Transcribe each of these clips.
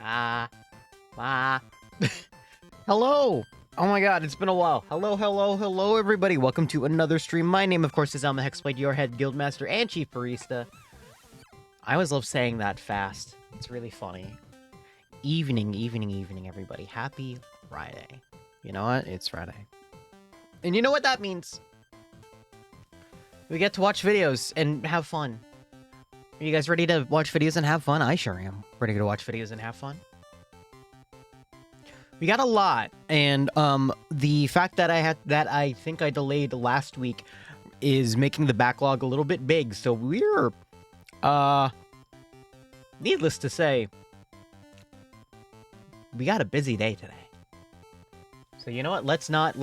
Ah, ah. Hello! Oh my god, it's been a while. Hello, everybody. Welcome to another stream. My name, of course, is Alma Hexblade, your head guildmaster and chief barista. I always love saying that fast. It's really funny. Evening, everybody. Happy Friday. You know what? It's Friday. And you know what that means? We get to watch videos and have fun. Are you guys ready to watch videos and have fun? I sure am. Ready to watch videos and have fun? We got a lot, and the fact that I think I delayed last week is making the backlog a little bit big. So we're needless to say, we got a busy day today. So you know what? Let's not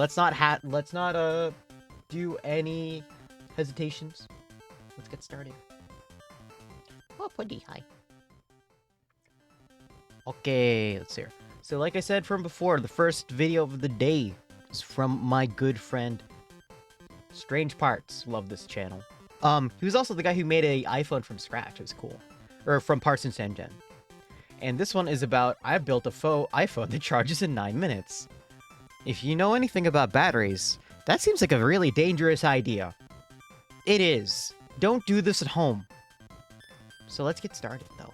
do any hesitations. Let's get started. Oh, Puddy, hi. Okay, let's see here. So like I said from before, the first video of the day is from my good friend Strange Parts. Love this channel. He was also the guy who made an iPhone from scratch. It was cool. Or from parts in Sangen. And this one is about, I built a faux iPhone that charges in 9 minutes. If you know anything about batteries, that seems like a really dangerous idea. It is. Don't do this at home. So let's get started, though.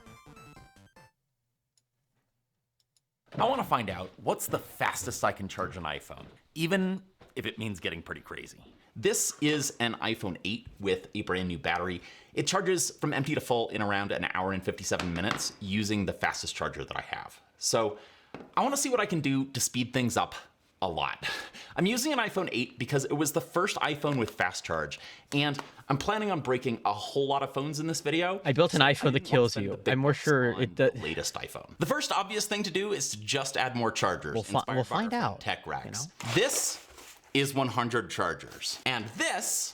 I want to find out what's the fastest I can charge an iPhone, even if it means getting pretty crazy. This is an iPhone 8 with a brand new battery. It charges from empty to full in around an hour and 57 minutes using the fastest charger that I have. So I want to see what I can do to speed things up a lot. I'm using an iPhone 8 because it was the first iPhone with fast charge, and I'm planning on breaking a whole lot of phones in this video. I built an iPhone that kills you. I'm more sure it does. The latest iPhone. The first obvious thing to do is to just add more chargers. We'll find out. Tech racks. You know? This is 100 chargers, and this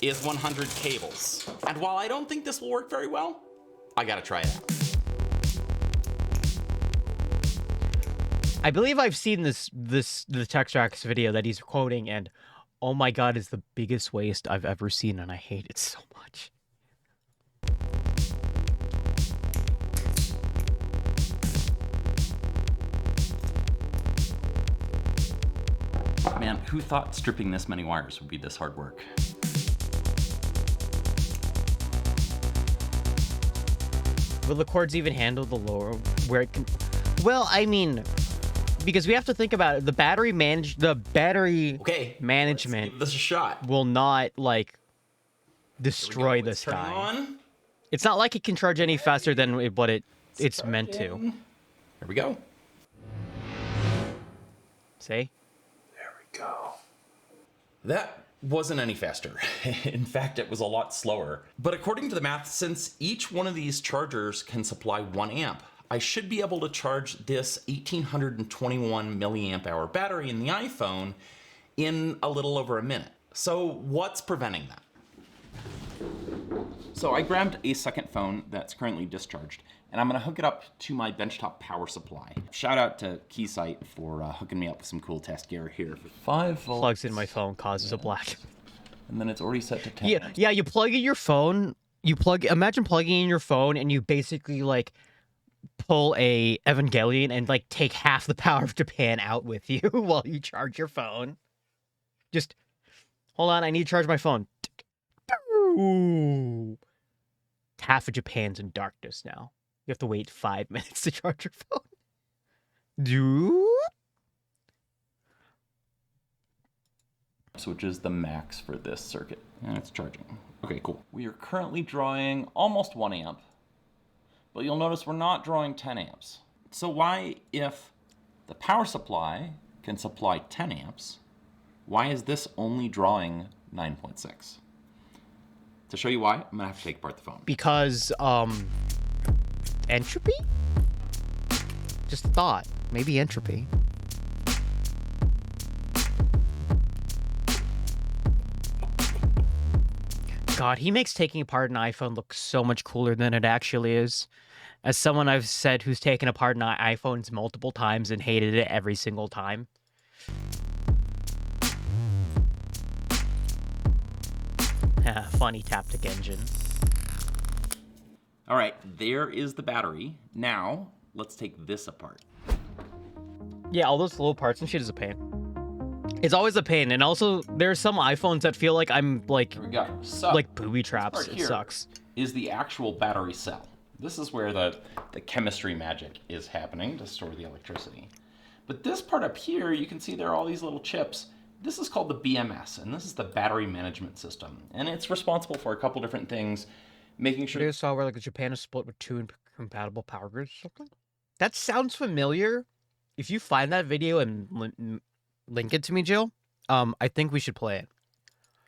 is 100 cables. And while I don't think this will work very well, I gotta try it out. I believe I've seen the Tech Racks video that he's quoting, and oh my god, it's the biggest waste I've ever seen, and I hate it so much. Man, who thought stripping this many wires would be this hard work? Will the cords even handle the lower where it can? Well, I mean, because we have to think about it. The battery management let's give this a shot. will not like destroy this guy. On. It's not like it can charge any faster than what it's meant to. Here we go. See? There we go. That wasn't any faster. In fact, it was a lot slower. But according to the math, since each one of these chargers can supply 1 amp, I should be able to charge this 1821 milliamp hour battery in the iPhone in a little over a minute. So what's preventing that? So I grabbed a second phone that's currently discharged, and I'm gonna hook it up to my benchtop power supply. Shout out to Keysight for hooking me up with some cool test gear here. 5 volts. Plugs in my phone, causes a black. And then it's already set to 10. Yeah, you plug in your phone, imagine plugging in your phone and you basically like pull a Evangelion and like take half the power of Japan out with you while you charge your phone. Just hold on, I need to charge my phone. Half of Japan's in darkness now. You have to wait 5 minutes to charge your phone. Which is the max for this circuit. And it's charging. Okay, cool. We are currently drawing almost 1 amp. But you'll notice we're not drawing 10 amps. So why, if the power supply can supply 10 amps, why is this only drawing 9.6? To show you why, I'm gonna have to take apart the phone. Because, entropy? Just a thought. Maybe entropy. God, he makes taking apart an iPhone look so much cooler than it actually is. As someone I've said who's taken apart an iPhones multiple times and hated it every single time. Funny Taptic engine. All right, there is the battery. Now, let's take this apart. Yeah, all those little parts and shit is a pain. It's always a pain, and also there's some iPhones that feel like I'm like, Here we go. So, like booby traps. part It here sucks. is the actual battery cell. This is where the chemistry magic is happening to store the electricity. But this part up here, you can see there are all these little chips. This is called the BMS, and this is the battery management system. And it's responsible for a couple different things, making sure... You saw where like Japan is split with 2 incompatible power grids or something? That sounds familiar. If you find that video and link it to me, Jill, I think we should play it.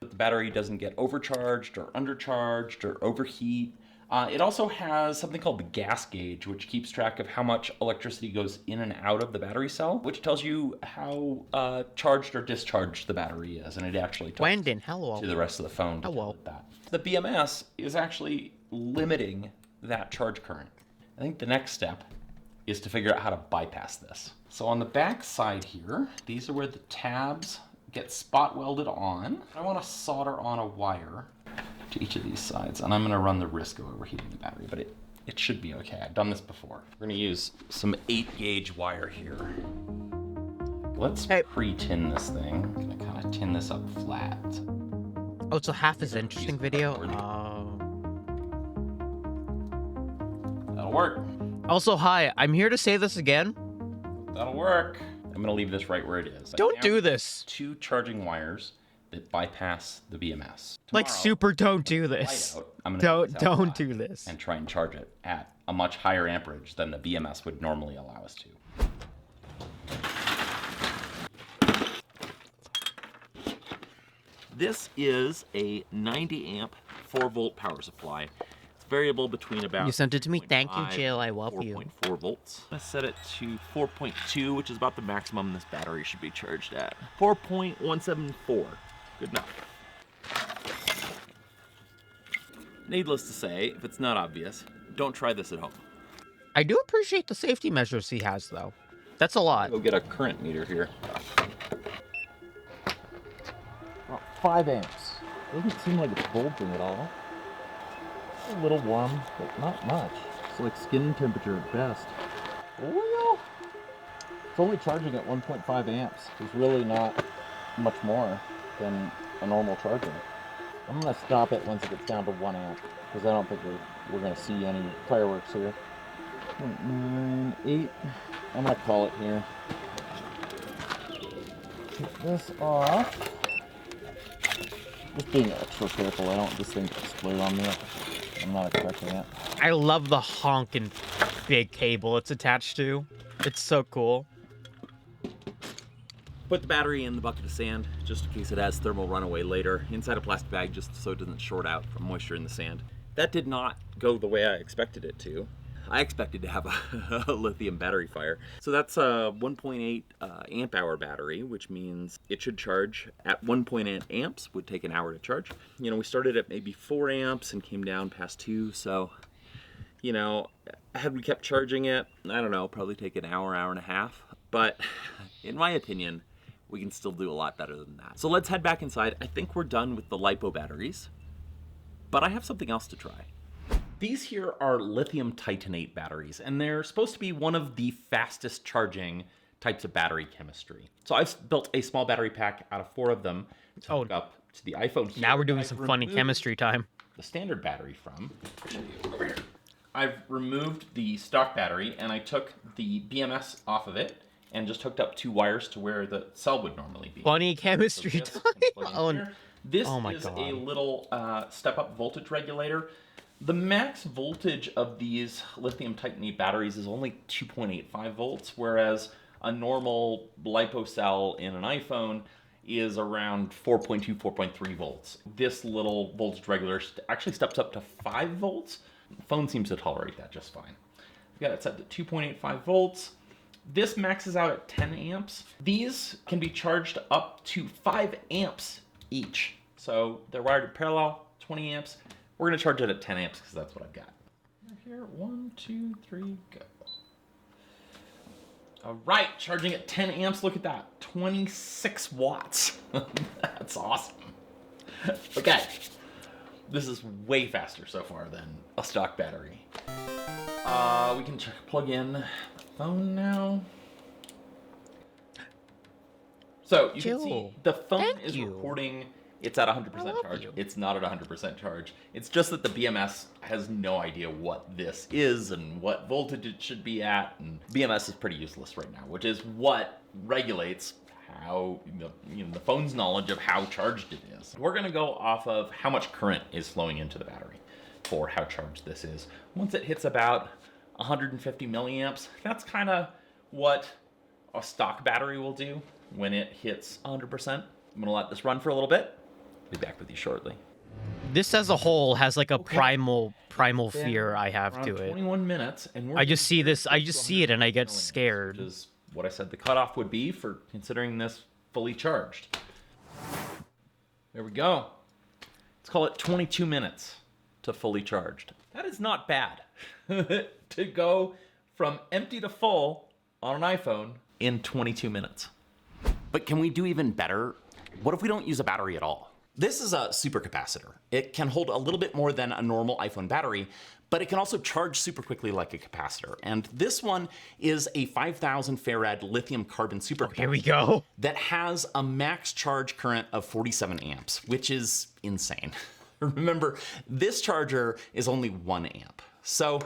The battery doesn't get overcharged or undercharged or overheat. It also has something called the gas gauge, which keeps track of how much electricity goes in and out of the battery cell, which tells you how charged or discharged the battery is, and it actually talks to the rest of the phone to tell it that. The BMS is actually limiting that charge current. I think the next step is to figure out how to bypass this. So on the back side here, these are where the tabs get spot welded on. I want to solder on a wire to each of these sides, and I'm going to run the risk of overheating the battery, but it should be okay. I've done this before. We're going to use some 8-gauge wire here. Let's pre-tin this thing. I'm going to kind of tin this up flat. Oh, it's a half as interesting video. That'll work. Also, hi, I'm here to say this again. That'll work. I'm going to leave this right where it is. Don't do this. 2 charging wires that bypass the BMS. Like, super don't do this. Don't do this. And try and charge it at a much higher amperage than the BMS would normally allow us to. This is a 90 amp 4-volt power supply. It's variable between about... You sent it to me? Thank you, Jill. I love you. 4.4 volts. I set it to 4.2, which is about the maximum this battery should be charged at. 4.174. Good enough. Needless to say, if it's not obvious, don't try this at home. I do appreciate the safety measures he has, though. That's a lot. Go get a current meter here. About 5 amps. Doesn't seem like it's bulging at all. It's a little warm, but not much. It's like skin temperature at best. Oh yeah. It's only charging at 1.5 amps. There's really not much more than a normal charger. I'm gonna stop it once it gets down to 1 amp, because I don't think we're gonna see any fireworks here. 0.98. I'm gonna call it here. Take this off. Just being extra careful, I don't want this thing to explode on me. I'm not expecting it. I love the honking big cable it's attached to. It's so cool. Put the battery in the bucket of sand, just in case it has thermal runaway later, inside a plastic bag just so it doesn't short out from moisture in the sand. That did not go the way I expected it to. I expected to have a lithium battery fire. So that's a 1.8 amp hour battery, which means it should charge at 1.8 amps, would take an hour to charge. You know, we started at maybe 4 amps and came down past 2, so, you know, had we kept charging it, I don't know, probably take an hour, hour and a half. But in my opinion, we can still do a lot better than that. So let's head back inside. I think we're done with the LiPo batteries, but I have something else to try. These here are lithium titanate batteries, and they're supposed to be one of the fastest charging types of battery chemistry. So I've built a small battery pack out of 4 of them to hook up to the iPhone here. Now we're doing some funny chemistry time. The standard battery from, over here. I've removed the stock battery, and I took the BMS off of it, and just hooked up 2 wires to where the cell would normally be. Funny chemistry time. This is a little step-up voltage regulator. The max voltage of these lithium titanate batteries is only 2.85 volts, whereas a normal LiPo cell in an iPhone is around 4.2, 4.3 volts. This little voltage regulator actually steps up to 5 volts. The phone seems to tolerate that just fine. I've got it set to 2.85 volts. This maxes out at 10 amps. These can be charged up to 5 amps each. So they're wired in parallel, 20 amps. We're gonna charge it at 10 amps because that's what I've got. Here, 1, 2, 3, go. All right, charging at 10 amps, look at that, 26 watts. That's awesome. Okay, this is way faster so far than a stock battery. We can plug in the phone now. So you can see the phone is recording. It's at 100% charge. It's not at 100% charge. It's just that the BMS has no idea what this is and what voltage it should be at. And BMS is pretty useless right now, which is what regulates how the phone's knowledge of how charged it is. We're going to go off of how much current is flowing into the battery for how charged this is. Once it hits about 150 milliamps, that's kind of what a stock battery will do when it hits 100%. I'm going to let this run for a little bit. Be back with you shortly. This as a whole has like a primal fear I have to it. 21 minutes, and I just see this. I just see it and I get scared. Which is what I said the cutoff would be for considering this fully charged. There we go. Let's call it 22 minutes to fully charged. That is not bad to go from empty to full on an iPhone in 22 minutes. But can we do even better? What if we don't use a battery at all? This is a supercapacitor. It can hold a little bit more than a normal iPhone battery, but it can also charge super quickly like a capacitor. And this one is a 5,000 farad lithium carbon supercapacitor. Here we go. That has a max charge current of 47 amps, which is insane. Remember, this charger is only 1 amp. So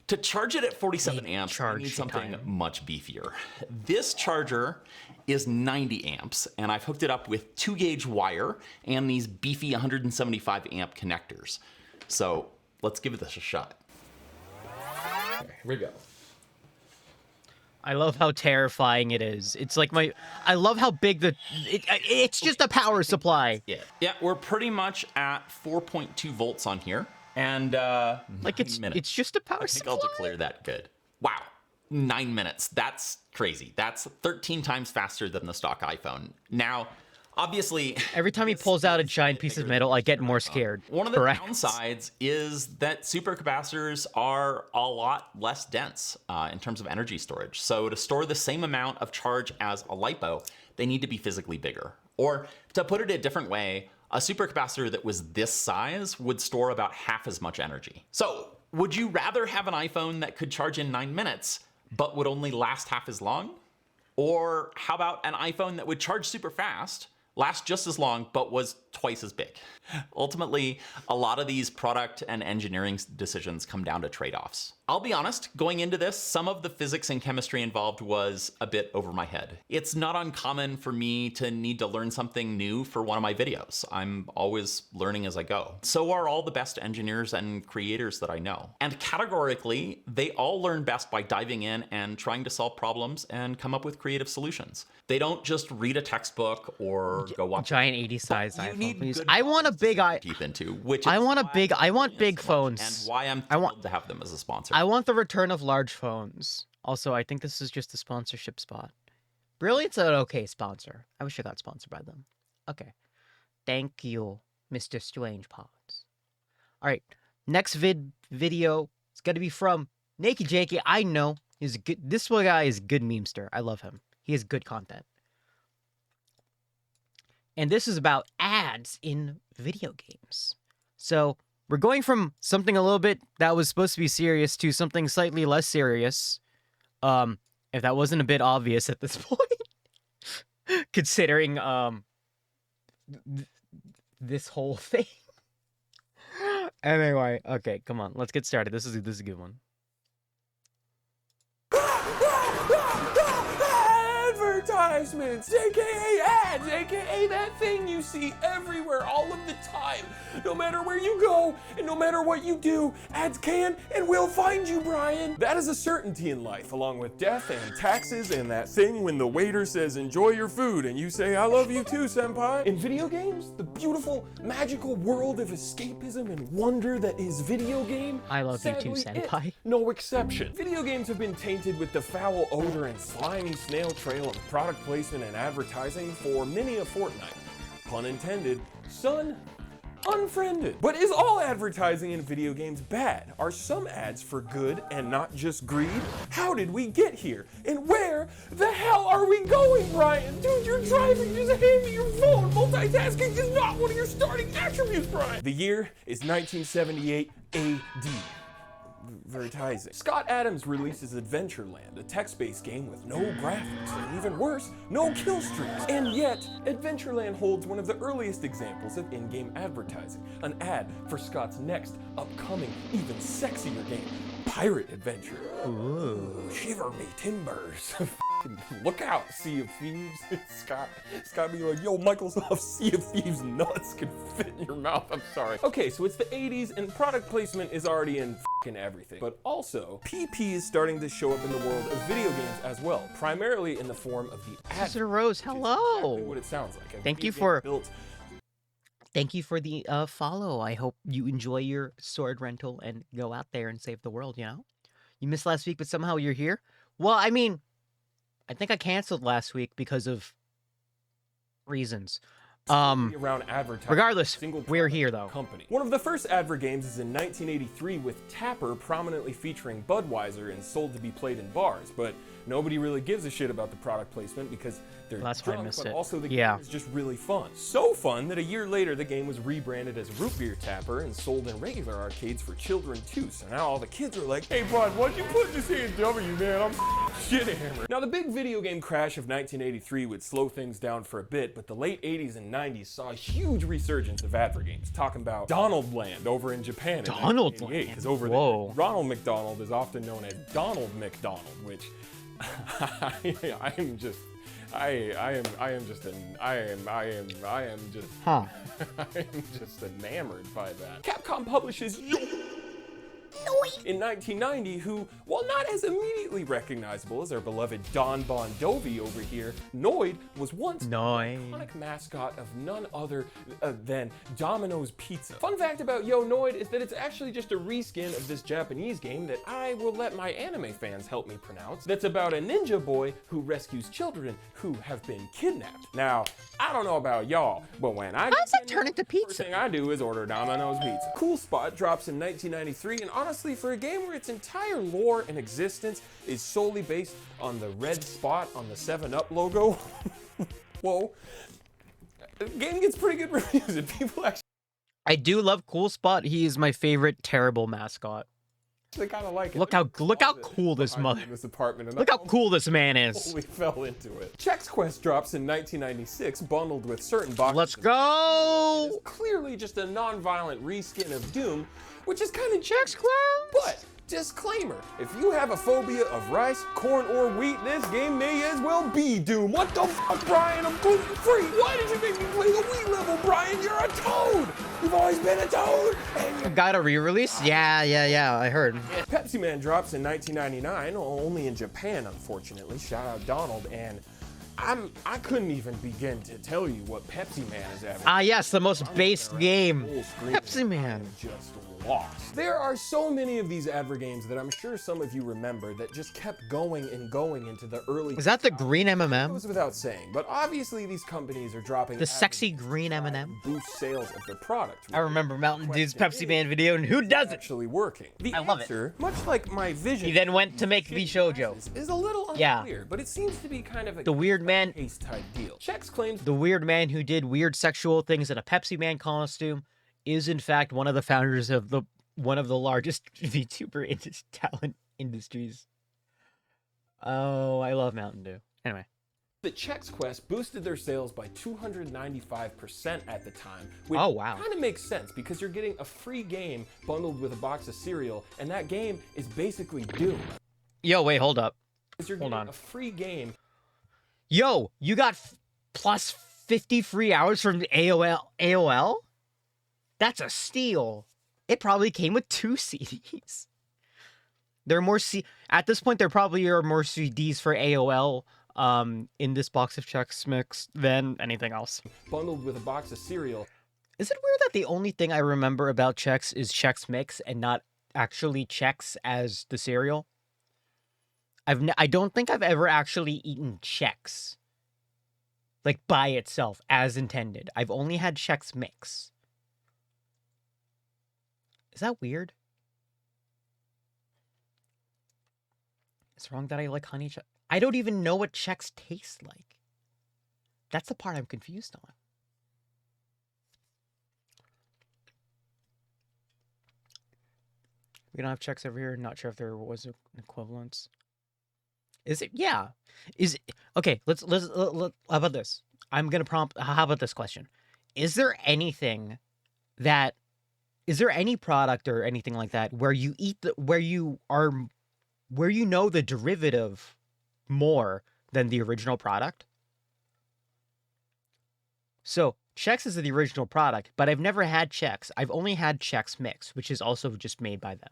to charge it at 47 amps, you need something much beefier. This charger is 90 amps, and I've hooked it up with 2-gauge wire and these beefy 175 amp connectors. So let's give this a shot. Okay, here we go. I love how terrifying it is. It's like I love how big it's just a power supply. Yeah, we're pretty much at 4.2 volts on here. And like it's just a power supply. I think I'll declare that good. Wow, 9 minutes. That's crazy. That's 13 times faster than the stock iPhone. Now, obviously, every time he pulls out a giant piece of metal, I get more scared. One of the downsides is that supercapacitors are a lot less dense in terms of energy storage. So to store the same amount of charge as a LiPo, they need to be physically bigger. Or to put it a different way, a supercapacitor that was this size would store about half as much energy. So would you rather have an iPhone that could charge in 9 minutes, but would only last half as long? Or how about an iPhone that would charge super fast, last just as long, but was twice as big? Ultimately, a lot of these product and engineering decisions come down to trade-offs. I'll be honest, going into this, some of the physics and chemistry involved was a bit over my head. It's not uncommon for me to need to learn something new for one of my videos. I'm always learning as I go. So are all the best engineers and creators that I know. And categorically, they all learn best by diving in and trying to solve problems and come up with creative solutions. They don't just read a textbook or go watch giant 80-size iPhone, please. I want a big deep into, which I want big phones. And why I'm thrilled to have them as a sponsor. I want the return of large phones. Also, I think this is just a sponsorship spot. Brilliant's an okay sponsor. I wish I got sponsored by them. Okay. Thank you, Mr. Strange Pods. All right. Next video is going to be from Naked Jakey. I know. He's a good. This guy is a good memester. I love him. He has good content. And this is about ads in video games. So we're going from something a little bit that was supposed to be serious to something slightly less serious. If that wasn't a bit obvious at this point, considering this whole thing. Anyway, okay, come on, let's get started. This is a good one. Advertisements, aka ads, aka that thing you see everywhere all of the time. No matter where you go and no matter what you do, ads can and will find you, Brian. That is a certainty in life, along with death and taxes and that thing when the waiter says enjoy your food and you say I love you too, senpai. In video games, the beautiful, magical world of escapism and wonder that is video game, I love you too, senpai. No exception. Video games have been tainted with the foul odor and slimy snail trail of product placement and advertising for many a fortnight. Pun intended, son, unfriended. But is all advertising in video games bad? Are some ads for good and not just greed? How did we get here? And where the hell are we going, Brian? Dude, you're driving, just hand me your phone. Multitasking is not one of your starting attributes, Brian. The year is 1978 AD. advertising. Scott Adams releases Adventureland, a text-based game with no graphics, and even worse, no kill streaks. And yet, Adventureland holds one of the earliest examples of in-game advertising, an ad for Scott's next, upcoming, even sexier game, Pirate Adventure. Ooh, shiver me timbers. Look out, Sea of Thieves. Scott be like, yo, Microsoft Sea of Thieves nuts can fit in your mouth. I'm sorry. Okay, so it's the 80s and product placement is already in everything. But also, PP is starting to show up in the world of video games as well, primarily in the form of the ad. Sister Rose, hello. Exactly what it sounds like. Thank you for the follow. I hope you enjoy your sword rental and go out there and save the world, you know? You missed last week, but somehow you're here? Well, I mean, I think I canceled last week because of reasons. Around advertising. Regardless, we're here though. Company. One of the first advert games is in 1983 with Tapper prominently featuring Budweiser and sold to be played in bars, but nobody really gives a shit about the product placement because they're That's why I drunk, missed but it. also the Yeah. game is just really fun. So fun that a year later the game was rebranded as Root Beer Tapper and sold in regular arcades for children too. So now all the kids are like, hey bud, why'd you put this A&W, man? I'm shit hammered. Now the big video game crash of 1983 would slow things down for a bit, but the late 80s and 90s saw a huge resurgence of advert games. Talking about Donald Land over in Japan in Donald 1988, Land? because over Whoa. there, Ronald McDonald is often known as Donald McDonald, which I am just enamored by that. Capcom publishes in 1990, who, while not as immediately recognizable as our beloved Don Bon Jovi over here, Noid was once the iconic mascot of none other than Domino's Pizza. Fun fact about Yo Noid is that it's actually just a reskin of this Japanese game that I will let my anime fans help me pronounce, that's about a ninja boy who rescues children who have been kidnapped. Now, I don't know about y'all, but when I How's that turn into pizza? First thing I do is order Domino's Pizza. Cool Spot drops in 1993, and honestly, for a game where its entire lore and existence is solely based on the red spot on the 7-Up logo, whoa, the game gets pretty good reviews, and people actually I do love Cool Spot. He is my favorite terrible mascot. kind of like it. Look how cool this mother. In this apartment, and Look I how cool this man is. totally fell into it. Chex Quest drops in 1996, bundled with certain boxes. Let's It go. is clearly just a non-violent reskin of Doom, which is kind of Chex Quest. But, disclaimer, if you have a phobia of rice, corn, or wheat, this game may as well be Doom. What the fuck, Brian? I'm gluten-free. Why did you make me play the wheat level, Brian? You're a toad. You've always been a toad. And Got a re-release? Yeah, I heard. Pepsi Man drops in 1999, only in Japan, unfortunately. Shout out Donald, and I couldn't even begin to tell you what Pepsi Man is ever. Ah, yes, the most based game. Full screen Pepsi Man. just lost. There are so many of these advert games that I'm sure some of you remember that just kept going and going into the early. Is that the green It M&M? goes without saying, but obviously these companies are dropping The sexy green M&M? boost sales of their product. I remember Mountain Dew's Pepsi Man video, and who doesn't? Actually working. The I love it. answer, much like my vision, He then went to make the shoujo. is a little Yeah. unclear, but it seems to be kind of a The weird man, case type deal. Chex claims the weird man who did weird sexual things in a Pepsi Man costume, is in fact one of the founders of one of the largest VTuber talent industries. Oh, I love Mountain Dew. Anyway. that Chex Quest boosted their sales by 295% at the time, which Oh, wow. kind of makes sense because you're getting a free game bundled with a box of cereal, and that game is basically Doom. Yo, wait, hold up. Because you're Hold getting on. a free game. Yo, you got plus 50 free hours from AOL? That's a steal. It probably came with 2 CDs. There are more at this point there probably are more CDs for AOL in this box of Chex Mix than anything else. Bundled with a box of cereal. Is it weird that the only thing I remember about Chex is Chex Mix and not actually Chex as the cereal? I don't think I've ever actually eaten Chex, like by itself as intended. I've only had Chex Mix. Is that weird? Is it wrong that I like honey Chex? I don't even know what Chex tastes like. That's the part I'm confused on. We don't have checks over here. Not sure if there was an equivalence. Is it? Yeah. Is it, okay. How about this? I'm gonna prompt. How about this question? Is there anything that? Is there any product or anything like that where you eat where you know the derivative more than the original product? So Chex is the original product, but I've never had Chex. I've only had Chex Mix, which is also just made by them.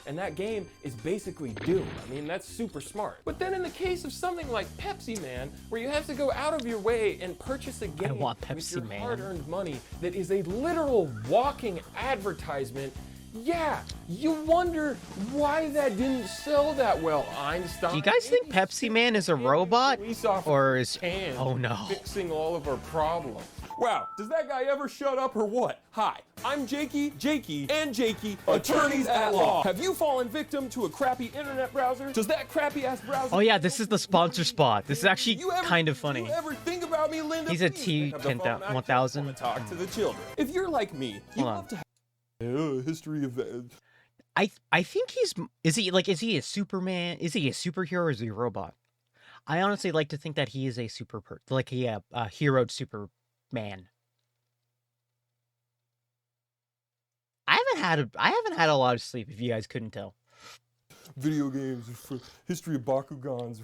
And that game is basically doomed. I mean, that's super smart. But then in the case of something like Pepsi Man, where you have to go out of your way and purchase a game want with Pepsi your Man. hard-earned money that is a literal walking advertisement, yeah, you wonder why that didn't sell that well. Einstein. Do you guys think Pepsi Man is a robot? Or is... Oh no. Fixing all of our problems. Wow, does that guy ever shut up or what? Hi, I'm Jakey, and Jakey, attorneys at law. Have you fallen victim to a crappy internet browser? Does that crappy ass browser... Oh yeah, this is the sponsor spot. This is actually kind of funny. Do you ever think about me, Linda? He's a Please pick up the phone. I just 1000. wanna talk to the children. If you're like me, you love to have a history of... I think is he a Superman? Is he a superhero or is he a robot? I honestly like to think that he is a a heroed Superman. I haven't had a lot of sleep, if you guys couldn't tell. Video games for history of Bakugans.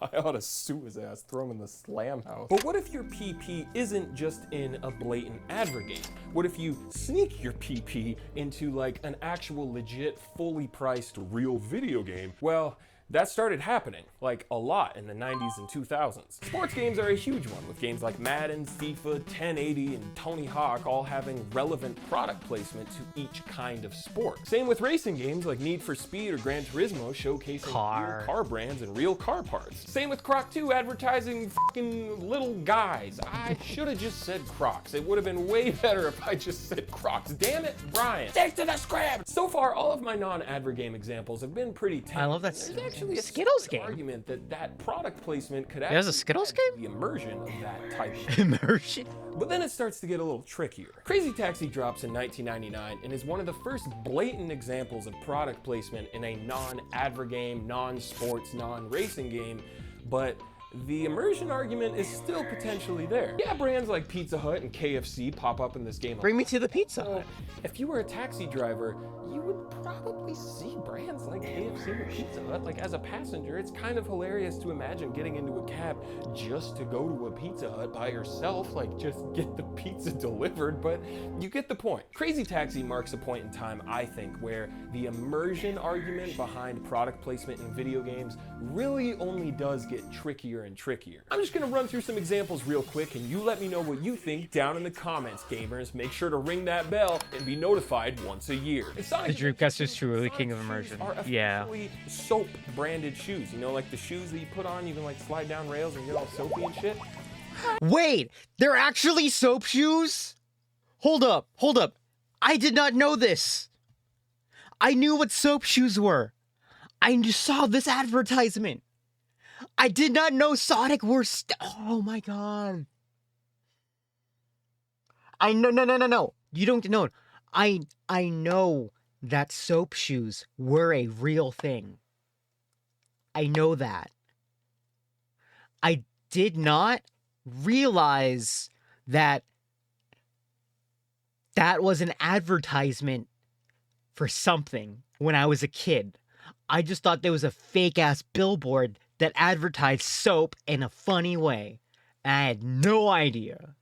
I ought to sue his ass, throw him in the slam house. But what if your PP isn't just in a blatant advert game? What if you sneak your PP into like an actual legit, fully priced real video game? Well, that started happening, like a lot in the 90s and 2000s. Sports games are a huge one, with games like Madden, FIFA, 1080, and Tony Hawk all having relevant product placement to each kind of sport. Same with racing games like Need for Speed or Gran Turismo showcasing real car brands and real car parts. Same with Croc 2 advertising fucking little guys. I should have just said Crocs. It would have been way better if I just said Crocs. Damn it, Brian. Stick to the script! So far, all of my non-advert game examples have been pretty tame. I love that. Actually, a Skittles game. Argument that product placement could There's actually a Skittles add to game? the immersion of that type of Immersion. But then it starts to get a little trickier. Crazy Taxi drops in 1999 and is one of the first blatant examples of product placement in a non-adver game, non-sports, non-racing game, but the immersion argument is still potentially there. Yeah, brands like Pizza Hut and KFC pop up in this game. Bring me to the Pizza So, Hut. if you were a taxi driver, you would probably see brands like KFC or Pizza Hut. Like, as a passenger, it's kind of hilarious to imagine getting into a cab just to go to a Pizza Hut by yourself, like just get the pizza delivered, but you get the point. Crazy Taxi marks a point in time, I think, where the immersion argument behind product placement in video games really only does get trickier and trickier. I'm just gonna run through some examples real quick and you let me know what you think down in the comments, gamers. Make sure to ring that bell and be notified once a year. The Dreamcast is truly king of immersion. Yeah. Soap branded shoes, you know, like the shoes that you put on, you can like slide down rails and get all soapy and shit. Wait, they're actually soap shoes? Hold up. I did not know this. I knew what soap shoes were. I just saw this advertisement. I did not know Sonic were oh my god. No. You don't know. I know that soap shoes were a real thing. I know that. I did not realize that that was an advertisement for something when I was a kid. I just thought there was a fake-ass billboard that advertised soap in a funny way. And I had no idea.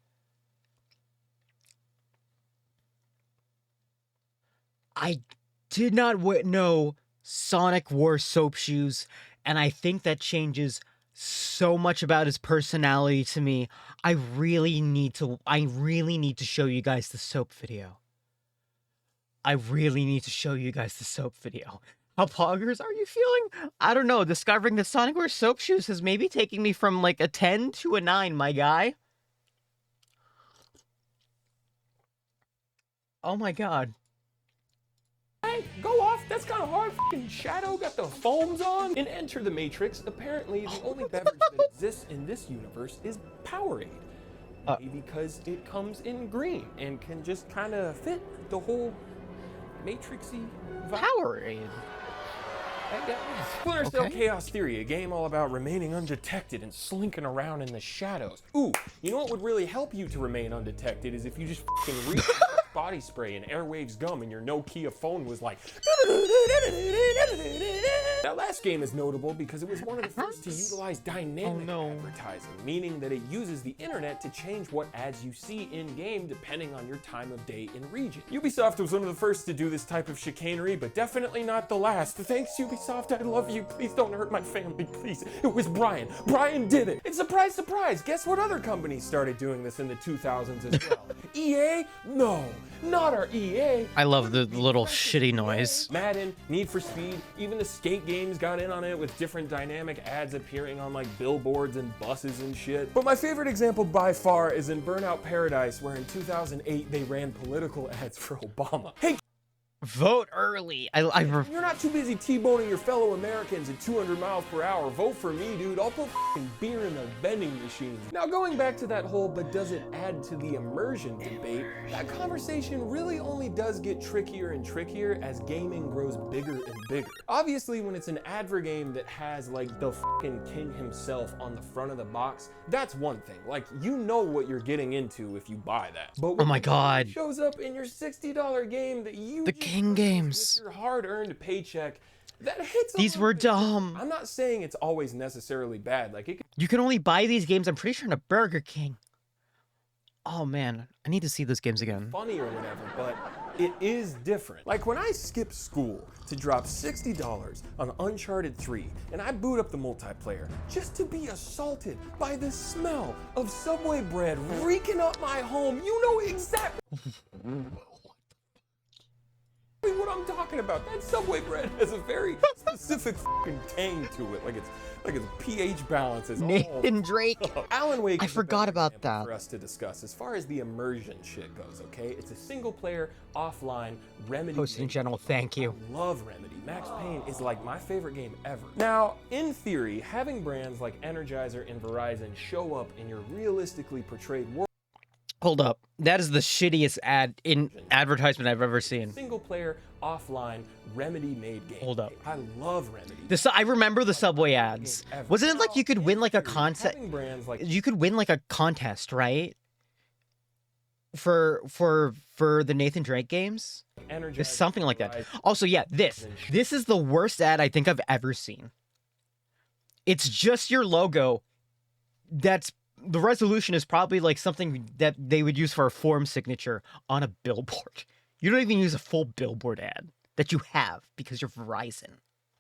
I did not know Sonic wore soap shoes, and I think that changes so much about his personality to me. I really need to show you guys the soap video. How poggers are you feeling? I don't know. Discovering that Sonic wears soap shoes has maybe taken me from like a 10 to a 9, my guy. Oh my god. Hey, go off. That's kind of hard. Fucking Shadow got the foams on. In Enter the Matrix, apparently the only beverage that exists in this universe is Powerade. because it comes in green and can just kind of fit the whole Matrixy vibe. Powerade. Splinter Cell Okay. Chaos Theory, a game all about remaining undetected and slinking around in the shadows. Ooh, you know what would really help you to remain undetected is if you just fucking reach body spray and Airwaves gum and your Nokia phone was like. That last game is notable because it was one of the first to utilize dynamic advertising, meaning that it uses the internet to change what ads you see in-game depending on your time of day and region. Ubisoft was one of the first to do this type of chicanery, but definitely not the last. Thanks, Ubisoft, I love you. Please don't hurt my family, please. It was Brian. Brian did it. And surprise, surprise, guess what other companies started doing this in the 2000s as well? EA? No, not our EA. I love the little shitty noise. Madden, Need for Speed, even the skate games got in on it with different dynamic ads appearing on like billboards and buses and shit. But my favorite example by far is in Burnout Paradise, where in 2008 they ran political ads for Obama. Hey, Vote early. you're not too busy T-boning your fellow Americans at 200 miles per hour. Vote for me, dude. I'll put f***ing beer in the vending machine. Now, going back to that whole but does it add to the immersion debate, that conversation really only does get trickier and trickier as gaming grows bigger and bigger. Obviously, when it's an adver game that has like the f***ing king himself on the front of the box, that's one thing. Like, you know what you're getting into if you buy that. But Oh my God. shows up in your $60 game that you King games. with your hard-earned paycheck, that hits. These were dumb. I'm not saying it's always necessarily bad. Like, it could You can only buy these games, I'm pretty sure, in a Burger King. Oh man, I need to see those games be again. funny or whatever, but it is different. Like when I skip school to drop $60 on Uncharted 3 and I boot up the multiplayer just to be assaulted by the smell of Subway bread reeking up my home, you know exactly what I'm talking about. That Subway bread has a very specific fucking tang to it. Like its pH balance is Nathan Drake. Alan Wake. I is a forgot better about example that. for us to discuss as far as the immersion shit goes. Okay, it's a single player offline Remedy. Host in general, thank you. I love Remedy. Max Payne is like my favorite game ever. Now, in theory, having brands like Energizer and Verizon show up in your realistically portrayed world. Hold up. That is the shittiest advertisement I've ever seen. Single player offline Remedy made game. Hold up. I love Remedy. I remember the Subway ads. Wasn't it like you could win like a contest? Having brands like You could win like a contest, right? For the Nathan Drake games? Energizer, It's something like that. Verizon, Also, yeah, this is the worst ad I think I've ever seen. It's just your logo. The resolution is probably like something that they would use for a form signature on a billboard. You don't even use a full billboard ad that you have because you're Verizon.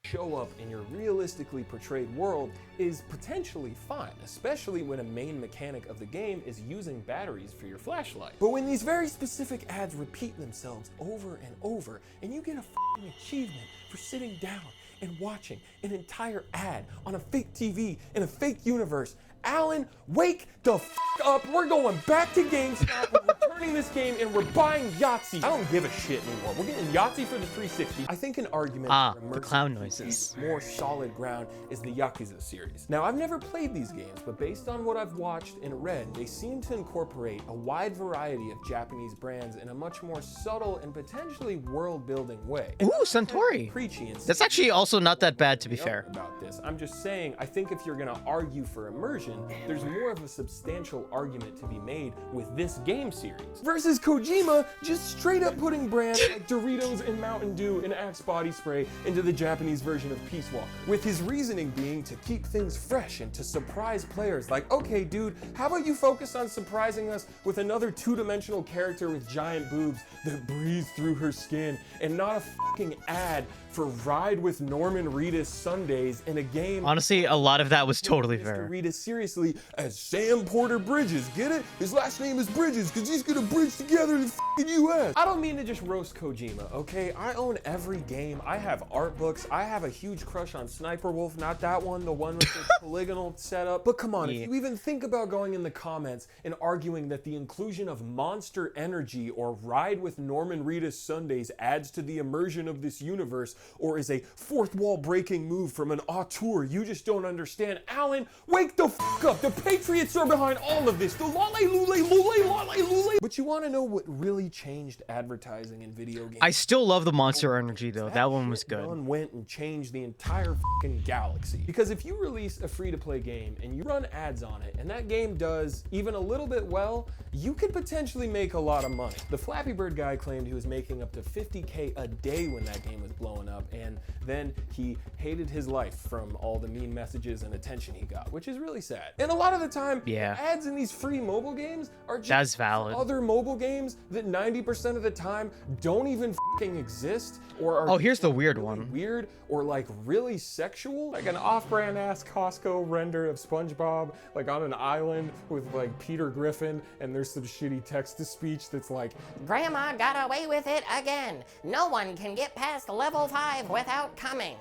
show up in your realistically portrayed world is potentially fine, especially when a main mechanic of the game is using batteries for your flashlight. But when these very specific ads repeat themselves over and over, and you get a f***ing achievement for sitting down and watching an entire ad on a fake TV in a fake universe, Alan, wake the f*** up. We're going back to GameStop. We're returning this game and we're buying Yahtzee. I don't give a shit anymore. We're getting Yahtzee for the 360. I think an argument for the immersive clown PC noises. more solid ground is the Yakuza series. Now, I've never played these games, but based on what I've watched and read, they seem to incorporate a wide variety of Japanese brands in a much more subtle and potentially world-building way. Ooh, Suntory. Preachy and That's actually also not that bad, to be fair. about this. I'm just saying, I think if you're gonna argue for immersion, there's more of a substantial argument to be made with this game series. Versus Kojima just straight up putting brands like Doritos and Mountain Dew and Axe body spray into the Japanese version of Peace Walker. With his reasoning being to keep things fresh and to surprise players. Like, okay, dude, how about you focus on surprising us with another two-dimensional character with giant boobs that breathe through her skin and not a fucking ad for Ride with Norman Reedus Sundays in a game. Honestly, a lot of that was totally Mr. fair. Reedus seriously as Sam Porter Bridges. Get it? His last name is Bridges because he's gonna bridge together the f***ing U.S. I don't mean to just roast Kojima, okay? I own every game. I have art books. I have a huge crush on Sniper Wolf. Not that one, the one with the polygonal setup. But come on, if you even think about going in the comments and arguing that the inclusion of Monster Energy or Ride with Norman Reedus Sundays adds to the immersion of this universe or is a fourth wall breaking move from an auteur you just don't understand, Alan, wake the f*** up. The Patriots are behind all of this. The lule. But you want to know what really changed advertising in video games? I still love the Monster Energy though. That one was good. Done went and changed the entire fucking galaxy. Because if you release a free-to-play game and you run ads on it, and that game does even a little bit well, you could potentially make a lot of money. The Flappy Bird guy claimed he was making up to $50K a day when that game was blowing up, and then he hated his life from all the mean messages and attention he got, which is really sad. And a lot of the time, ads in these free mobile games are just other mobile games that 90% of the time don't even fucking exist or are here's the weird really one. Weird or like really sexual. Like an off-brand ass Costco render of SpongeBob like on an island with like Peter Griffin, and there's some shitty text-to-speech that's like, Grandma got away with it again. No one can get past level 5 without coming.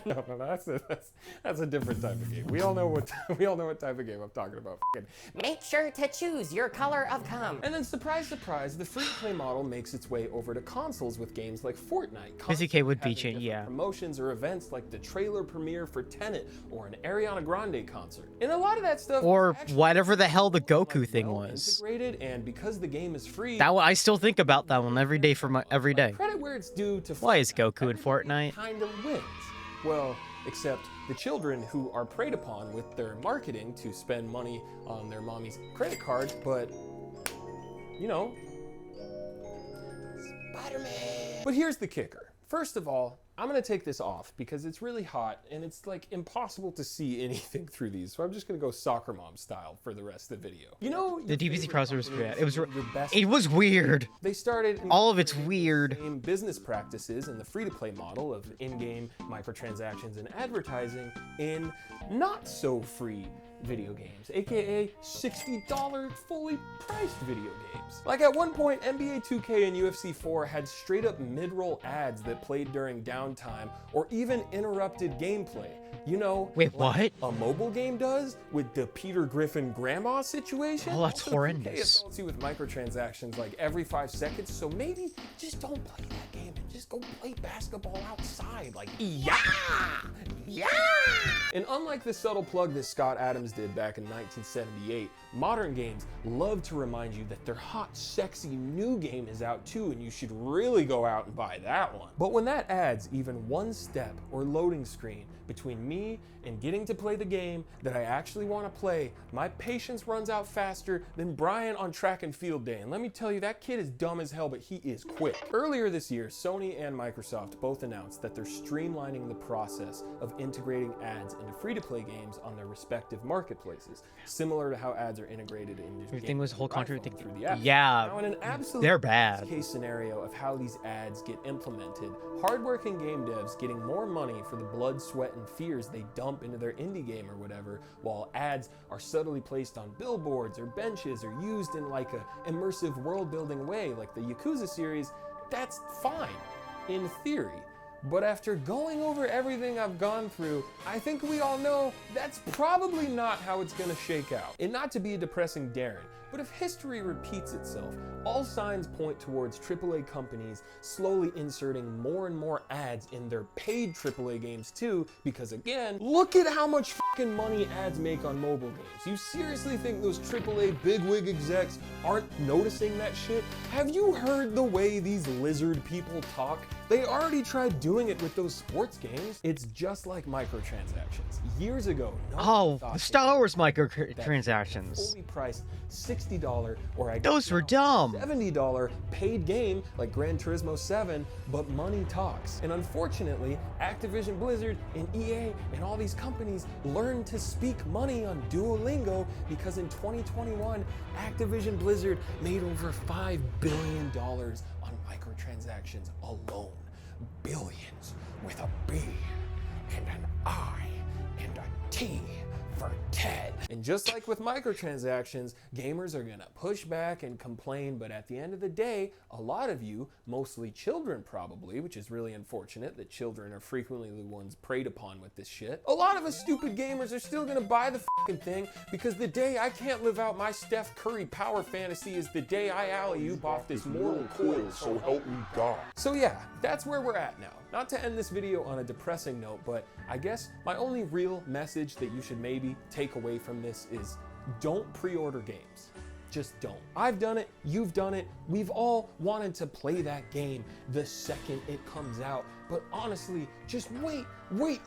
no, that's a different type of game. We all know what type of game I'm talking about. Make sure to choose your color of cum. And then surprise, surprise, the free-to-play model makes its way over to consoles with games like Fortnite. 50K would be changed, promotions or events like the trailer premiere for Tenet or an Ariana Grande concert. And a lot of that stuff, or whatever the hell the Goku thing was. Integrated, and because the game is free, that one, I still think about that one every day every day. Credit where it's due to why is Goku in Fortnite? Kind of wins. Well, except the children who are preyed upon with their marketing to spend money on their mommy's credit card, but you know, Spider-Man. But here's the kicker. First of all, I'm gonna take this off because it's really hot and it's like impossible to see anything through these. So I'm just gonna go soccer mom style for the rest of the video. You know, the DBZ browser was bad. It was weird. They started all of it's weird. Same business practices and the free-to-play model of in-game microtransactions and advertising in not so free video games, aka $60 fully priced video games. Like at one point, NBA 2K and UFC 4 had straight up mid-roll ads that played during downtime or even interrupted gameplay. You know, wait, what? A mobile game does with the Peter Griffin grandma situation? Oh, that's horrendous. See with microtransactions like every 5 seconds, so maybe just don't play that game and just go play basketball outside. Like, yeah! And unlike the subtle plug that Scott Adams did back in 1978, modern games love to remind you that their hot, sexy new game is out too, and you should really go out and buy that one. But when that adds even one step or loading screen between me and getting to play the game that I actually want to play, my patience runs out faster than Brian on track and field day. And let me tell you, that kid is dumb as hell, but he is quick. Earlier this year, Sony and Microsoft both announced that they're streamlining the process of integrating ads into free-to-play games on their respective marketplaces, similar to how ads are integrated into everything was a whole country thing through the app. Yeah, now, in an absolute they're bad case scenario of how these ads get implemented, hardworking game devs getting more money for the blood, sweat, and fears they dump into their indie game or whatever, while ads are subtly placed on billboards or benches or used in like a immersive world-building way like the Yakuza series, that's fine in theory. But after going over everything I've gone through, I think we all know that's probably not how it's gonna shake out. And not to be a depressing Darren, but if history repeats itself, all signs point towards AAA companies slowly inserting more and more ads in their paid AAA games too, because again, look at how much fucking money ads make on mobile games. You seriously think those AAA bigwig execs aren't noticing that shit? Have you heard the way these lizard people talk? They already tried doing it with those sports games. It's just like microtransactions. Years ago, the Star Wars microtransactions. Fully priced $60 or those were dumb. $70 paid game like Gran Turismo 7, but money talks. And unfortunately, Activision Blizzard and EA and all these companies learned to speak money on Duolingo because in 2021, Activision Blizzard made over $5 billion on microtransactions alone. Billions with a B and an I and a T for Ted. And just like with microtransactions, gamers are gonna push back and complain, but at the end of the day, a lot of you, mostly children probably, which is really unfortunate that children are frequently the ones preyed upon with this shit. A lot of us stupid gamers are still gonna buy the fucking thing because the day I can't live out my Steph Curry power fantasy is the day I alley-oop off this mortal coil, so help me God. So yeah, that's where we're at now. Not to end this video on a depressing note, but I guess my only real message that you should maybe take away from this is don't pre-order games. Just don't. I've done it, you've done it, we've all wanted to play that game the second it comes out, but honestly, just wait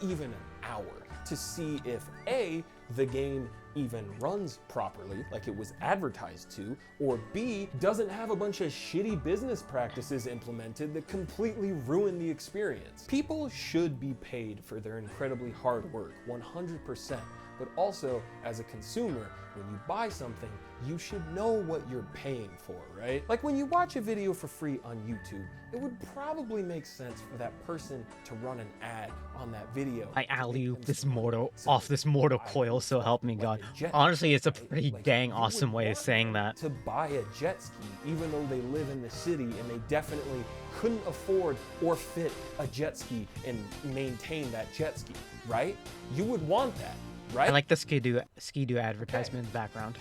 even an hour to see if A, the game even runs properly like it was advertised to, or B, doesn't have a bunch of shitty business practices implemented that completely ruin the experience. People should be paid for their incredibly hard work, 100%. But also, as a consumer, when you buy something, you should know what you're paying for, right? Like when you watch a video for free on YouTube, it would probably make sense for that person to run an ad on that video. I alley-oop this mortal off this mortal coil, so help me God. Honestly, it's a pretty dang awesome way of saying that. To buy a jet ski, even though they live in the city and they definitely couldn't afford or fit a jet ski and maintain that jet ski, right? You would want that. Right? I like the Ski-Doo advertisement in the background.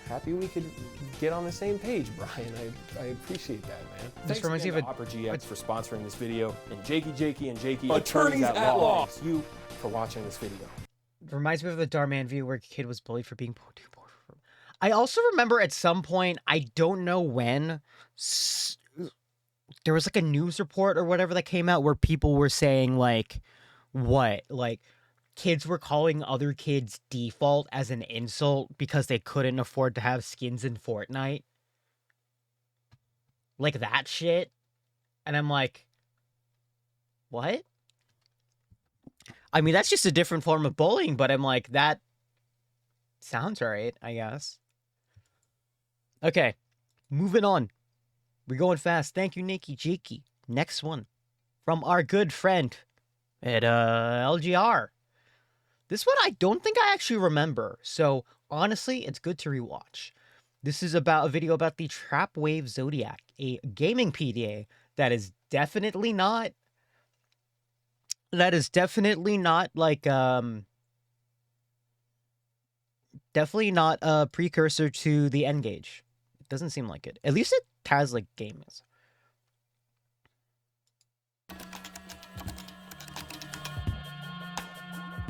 Happy we could get on the same page, Brian. I appreciate that, man. Thanks reminds me again of to OperaGX for sponsoring this video, and Jakey, attorneys at law. Thanks you for watching this video. It reminds me of the Darman view where a kid was bullied for being too poor. I also remember at some point, I don't know when, there was like a news report or whatever that came out where people were saying like, what? Like, kids were calling other kids default as an insult because they couldn't afford to have skins in Fortnite. Like that shit. And I'm like, what? I mean, that's just a different form of bullying, but I'm like, that sounds right, I guess. Okay, moving on. We're going fast. Thank you, Nikki Jakey. Next one from our good friend at LGR. This one I don't think I actually remember, so honestly, it's good to rewatch. This is about a video about the Trapwave Zodiac, a gaming PDA that is definitely not like definitely not a precursor to the N-Gage. It doesn't seem like it. At least it has like games.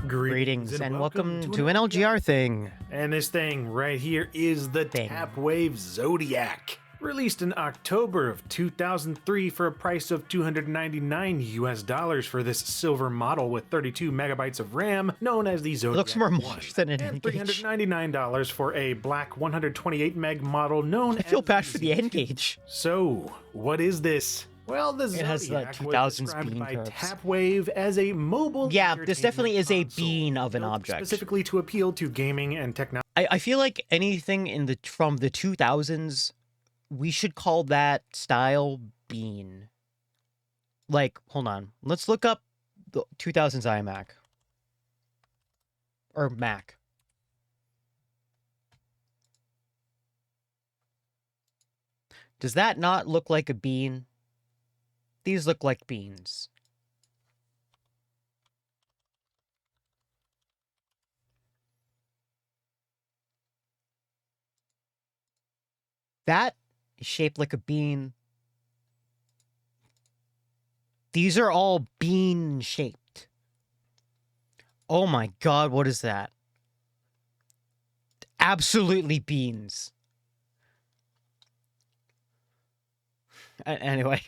Greetings and welcome to an LGR thing. And this thing right here is the Tapwave Zodiac. Released in October of 2003 for a price of $299 US for this silver model with 32 megabytes of RAM, known as the Zodiac. It looks more mosh than an and N-Gage. $399 for a black 128 meg model known I feel as bad for the N-Gage. So, what is this? Well, the It has Zodiac the was 2000s described bean by curves. Tapwave as a mobile Yeah, this definitely is a entertainment console bean of an built object. specifically to appeal to gaming and technology. I feel like anything from the 2000s, we should call that style bean. Like, hold on. Let's look up the 2000s iMac. Or Mac. Does that not look like a bean? These look like beans. That is shaped like a bean. These are all bean shaped. Oh my god, what is that? Absolutely beans. Anyway.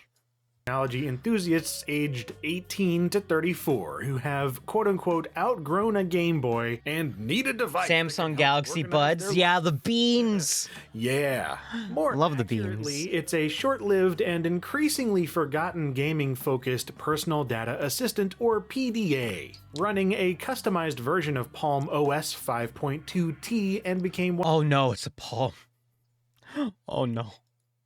Technology enthusiasts aged 18 to 34 who have quote-unquote outgrown a Game Boy and need a device that can Samsung help Galaxy organize Buds. their Yeah, the beans. Yeah. More Love the accurately, beans. it's a short-lived and increasingly forgotten gaming-focused personal data assistant, or PDA, running a customized version of Palm OS 5.2T and became Oh no, it's a Palm. Oh no.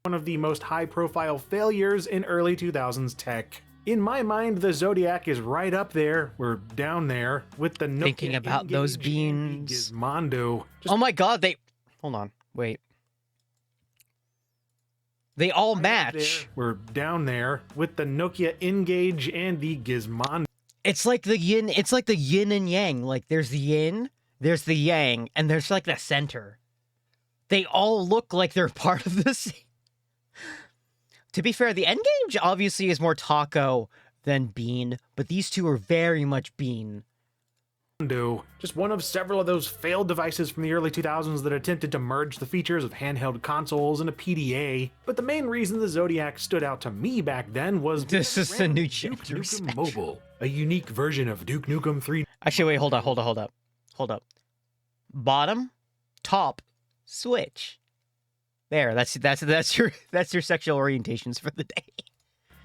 one of the most high-profile failures in early 2000s tech. In my mind, the Zodiac is right up there, or down there, with the Nokia Thinking about those Engage and the beans. Gizmondo. Oh my god, hold on, wait. They all match. We're down there with the Nokia Engage and the Gizmondo. It's like the yin and yang. Like there's the yin, there's the yang, and there's like the center. They all look like they're part of the same. To be fair, the Engage obviously is more taco than bean, but these two are very much bean. Just one of several of those failed devices from the early 2000s that attempted to merge the features of handheld consoles and a PDA. But the main reason the Zodiac stood out to me back then was This is the new Duke chapter. Nukem Mobile, a unique version of Duke Nukem 3D. Actually, wait, hold up. Bottom, top, switch. There, that's your sexual orientations for the day.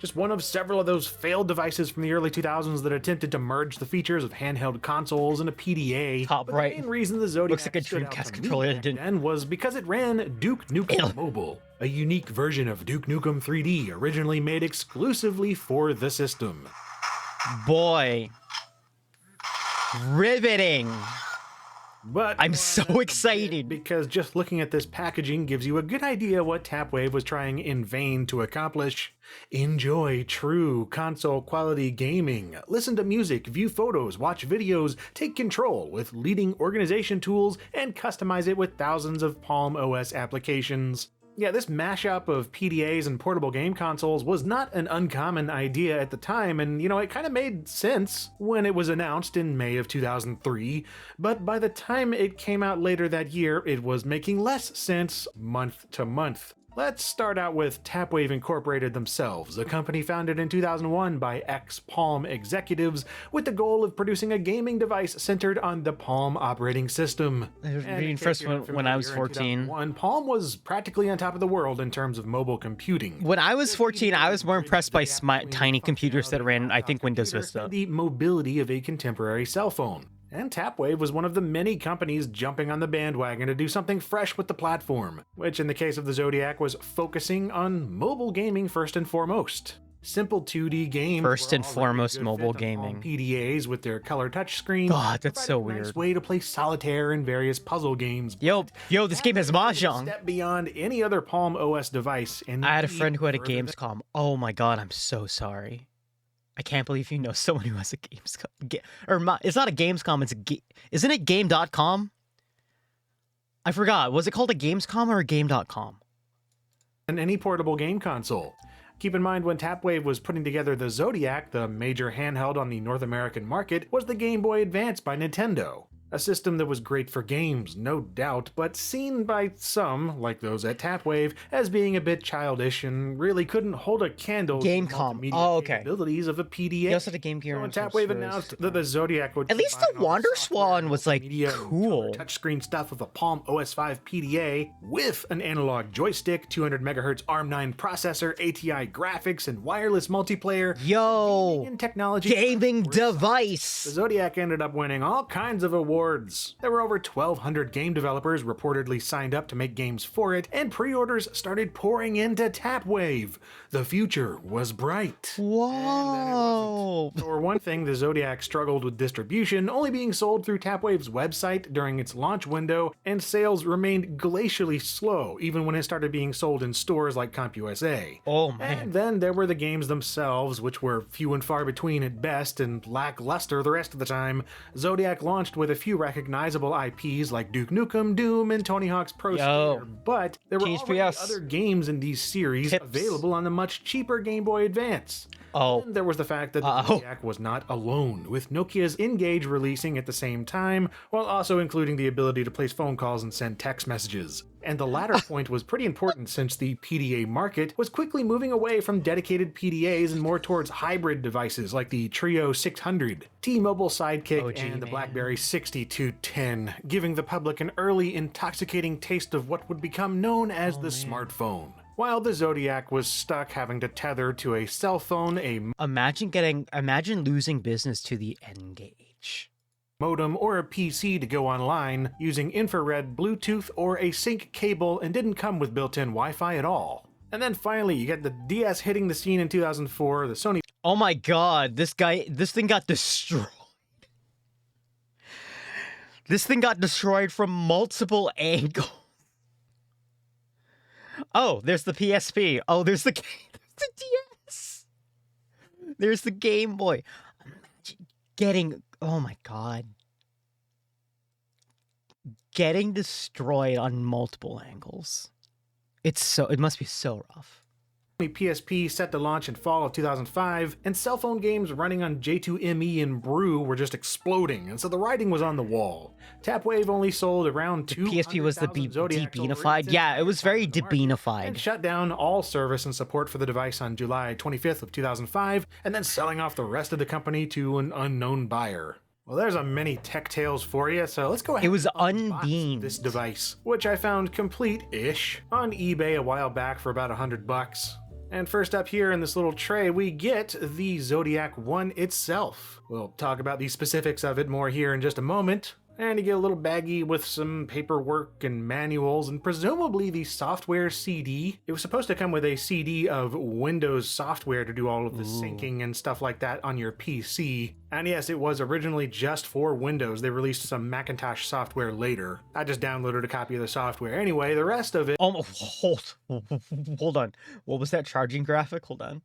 Just one of several of those failed devices from the early 2000s that attempted to merge the features of handheld consoles and a PDA. Top but right. The main reason the Zodiac Looks like a stood out Dreamcast to controller me that back didn't- then was because it ran Duke Nukem Mobile, a unique version of Duke Nukem 3D originally made exclusively for the system. Boy. Riveting. But I'm so excited. because just looking at this packaging gives you a good idea what Tapwave was trying in vain to accomplish. Enjoy true console quality gaming. Listen to music, view photos, watch videos, take control with leading organization tools, and customize it with thousands of Palm OS applications. Yeah, this mashup of PDAs and portable game consoles was not an uncommon idea at the time, and it kind of made sense when it was announced in May of 2003, but by the time it came out later that year, it was making less sense month to month. Let's start out with Tapwave Incorporated themselves, a company founded in 2001 by ex-Palm executives with the goal of producing a gaming device centered on the Palm operating system. I was And reading in case first you're not when I was familiar, in 14. 2001, Palm was practically on top of the world in terms of mobile computing. When I was 14, I was more impressed by tiny computers that ran, I think, Windows Vista. The mobility of a contemporary cell phone. And Tapwave was one of the many companies jumping on the bandwagon to do something fresh with the platform, which in the case of the Zodiac was focusing on mobile gaming first and foremost. Simple 2D games. First were and already a foremost good mobile fit on Palm gaming. PDAs with their color touchscreen. God, that's so provided a nice weird. way to play solitaire and various puzzle games. Yo, this game has mahjong. Step beyond any other Palm OS device. And I had a friend who had a further than- Gamescom. Oh my god, I'm so sorry. I can't believe you know someone who has a Gamescom. It's not a Gamescom, isn't it game.com? I forgot. Was it called a Gamescom or a game.com? And any portable game console. Keep in mind when Tapwave was putting together the Zodiac, the major handheld on the North American market was the Game Boy Advance by Nintendo. A system that was great for games, no doubt, but seen by some, like those at Tapwave, as being a bit childish and really couldn't hold a candle to the Gamecom. multimedia Oh, okay. capabilities of a PDA. He also had a Game Gear. So when and some Tapwave Switch. announced that the Zodiac would At least the combine all Wander software, Swan was, like, multimedia, and cool. color touchscreen stuff of a Palm OS 5 PDA with an analog joystick, 200 MHz ARM9 processor, ATI graphics, and wireless multiplayer. Yo, Gaming and technology gaming The device. Zodiac ended up winning all kinds of awards. There were over 1,200 game developers reportedly signed up to make games for it, and pre-orders started pouring into Tapwave. The future was bright. Whoa. For one thing, the Zodiac struggled with distribution, only being sold through Tapwave's website during its launch window, and sales remained glacially slow, even when it started being sold in stores like CompUSA. Oh man. And then there were the games themselves, which were few and far between at best and lackluster the rest of the time. Zodiac launched with a few recognizable IPs like Duke Nukem, Doom, and Tony Hawk's Pro Skater, but there were already THPS. other games in these series Tips. available on the much cheaper Game Boy Advance. Oh. And there was the fact that the Zodiac was not alone, with Nokia's Engage releasing at the same time, while also including the ability to place phone calls and send text messages. And the latter point was pretty important since the PDA market was quickly moving away from dedicated PDAs and more towards hybrid devices like the Trio 600, T-Mobile Sidekick, OG, and the man. BlackBerry 6210, giving the public an early, intoxicating taste of what would become known as the smartphone. While the Zodiac was stuck having to tether to a cell phone, a Imagine losing business to the N-Gage. modem, or a PC to go online using infrared, Bluetooth, or a sync cable, and didn't come with built-in Wi-Fi at all. And then finally, you get the DS hitting the scene in 2004, the Sony Oh my god, this thing got destroyed. This thing got destroyed from multiple angles. Oh, there's the PSP. Oh, there's the DS. There's the Game Boy. Imagine getting, oh my god. Getting destroyed on multiple angles. It must be so rough. PSP set to launch in fall of 2005, and cell phone games running on J2ME and Brew were just exploding, and so the writing was on the wall. Tapwave only sold around 200,000 PSP was the Zodiacs over debeanified. its Yeah, it was very introduction to the market, debeanified. and shut down all service and support for the device on July 25th of 2005, and then selling off the rest of the company to an unknown buyer. Well, there's a many tech tales for you, so let's go ahead. It was and unbox unbeamed. this device, which I found complete-ish on eBay a while back for about $100. And first up here in this little tray, we get the Zodiac 1 itself. We'll talk about the specifics of it more here in just a moment. And you get a little baggie with some paperwork and manuals and presumably the software CD. It was supposed to come with a CD of Windows software to do all of the syncing and stuff like that on your PC. And yes, it was originally just for Windows. They released some Macintosh software later. I just downloaded a copy of the software. Anyway, the rest of it... Oh, hold on. What was that charging graphic? Hold on.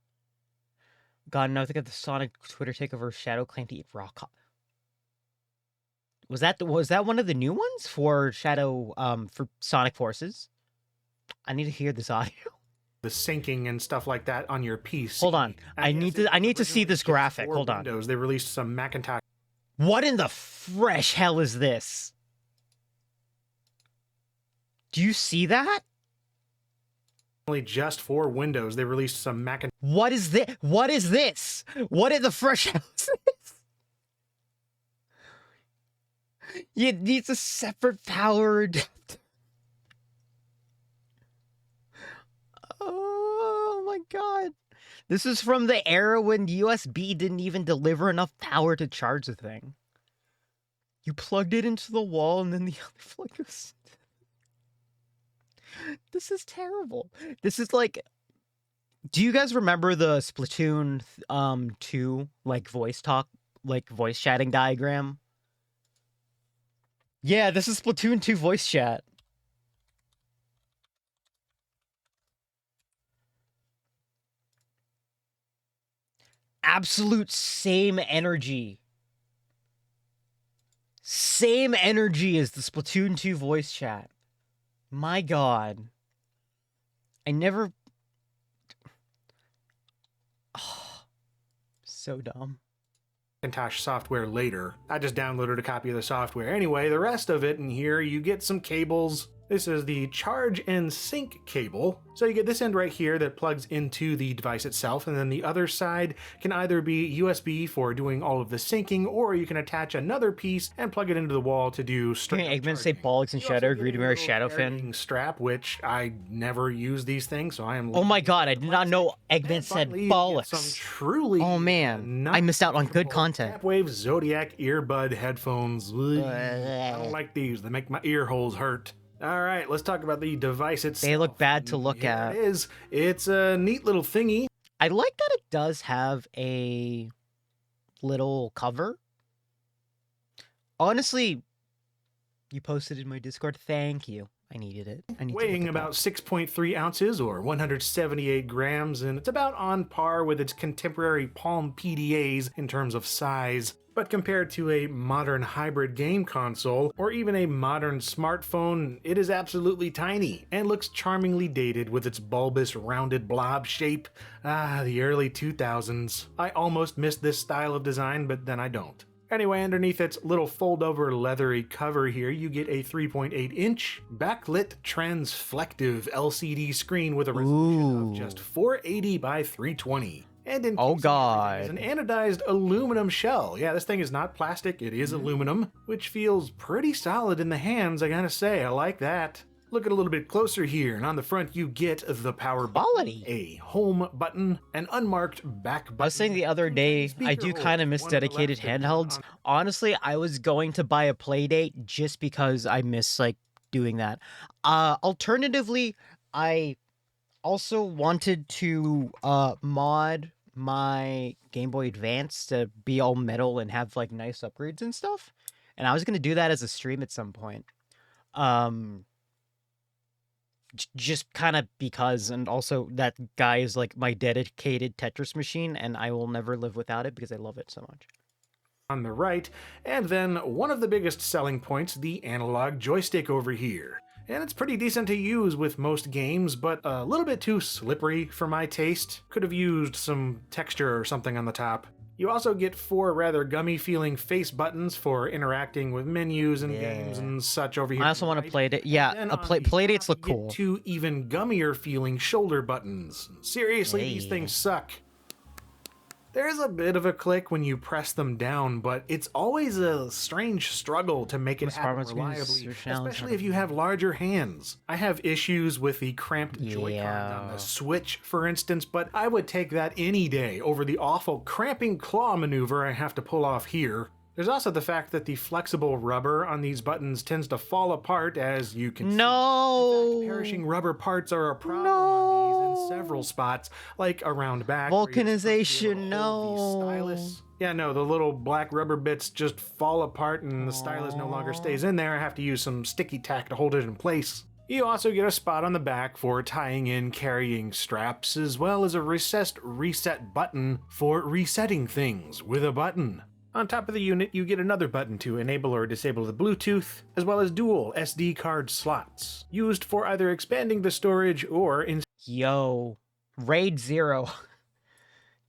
God, no, I think of the Sonic Twitter takeover Shadow claim to eat rock. Was that one of the new ones for Shadow for Sonic Forces? I need to hear this audio. The syncing and stuff like that on your PC. Hold on. I need to see this graphic. Hold on. Windows, they released some Macintosh. What in the fresh hell is this? Do you see that? Only just for Windows, they released some Macintosh. What is this? What is this? What in the fresh hell is this? It needs a separate power adapter. Oh my god. This is from the era when USB didn't even deliver enough power to charge the thing. You plugged it into the wall and then the other plug goes... This is terrible. This is like... Do you guys remember the Splatoon 2 like voice chatting diagram? Yeah, this is Splatoon 2 voice chat. Absolute same energy. Same energy as the Splatoon 2 voice chat. My god. I never... Oh, so dumb. Macintosh software later. I just downloaded a copy of the software. Anyway, the rest of it in here, you get some cables. This is the charge and sync cable. So you get this end right here that plugs into the device itself, and then the other side can either be USB for doing all of the syncing, or you can attach another piece and plug it into the wall to do straight Can Eggman say Bollocks and Shadow agree to marry Shadowfin? Strap, which I never use these things, so I am... Oh my god, I did not know Eggman said Bollocks. Some truly... Oh man, I missed out on good content. Tapwave Zodiac earbud headphones. I don't like these. They make my ear holes hurt. All right, let's talk about the device itself. They look bad to look at. It is. It's a neat little thingy. I like that it does have a little cover. Honestly, you posted in my Discord. Thank you. I needed it. I need weighing to about 6.3 ounces or 178 grams, and it's about on par with its contemporary Palm PDAs in terms of size. But compared to a modern hybrid game console, or even a modern smartphone, it is absolutely tiny, and looks charmingly dated with its bulbous rounded blob shape. Ah, the early 2000s. I almost missed this style of design, but then I don't. Anyway, underneath its little fold-over leathery cover here, you get a 3.8-inch backlit transflective LCD screen with a resolution of just 480 by 320. And in oh god, is an anodized aluminum shell. Yeah, this thing is not plastic, it is aluminum, which feels pretty solid in the hands, I gotta say. I like that. Look at a little bit closer here, and on the front you get the power quality, button, a home button, an unmarked back button. I was saying the other day, I do kind of miss dedicated handhelds. Honestly, I was going to buy a Playdate just because I miss like doing that. Alternatively, I also wanted to mod my Game Boy Advance to be all metal and have like nice upgrades and stuff. And I was gonna do that as a stream at some point. Just kind of because, and also that guy is like my dedicated Tetris machine, and I will never live without it because I love it so much. On the right, and then one of the biggest selling points, the analog joystick over here. And it's pretty decent to use with most games, but a little bit too slippery for my taste. Could have used some texture or something on the top. You also get 4 rather gummy-feeling face buttons for interacting with menus and games and such over here. I also want to play it. Yeah, playdates look cool. 2 even gummier-feeling shoulder buttons. Seriously, these things suck. There's a bit of a click when you press them down, but it's always a strange struggle to make it happen reliably, especially if you have larger hands. I have issues with the cramped Joy-Cons on the Switch, for instance, but I would take that any day over the awful cramping claw maneuver I have to pull off here. There's also the fact that the flexible rubber on these buttons tends to fall apart, as you can see. In fact, perishing rubber parts are a problem on these in several spots, like around back. Vulcanization, Yeah, no, the little black rubber bits just fall apart and the stylus no longer stays in there. I have to use some sticky tack to hold it in place. You also get a spot on the back for tying in carrying straps, as well as a recessed reset button for resetting things with a button. On top of the unit, you get another button to enable or disable the Bluetooth, as well as dual SD card slots, used for either expanding the storage or Yo, Raid 0.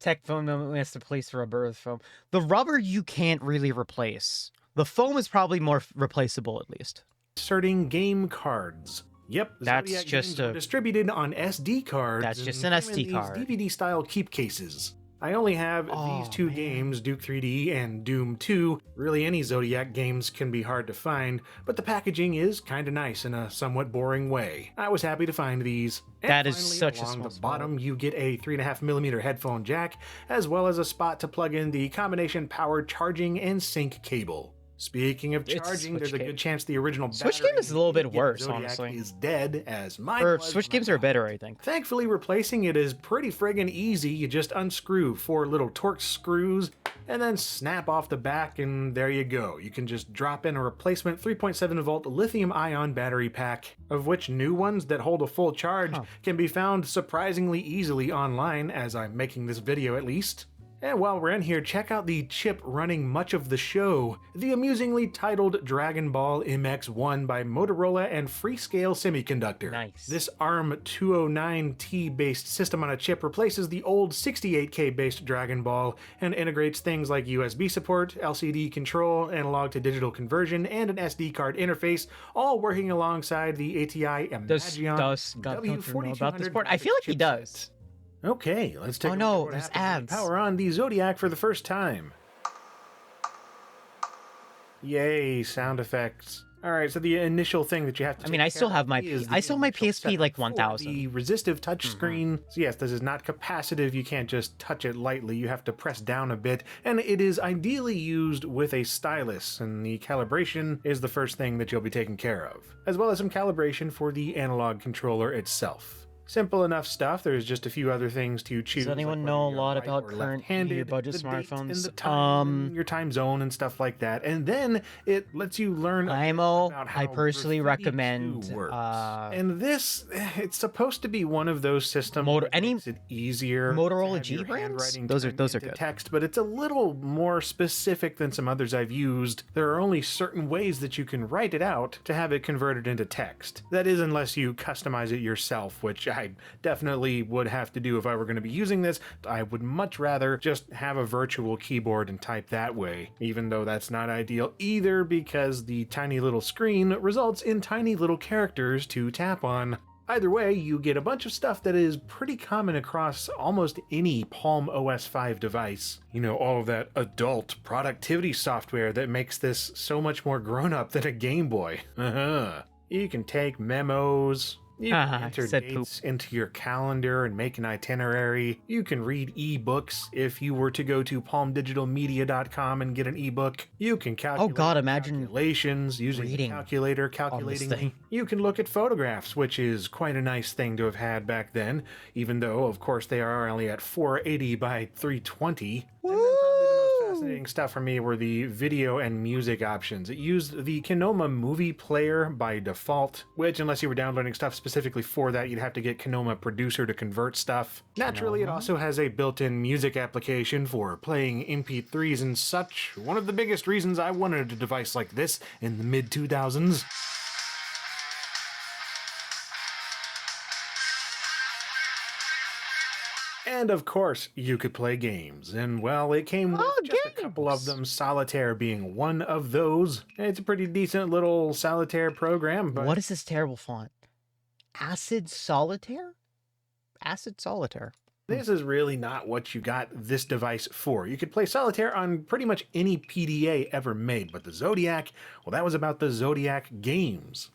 Tech foam has to place rubber with foam. The rubber you can't really replace. The foam is probably more replaceable, at least. Inserting game cards. Yep, that's Zodiac just games are distributed on SD cards. That's just an SD card. DVD-style keep cases. I only have these 2 games, Duke 3D and Doom 2. Really, any Zodiac games can be hard to find, but the packaging is kinda nice in a somewhat boring way. I was happy to find these. And that is finally, such along a the bottom, you get a 3.5mm headphone jack, as well as a spot to plug in the combination power charging and sync cable. Speaking of charging, there's a good chance the original Switch game is a little bit worse, honestly. Is dead, as mine or was. Switch games are better, I think. Thankfully, replacing it is pretty friggin' easy. You just unscrew 4 little Torx screws and then snap off the back, and there you go. You can just drop in a replacement 3.7 volt lithium-ion battery pack, of which new ones that hold a full charge can be found surprisingly easily online, as I'm making this video at least. And while we're in here, check out the chip running much of the show, the amusingly titled Dragon Ball MX1 by Motorola and Freescale Semiconductor. Nice. This ARM 209T based system on a chip replaces the old 68K based Dragon Ball and integrates things like USB support, LCD control, analog to digital conversion, and an SD card interface, all working alongside the ATI Imagion W4200. I feel like he does. Okay, let's take a look at what happens when you power on the Zodiac for the first time. Yay, sound effects. Alright, so the initial thing that you have to I mean, I still have my PSP like 1000. The resistive touchscreen. So yes, this is not capacitive. You can't just touch it lightly. You have to press down a bit. And it is ideally used with a stylus. And the calibration is the first thing that you'll be taking care of. As well as some calibration for the analog controller itself. Simple enough stuff. There's just a few other things to choose. Does anyone know a lot about current budget smartphones? And the time, your time zone and stuff like that. And then it lets you learn about how I personally recommend and this, it's supposed to be one of those systems that makes it easier. Motorola G brands? Those are good. Text, but it's a little more specific than some others I've used. There are only certain ways that you can write it out to have it converted into text. That is, unless you customize it yourself, which I definitely would have to do if I were going to be using this. I would much rather just have a virtual keyboard and type that way, even though that's not ideal either, because the tiny little screen results in tiny little characters to tap on. Either way, you get a bunch of stuff that is pretty common across almost any Palm OS 5 device. You know, all of that adult productivity software that makes this so much more grown-up than a Game Boy. You can take memos, You can Haha, enter said poop. dates into your calendar and make an itinerary. You can read ebooks if you were to go to palmdigitalmedia.com and get an ebook. You can calculate God, imagine calculations using the reading calculator, this calculating. thing. You can look at photographs, which is quite a nice thing to have had back then, even though, of course, they are only at 480 by 320. And then probably the most fascinating stuff for me were the video and music options. It used the Kinoma Movie Player by default, which, unless you were downloading stuff specifically for that, you'd have to get Kinoma Producer to convert stuff. Naturally, it also has a built-in music application for playing MP3s and such. One of the biggest reasons I wanted a device like this in the mid-2000s. And of course, you could play games. And well, it came with just a couple of them, Solitaire being one of those. It's a pretty decent little Solitaire program, but What is this terrible font? Acid Solitaire? Acid Solitaire. this is really not what you got this device for. You could play Solitaire on pretty much any PDA ever made, but the Zodiac, well, that was about the Zodiac games.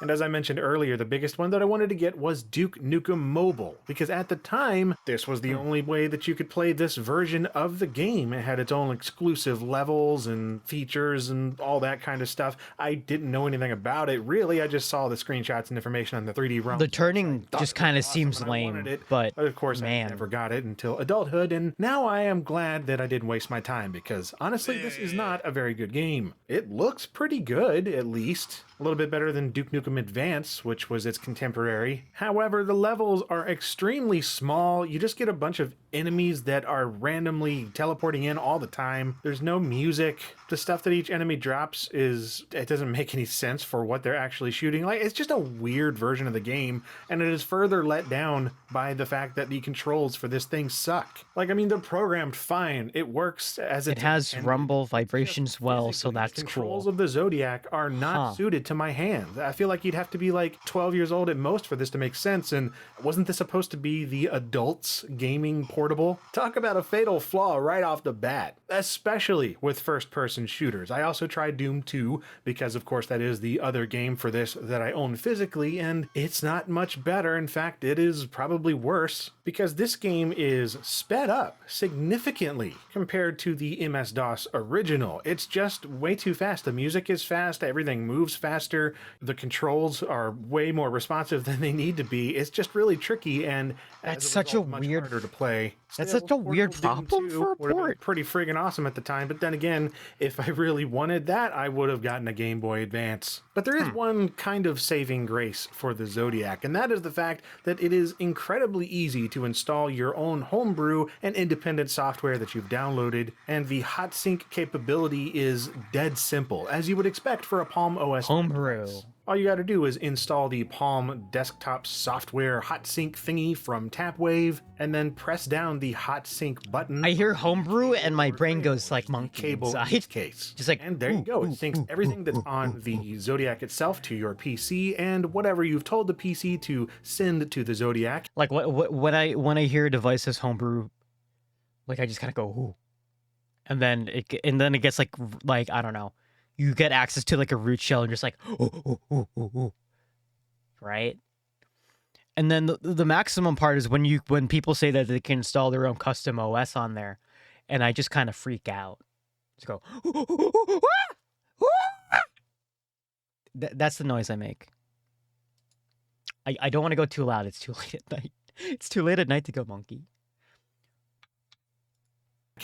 And as I mentioned earlier, the biggest one that I wanted to get was Duke Nukem Mobile, because at the time, this was the only way that you could play this version of the game. It had its own exclusive levels and features and all that kind of stuff. I didn't know anything about it, really. I just saw the screenshots and information on the 3D ROM. The turning just kind of seems and I wanted lame, it, but of course, man. I never got it until adulthood, and now I am glad that I didn't waste my time, because honestly, this is not a very good game. It looks pretty good, at least. A little bit better than Duke Nukem Advance, which was its contemporary. However, the levels are extremely small. You just get a bunch of enemies that are randomly teleporting in all the time. There's no music. The stuff that each enemy drops it doesn't make any sense for what they're actually shooting. Like, it's just a weird version of the game, and it is further let down by the fact that the controls for this thing suck. Like, I mean, they're programmed fine. It works as it has rumble vibrations well, so that's controls cool. of the Zodiac are not suited to my hands. I feel like you'd have to be like 12 years old at most for this to make sense, and wasn't this supposed to be the adults gaming portable? Talk about a fatal flaw right off the bat, especially with first-person shooters. I also tried Doom 2, because of course that is the other game for this that I own physically, and it's not much better. In fact, it is probably worse, because this game is sped up significantly compared to the MS-DOS original. It's just way too fast. The music is fast, everything moves faster, the controls are way more responsive than they need to be. It's just really tricky, and That's as a such a result, much weird harder to play. That's Still, such a weird Portable Doom problem 2 for a would have been port. pretty friggin' awesome at the time, but then again, if I really wanted that, I would have gotten a Game Boy Advance. But there is one kind of saving grace for the Zodiac, and that is the fact that it is incredibly easy to install your own homebrew and independent software that you've downloaded, and the hot sync capability is dead simple, as you would expect for a Palm OS Homebrew. device. All you gotta do is install the Palm desktop software hot sync thingy from Tapwave, and then press down the hot sync button. I hear homebrew and my brain goes like monkey Cable in inside. this case. Just like, and there you go. It syncs everything that's on the Zodiac itself to your PC, and whatever you've told the PC to send to the Zodiac. Like when I hear a device says homebrew, like I just kind of go ooh, and then it gets like I don't know, you get access to like a root shell and just like ooh, right? And then the maximum part is when people say that they can install their own custom OS on there, and I just kind of freak out. Just go. That's the noise I make. I don't want to go too loud. It's too late at night. It's too late at night to go monkey.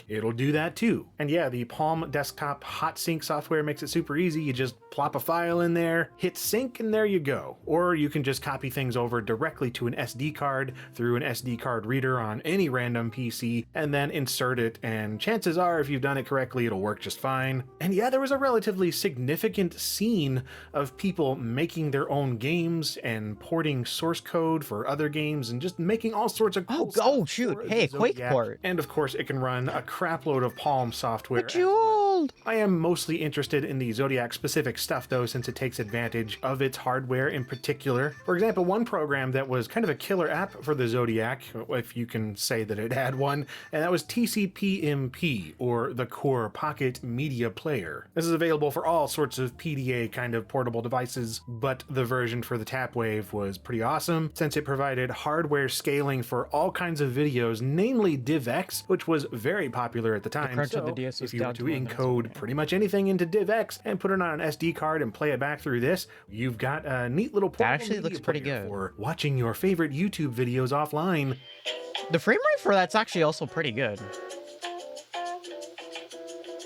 It'll do that too. And yeah, the Palm desktop hot sync software makes it super easy. You just plop a file in there, hit sync, and there you go. Or you can just copy things over directly to an SD card through an SD card reader on any random PC, and then insert it, and chances are, if you've done it correctly, it'll work just fine. And yeah, there was a relatively significant scene of people making their own games and porting source code for other games and just making all sorts of cool stuff shoot. for Hey, the Quake Zodiac. port. And of course, it can run a crapload of Palm software. Would you build. I am mostly interested in the Zodiac-specific stuff, though, since it takes advantage of its hardware in particular. For example, one program that was kind of a killer app for the Zodiac, if you can say that it had one, and that was TCP/MP, or the Core Pocket Media Player. This is available for all sorts of PDA kind of portable devices, but the version for the Tapwave was pretty awesome, since it provided hardware scaling for all kinds of videos, namely DivX, which was very popular at the time. crunch of So the DS was if you were down to to 1 minute. encode pretty much anything into DivX and put it on an SD card and play it back through this, you've got a neat little portable actually looks media pretty player good. for watching your favorite YouTube videos offline. The frame rate for that's actually also pretty good.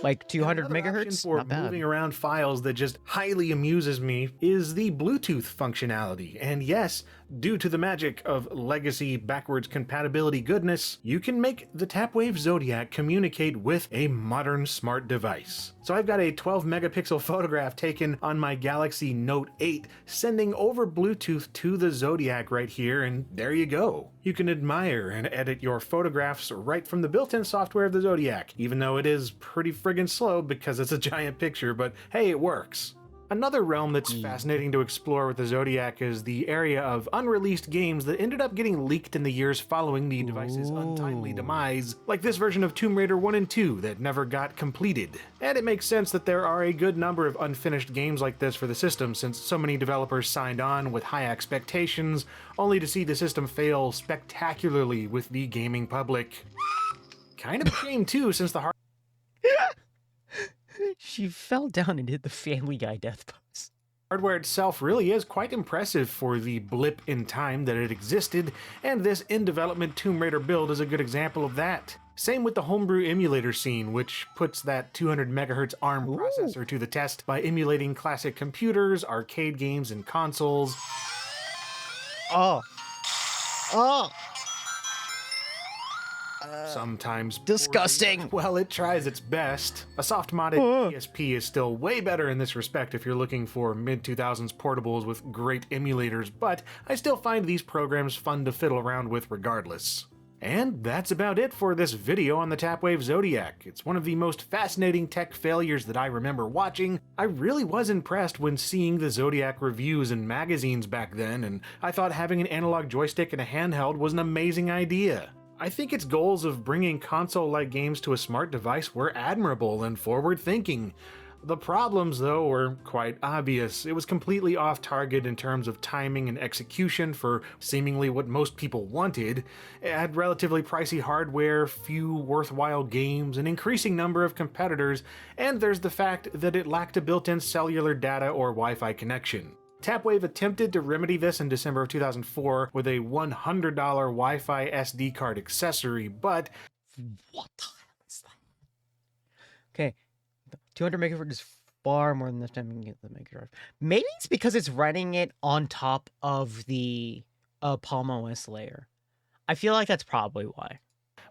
Like 200 Another option megahertz? for Not bad. moving around files that just highly amuses me is the Bluetooth functionality. And yes, due to the magic of legacy backwards compatibility goodness, you can make the Tapwave Zodiac communicate with a modern smart device. So I've got a 12 megapixel photograph taken on my Galaxy Note 8, sending over Bluetooth to the Zodiac right here, and there you go. You can admire and edit your photographs right from the built-in software of the Zodiac, even though it is pretty friggin' slow because it's a giant picture, but hey, it works. Another realm that's fascinating to explore with the Zodiac is the area of unreleased games that ended up getting leaked in the years following the device's untimely demise, like this version of Tomb Raider 1 and 2 that never got completed. And it makes sense that there are a good number of unfinished games like this for the system, since so many developers signed on with high expectations, only to see the system fail spectacularly with the gaming public. Kind of a shame too, since the She fell down and did the Family Guy death pose. hardware itself really is quite impressive for the blip in time that it existed, and this in-development Tomb Raider build is a good example of that. Same with the homebrew emulator scene, which puts that 200 MHz ARM processor to the test by emulating classic computers, arcade games, and consoles. Oh. Oh. Sometimes Disgusting. poorly. Well, it tries its best. A soft modded PSP is still way better in this respect if you're looking for mid-2000s portables with great emulators, but I still find these programs fun to fiddle around with regardless. And that's about it for this video on the Tapwave Zodiac. It's one of the most fascinating tech failures that I remember watching. I really was impressed when seeing the Zodiac reviews in magazines back then, and I thought having an analog joystick and a handheld was an amazing idea. I think its goals of bringing console-like games to a smart device were admirable and forward-thinking. The problems, though, were quite obvious. It was completely off-target in terms of timing and execution for seemingly what most people wanted. It had relatively pricey hardware, few worthwhile games, an increasing number of competitors, and there's the fact that it lacked a built-in cellular data or Wi-Fi connection. Tapwave attempted to remedy this in December of 2004 with a $100 Wi-Fi SD card accessory, but What the hell is that? Okay. 200 megahertz is far more than the time you can get the megahertz. Maybe it's because it's running it on top of the Palm OS layer. I feel like that's probably why.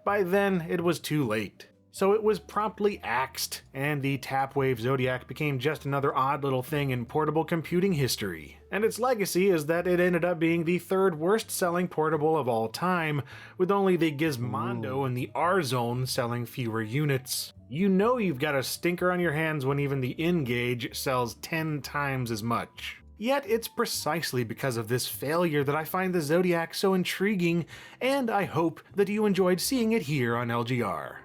by then it was too late. So it was promptly axed, and the Tapwave Zodiac became just another odd little thing in portable computing history. And its legacy is that it ended up being the third worst selling portable of all time, with only the Gizmondo and the R-Zone selling fewer units. You know you've got a stinker on your hands when even the N-Gage sells 10 times as much. Yet it's precisely because of this failure that I find the Zodiac so intriguing, and I hope that you enjoyed seeing it here on LGR.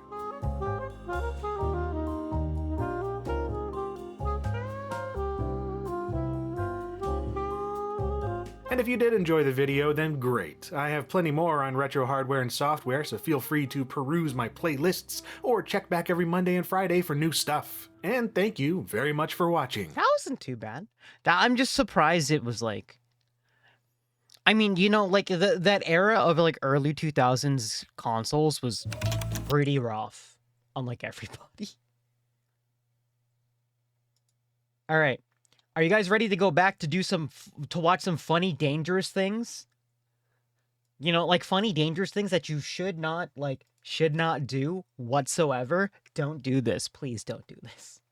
And if you did enjoy the video, then great. I have plenty more on retro hardware and software, so feel free to peruse my playlists or check back every Monday and Friday for new stuff. And thank you very much for watching. That wasn't too bad. I'm just surprised it was like... I mean, you know, like that era of like early 2000s consoles was pretty rough, unlike everybody. All right. Are you guys ready to go back to do to watch some funny, dangerous things? You know, like funny, dangerous things that you should not do whatsoever. Don't do this. Please don't do this.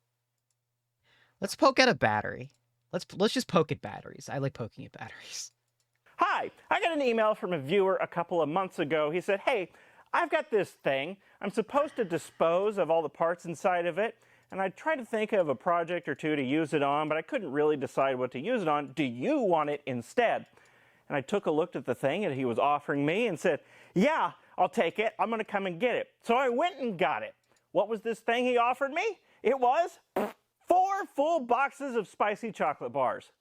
Let's poke at a battery. Let's just poke at batteries. I like poking at batteries. Hi, I got an email from a viewer a couple of months ago. He said, hey, I've got this thing. I'm supposed to dispose of all the parts inside of it. and I tried to think of a project or two to use it on, but I couldn't really decide what to use it on. Do you want it instead? And I took a look at the thing that he was offering me and said, yeah, I'll take it. I'm going to come and get it. So I went and got it. What was this thing he offered me? It was 4 full boxes of spicy chocolate bars.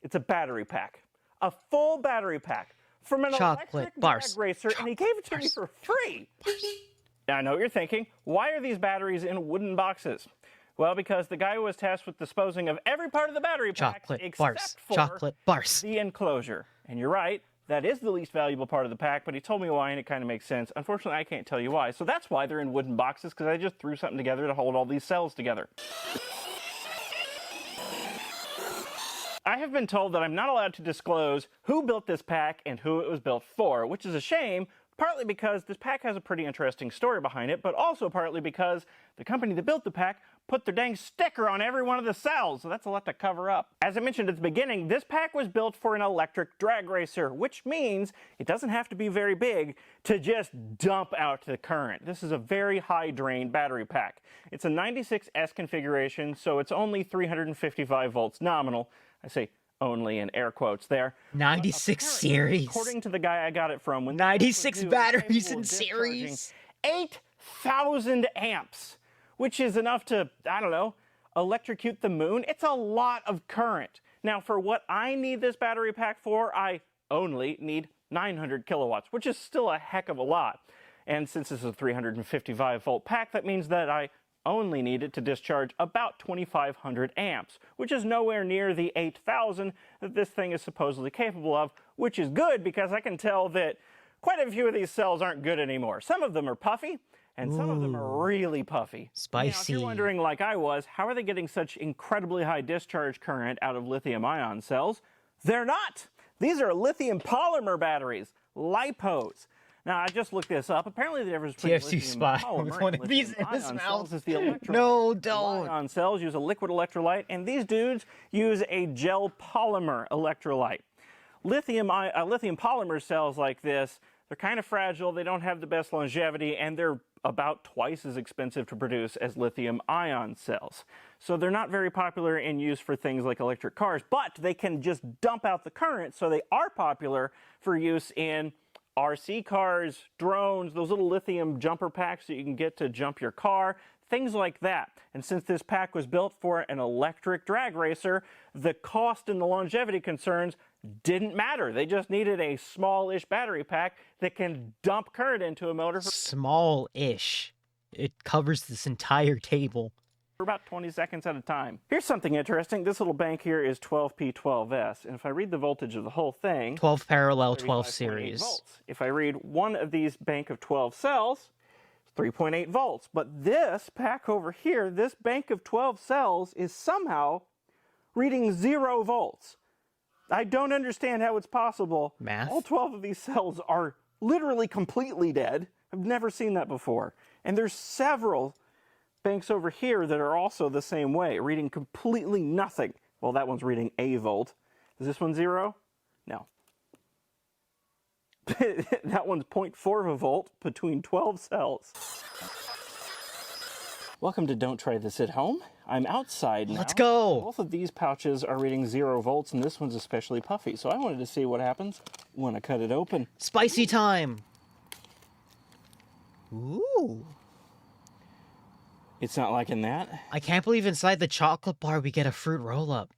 It's a battery pack. A full battery pack from an electric drag racer, and he gave it to me for free. Now, I know what you're thinking. Why are these batteries in wooden boxes? Well, because the guy was tasked with disposing of every part of the battery pack except for the enclosure. And you're right, that is the least valuable part of the pack, but he told me why, and it kind of makes sense. Unfortunately, I can't tell you why. So that's why they're in wooden boxes, because I just threw something together to hold all these cells together. I have been told that I'm not allowed to disclose who built this pack and who it was built for, which is a shame, partly because this pack has a pretty interesting story behind it, but also partly because the company that built the pack put their dang sticker on every one of the cells, so that's a lot to cover up. As I mentioned at the beginning, this pack was built for an electric drag racer, which means it doesn't have to be very big to just dump out the current. This is a very high drain battery pack. It's a 96S configuration, so it's only 355 volts nominal. I say only in air quotes there. 96 series. According to the guy I got it from, when 96 batteries in series. 8,000 amps, which is enough to, I don't know, electrocute the moon. It's a lot of current. Now, for what I need this battery pack for, I only need 900 kilowatts, which is still a heck of a lot. And since this is a 355 volt pack, that means that I only need it to discharge about 2,500 amps, which is nowhere near the 8,000 that this thing is supposedly capable of, which is good because I can tell that quite a few of these cells aren't good anymore. Some of them are puffy, and some of them are really puffy. Spicy. Now, if you're wondering, like I was, how are they getting such incredibly high discharge current out of lithium-ion cells? They're not. These are lithium polymer batteries, LiPos. Now, I just looked this up. Apparently, the difference between TFC lithium spy polymer with one and of these in lithium his ion mouth. cells is the electrolyte. No, don't. Ion cells use a liquid electrolyte, and these dudes use a gel polymer electrolyte. Lithium polymer cells like this, they're kind of fragile, they don't have the best longevity, and they're about twice as expensive to produce as lithium-ion cells. So they're not very popular in use for things like electric cars, but they can just dump out the current, so they are popular for use in RC cars, drones, those little lithium jumper packs that you can get to jump your car, things like that. And since this pack was built for an electric drag racer, the cost and the longevity concerns didn't matter. They just needed a small-ish battery pack that can dump current into a motor Small-ish. It covers this entire table. for about 20 seconds at a time. Here's something interesting. This little bank here is 12P12S, and if I read the voltage of the whole thing, 12 parallel, 12 series. volts. If I read one of these bank of 12 cells, 3.8 volts. But this pack over here, this bank of 12 cells, is somehow reading 0 volts. I don't understand how it's possible. Math? All 12 of these cells are literally completely dead. I've never seen that before. And there's several banks over here that are also the same way, reading completely nothing. Well, that one's reading a volt. Is this one 0? No. That one's 0.4 of a volt between 12 cells. Welcome to Don't Try This at Home. I'm outside now. Let's go. Both of these pouches are reading 0 volts, and this one's especially puffy. So I wanted to see what happens when I cut it open. Spicy time. Ooh. It's not liking that. I can't believe inside the chocolate bar we get a fruit roll-up.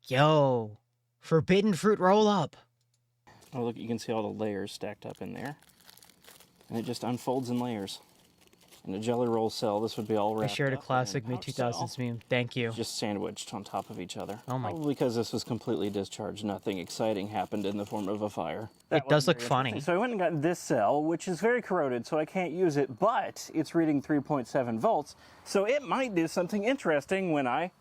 Yo. Forbidden fruit roll-up. Oh, look, you can see all the layers stacked up in there. And it just unfolds in layers. In a Jelly Roll cell, this would be all I wrapped shared a up classic in a pouch cell, mid-2000s meme. Thank you. just sandwiched on top of each other. Oh my- Probably because this was completely discharged. Nothing exciting happened in the form of a fire. It does look funny. So I went and got this cell, which is very corroded, so I can't use it, but it's reading 3.7 volts, so it might do something interesting when I...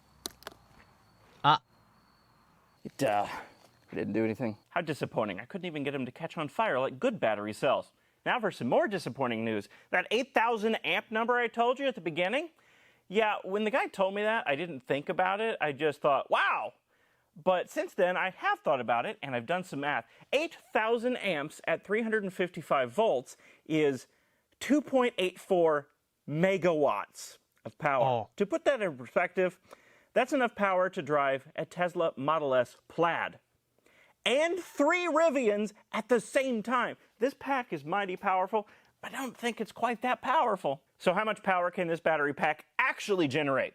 It didn't do anything. How disappointing. I couldn't even get them to catch on fire like good battery cells. Now for some more disappointing news. That 8,000 amp number I told you at the beginning? Yeah, when the guy told me that, I didn't think about it. I just thought, wow. But since then, I have thought about it, and I've done some math. 8,000 amps at 355 volts is 2.84 megawatts of power. Oh. To put that in perspective, that's enough power to drive a Tesla Model S Plaid. And 3 Rivians at the same time. This pack is mighty powerful, but I don't think it's quite that powerful. So how much power can this battery pack actually generate?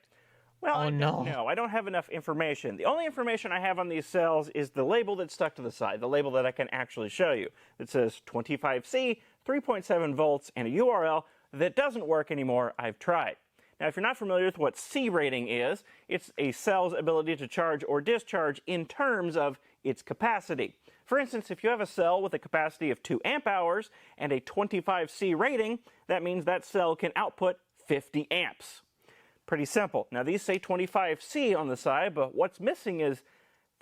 Well, I don't know. I don't have enough information. The only information I have on these cells is the label that's stuck to the side, the label that I can actually show you. It says 25C, 3.7 volts, and a URL that doesn't work anymore. I've tried. Now, if you're not familiar with what C rating is, it's a cell's ability to charge or discharge in terms of its capacity. For instance, if you have a cell with a capacity of 2 amp hours and a 25C rating, that means that cell can output 50 amps. Pretty simple. Now, these say 25C on the side, but what's missing is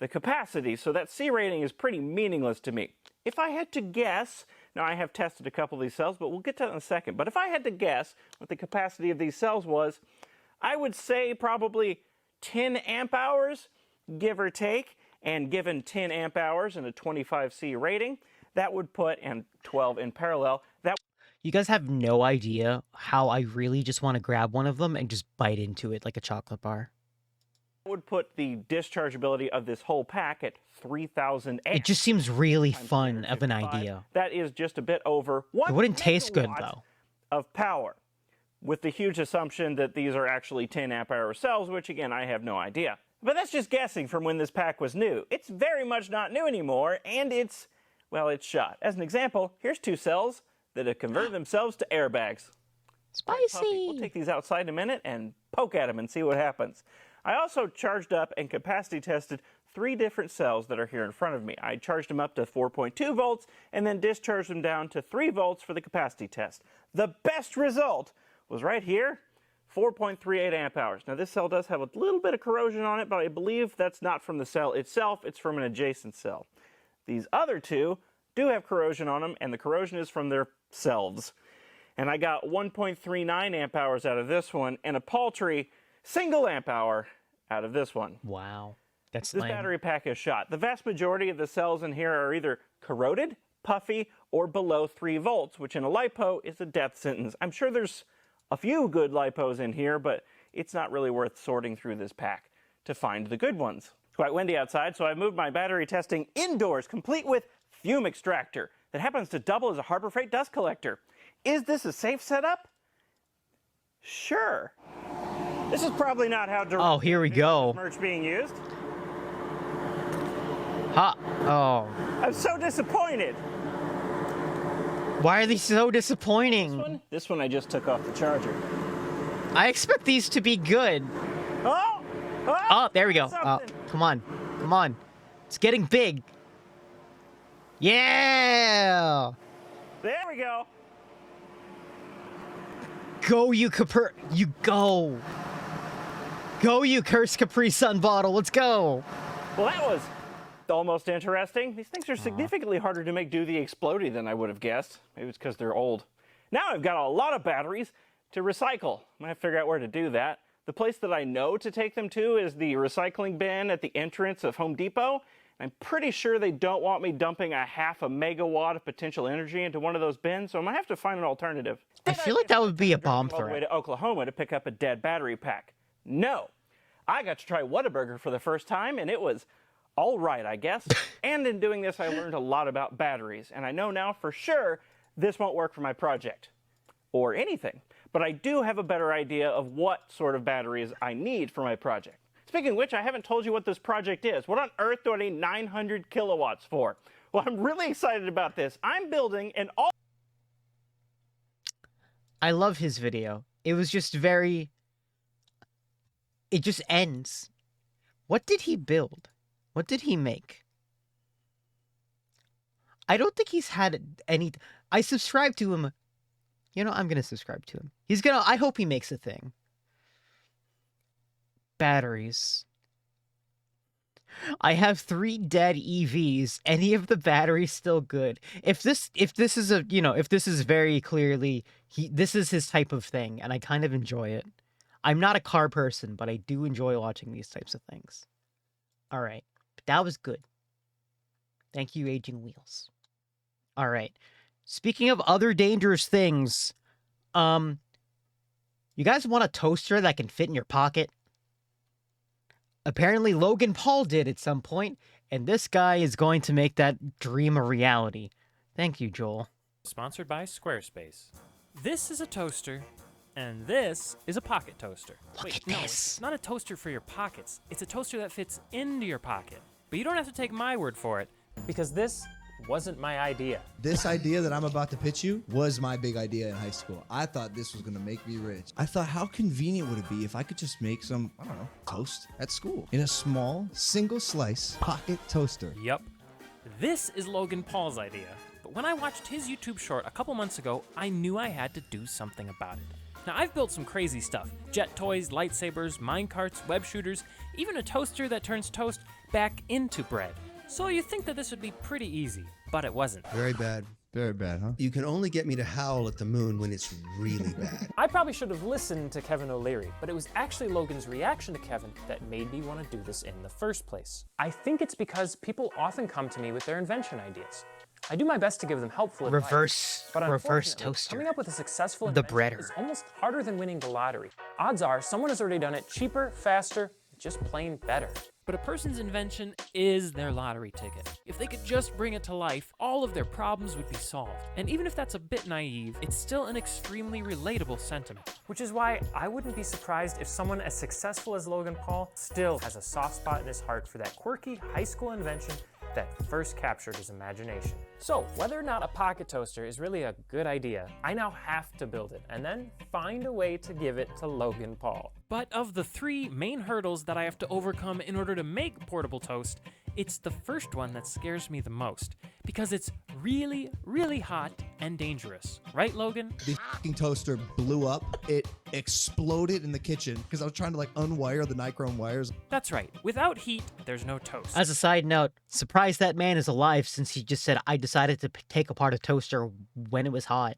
the capacity, so that C rating is pretty meaningless to me. If I had to guess, now I have tested a couple of these cells, but we'll get to that in a second, but if I had to guess what the capacity of these cells was, I would say probably 10 amp hours, give or take, and given 10 amp hours and a 25C rating, that would put, and 12 in parallel, that You guys have no idea how I really just want to grab one of them and just bite into it like a chocolate bar. would put the discharge ability of this whole pack at 3,000 amps. It just seems really fun of an idea. That is just a bit over 1 It wouldn't taste good, megawatt though. of power, with the huge assumption that these are actually 10 amp hour cells, which again, I have no idea. But that's just guessing from when this pack was new. It's very much not new anymore, and it's shot. As an example, here's 2 cells that have converted themselves to airbags. Spicy! We'll take these outside in a minute and poke at them and see what happens. I also charged up and capacity tested 3 different cells that are here in front of me. I charged them up to 4.2 volts and then discharged them down to 3 volts for the capacity test. The best result was right here, 4.38 amp hours. Now this cell does have a little bit of corrosion on it, but I believe that's not from the cell itself, it's from an adjacent cell. These other 2 do have corrosion on them, and the corrosion is from their selves. And I got 1.39 amp hours out of this one, and a paltry single amp hour out of this one. Wow. That's This lame. battery pack is shot. The vast majority of the cells in here are either corroded, puffy, or below 3 volts, which in a LiPo is a death sentence. I'm sure there's a few good LiPos in here, but it's not really worth sorting through this pack to find the good ones. It's quite windy outside, so I moved my battery testing indoors, complete with fume extractor that happens to double as a Harbor Freight dust collector. Is this a safe setup? Sure. This is probably not how Oh, here we go. merch being used. Ha! Oh. I'm so disappointed. Why are these so disappointing? This one I just took off the charger. I expect these to be good. Oh! Oh, there we go. Something. Come on. Come on. It's getting big. Yeah! There we go. Go, you You go. Go, you cursed Capri Sun bottle. Let's go. Well, that was almost interesting. These things are significantly harder to make do the explodey than I would have guessed. Maybe it's because they're old. Now I've got a lot of batteries to recycle. I'm going to figure out where to do that. The place that I know to take them to is the recycling bin at the entrance of Home Depot. I'm pretty sure they don't want me dumping a 0.5 megawatt of potential energy into one of those bins, so I'm going to have to find an alternative. I feel like that would be a bomb All the way threat. to Oklahoma to pick up a dead battery pack. No. I got to try Whataburger for the first time, and it was all right, I guess. And in doing this, I learned a lot about batteries, and I know now for sure this won't work for my project. Or anything. But I do have a better idea of what sort of batteries I need for my project. Speaking of which, I haven't told you what this project is. What on earth do I need 900 kilowatts for? Well, I'm really excited about this. I'm building an all... I love his video. It was just very... It just ends. What did he build? What did he make? I don't think he's had any... I subscribe to him. You know, I'm going to subscribe to him. I hope he makes a thing. Batteries. I have 3 dead EVs. Any of the batteries still good? If this is a, if this is very clearly, this is his type of thing, and I kind of enjoy it. I'm not a car person, but I do enjoy watching these types of things. All right. That was good. Thank you, Aging Wheels. All right. Speaking of other dangerous things, You guys want a toaster that can fit in your pocket? Apparently Logan Paul did at some point, and this guy is going to make that dream a reality. Thank you, Joel. Sponsored by Squarespace. This is a toaster, and this is a pocket toaster. Look at No, this. it's not a toaster for your pockets. It's a toaster that fits into your pocket. But you don't have to take my word for it, because this wasn't my idea. This idea that I'm about to pitch you was my big idea in high school. I thought this was gonna make me rich. I thought, how convenient would it be if I could just make some, I don't know, toast at school in a small, single slice pocket toaster. Yup. This is Logan Paul's idea. But when I watched his YouTube short a couple months ago, I knew I had to do something about it. Now, I've built some crazy stuff. Jet toys, lightsabers, minecarts, web shooters, even a toaster that turns toast back into bread. So you think that this would be pretty easy, but it wasn't. Very bad. Very bad, huh? You can only get me to howl at the moon when it's really bad. I probably should have listened to Kevin O'Leary, but it was actually Logan's reaction to Kevin that made me want to do this in the first place. I think it's because people often come to me with their invention ideas. I do my best to give them helpful advice. But Reverse unfortunately, toaster. coming up with a successful The invention breader. is almost harder than winning the lottery. Odds are someone has already done it cheaper, faster, just plain better. But a person's invention is their lottery ticket. If they could just bring it to life, all of their problems would be solved. And even if that's a bit naive, it's still an extremely relatable sentiment. Which is why I wouldn't be surprised if someone as successful as Logan Paul still has a soft spot in his heart for that quirky high school invention that first captured his imagination. So, whether or not a pocket toaster is really a good idea, I now have to build it and then find a way to give it to Logan Paul. But of the three main hurdles that I have to overcome in order to make portable toast, it's the first one that scares me the most, because it's really, really hot and dangerous. Right, Logan? The f***ing toaster blew up. It exploded in the kitchen because I was trying to like unwire the nichrome wires. That's right. Without heat, there's no toast. As a side note, surprised that man is alive since he just said, I decided to take apart a toaster when it was hot.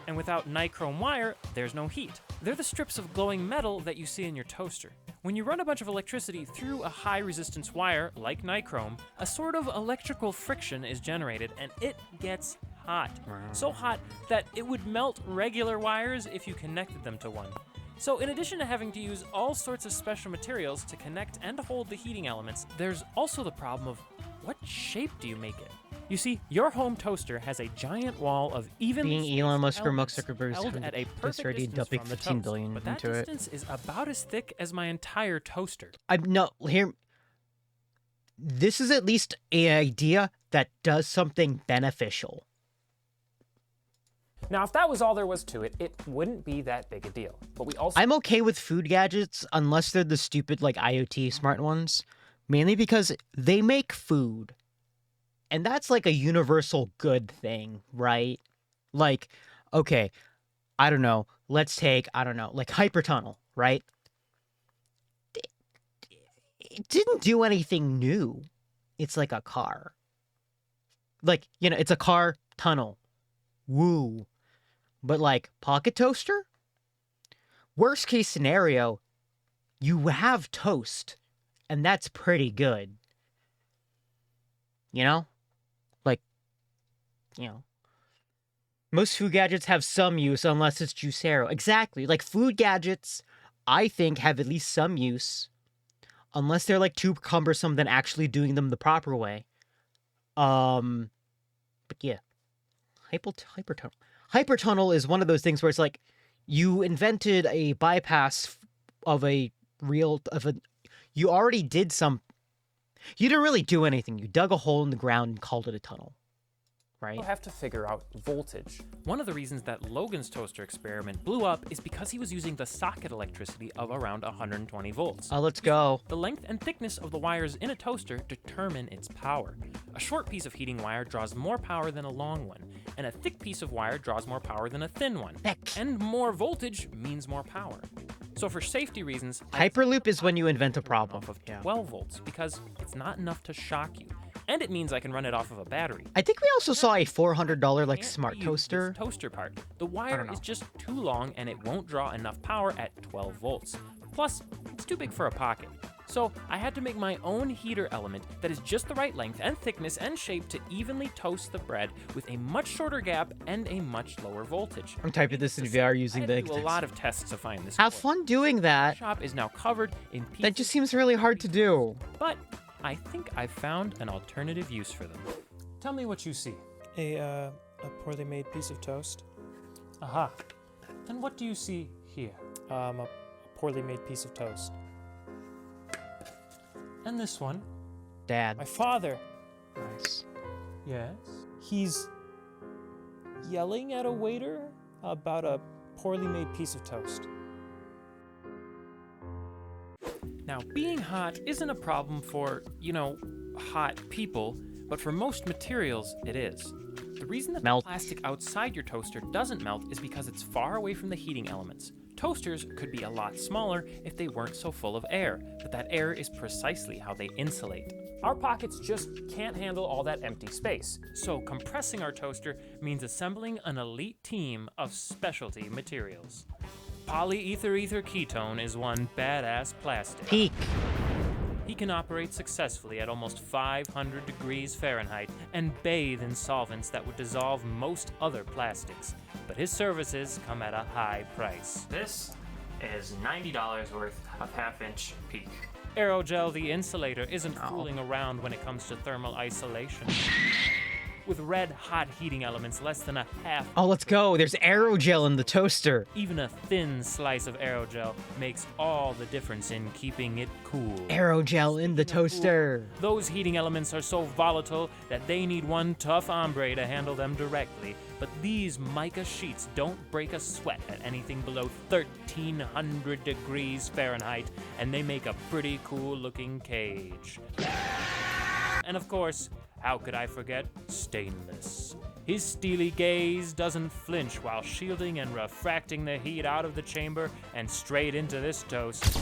And without nichrome wire, there's no heat. They're the strips of glowing metal that you see in your toaster. When you run a bunch of electricity through a high-resistance wire, like nichrome, a sort of electrical friction is generated, and it gets hot. So hot that it would melt regular wires if you connected them to one. So in addition to having to use all sorts of special materials to connect and hold the heating elements, there's also the problem of what shape do you make it? You see, your home toaster has a giant wall of evenly Being Elon Musk or Mark spaced Zuckerberg's elements held at a perfect already distance dumping from the 15 toast, billion but that into it. distance is about as thick as my entire toaster. This is at least an idea that does something beneficial. Now, if that was all there was to it, it wouldn't be that big a deal. But we also I'm okay with food gadgets unless they're the stupid like IoT smart ones, mainly because they make food. And that's like a universal good thing, right? Like, okay, I don't know, let's take, like Hypertunnel, right? It didn't do anything new. It's like a car. Like, it's a car tunnel. Woo. But like, pocket toaster? Worst case scenario, you have toast. And that's pretty good. Most food gadgets have some use unless it's Juicero. Exactly. Like, food gadgets, I think, have at least some use. Unless they're, like, too cumbersome than actually doing them the proper way. But yeah. Hypertunnel. Hypertunnel is one of those things where it's like, you invented a bypass of you already did you didn't really do anything. You dug a hole in the ground and called it a tunnel. Right? have to figure out voltage. One of the reasons that Logan's toaster experiment blew up is because he was using the socket electricity of around 120 volts. Let's go. The length and thickness of the wires in a toaster determine its power. A short piece of heating wire draws more power than a long one, and a thick piece of wire draws more power than a thin one. Heck. And more voltage means more power. So for safety reasons, Hyperloop is when you invent a problem. off of 12 volts because it's not enough to shock you. And it means I can run it off of a battery. I think we also saw a $400 like Can't smart reuse this toaster. toaster part. The wire is just too long and it won't draw enough power at 12 volts. Plus, it's too big for a pocket. So I had to make my own heater element that is just the right length and thickness and shape to evenly toast the bread with a much shorter gap and a much lower voltage. I'm typing this in VR I using had the. to do a lot of tests to find this. Have work. fun doing The that. shop is now covered in pieces. That just seems really hard to do. But I think I found an alternative use for them. Tell me what you see. A poorly made piece of toast. Aha. And what do you see here? A poorly made piece of toast. And this one? Dad. My father, Nice. Yes. he's yelling at a waiter about a poorly made piece of toast. Now, being hot isn't a problem for, hot people, but for most materials, it is. The reason that Melt. the plastic outside your toaster doesn't melt is because it's far away from the heating elements. Toasters could be a lot smaller if they weren't so full of air, but that air is precisely how they insulate. Our pockets just can't handle all that empty space, so compressing our toaster means assembling an elite team of specialty materials. Polyether ether ketone is one badass plastic. Peak. He can operate successfully at almost 500 degrees Fahrenheit and bathe in solvents that would dissolve most other plastics, but his services come at a high price. This is $90 worth of half-inch Peak. Aerogel the insulator isn't fooling around when it comes to thermal isolation. With red-hot heating elements less than a half. Oh, let's go. There's aerogel in the toaster. Even a thin slice of aerogel makes all the difference in keeping it cool. Aerogel in the toaster. Those heating elements are so volatile that they need one tough hombre to handle them directly. But these mica sheets don't break a sweat at anything below 1,300 degrees Fahrenheit, and they make a pretty cool-looking cage. And of course, how could I forget stainless? His steely gaze doesn't flinch while shielding and refracting the heat out of the chamber and straight into this toast.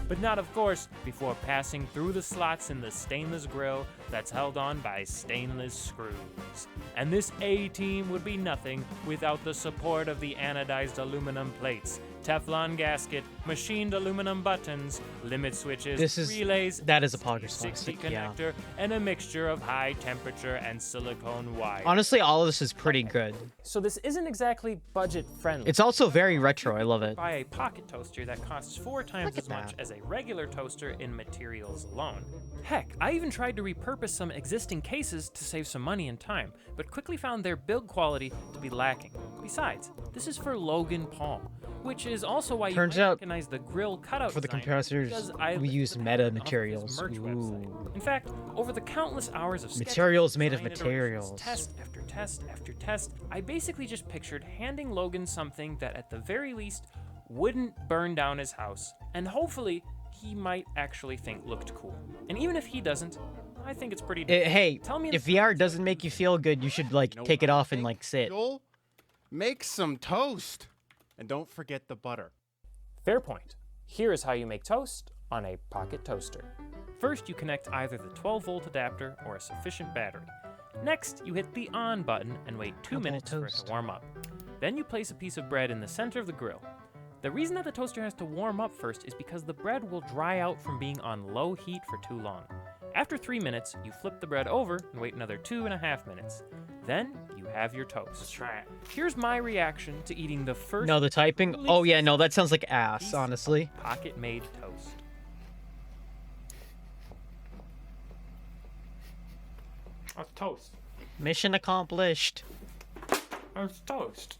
But not, of course, before passing through the slots in the stainless grill that's held on by stainless screws. And this A-team would be nothing without the support of the anodized aluminum plates, Teflon gasket, machined aluminum buttons, limit switches, relays, that is a polymer 60 plastic, yeah. connector, and a mixture of high temperature and silicone wire. Honestly, all of this is pretty good. So this isn't exactly budget friendly. It's also very retro. I love it. Buy a pocket toaster that costs 4 times as much as a regular toaster in materials alone. Heck, I even tried to repurpose some existing cases to save some money and time, but quickly found their build quality to be lacking. Besides, this is for Logan Paul, which is also why Turns you might out, recognize the grill cutout for the design, compressors, because I we use listed meta it off his materials. merch Ooh. website. In fact, over the countless hours of sketching, Materials made of design iterations, materials. test after test after test, I basically just pictured handing Logan something that at the very least wouldn't burn down his house, and hopefully he might actually think looked cool. And even if he doesn't, I think it's pretty dope. Hey, Tell me if VR doesn't make you feel good, you should take it off and sit. Joel, make some toast. And don't forget the butter. Fair point. Here is how you make toast on a pocket toaster. First, you connect either the 12-volt adapter or a sufficient battery. Next, you hit the on button and wait 2 minutes for it to warm up. Then you place a piece of bread in the center of the grill. The reason that the toaster has to warm up first is because the bread will dry out from being on low heat for too long. After 3 minutes, you flip the bread over and wait another 2.5 minutes. Then you have your toast. Let's try it. Here's my reaction to eating the first. No, the typing. Oh yeah, no, that sounds like ass, honestly. Pocket-made toast. That's toast. Mission accomplished. That's toast.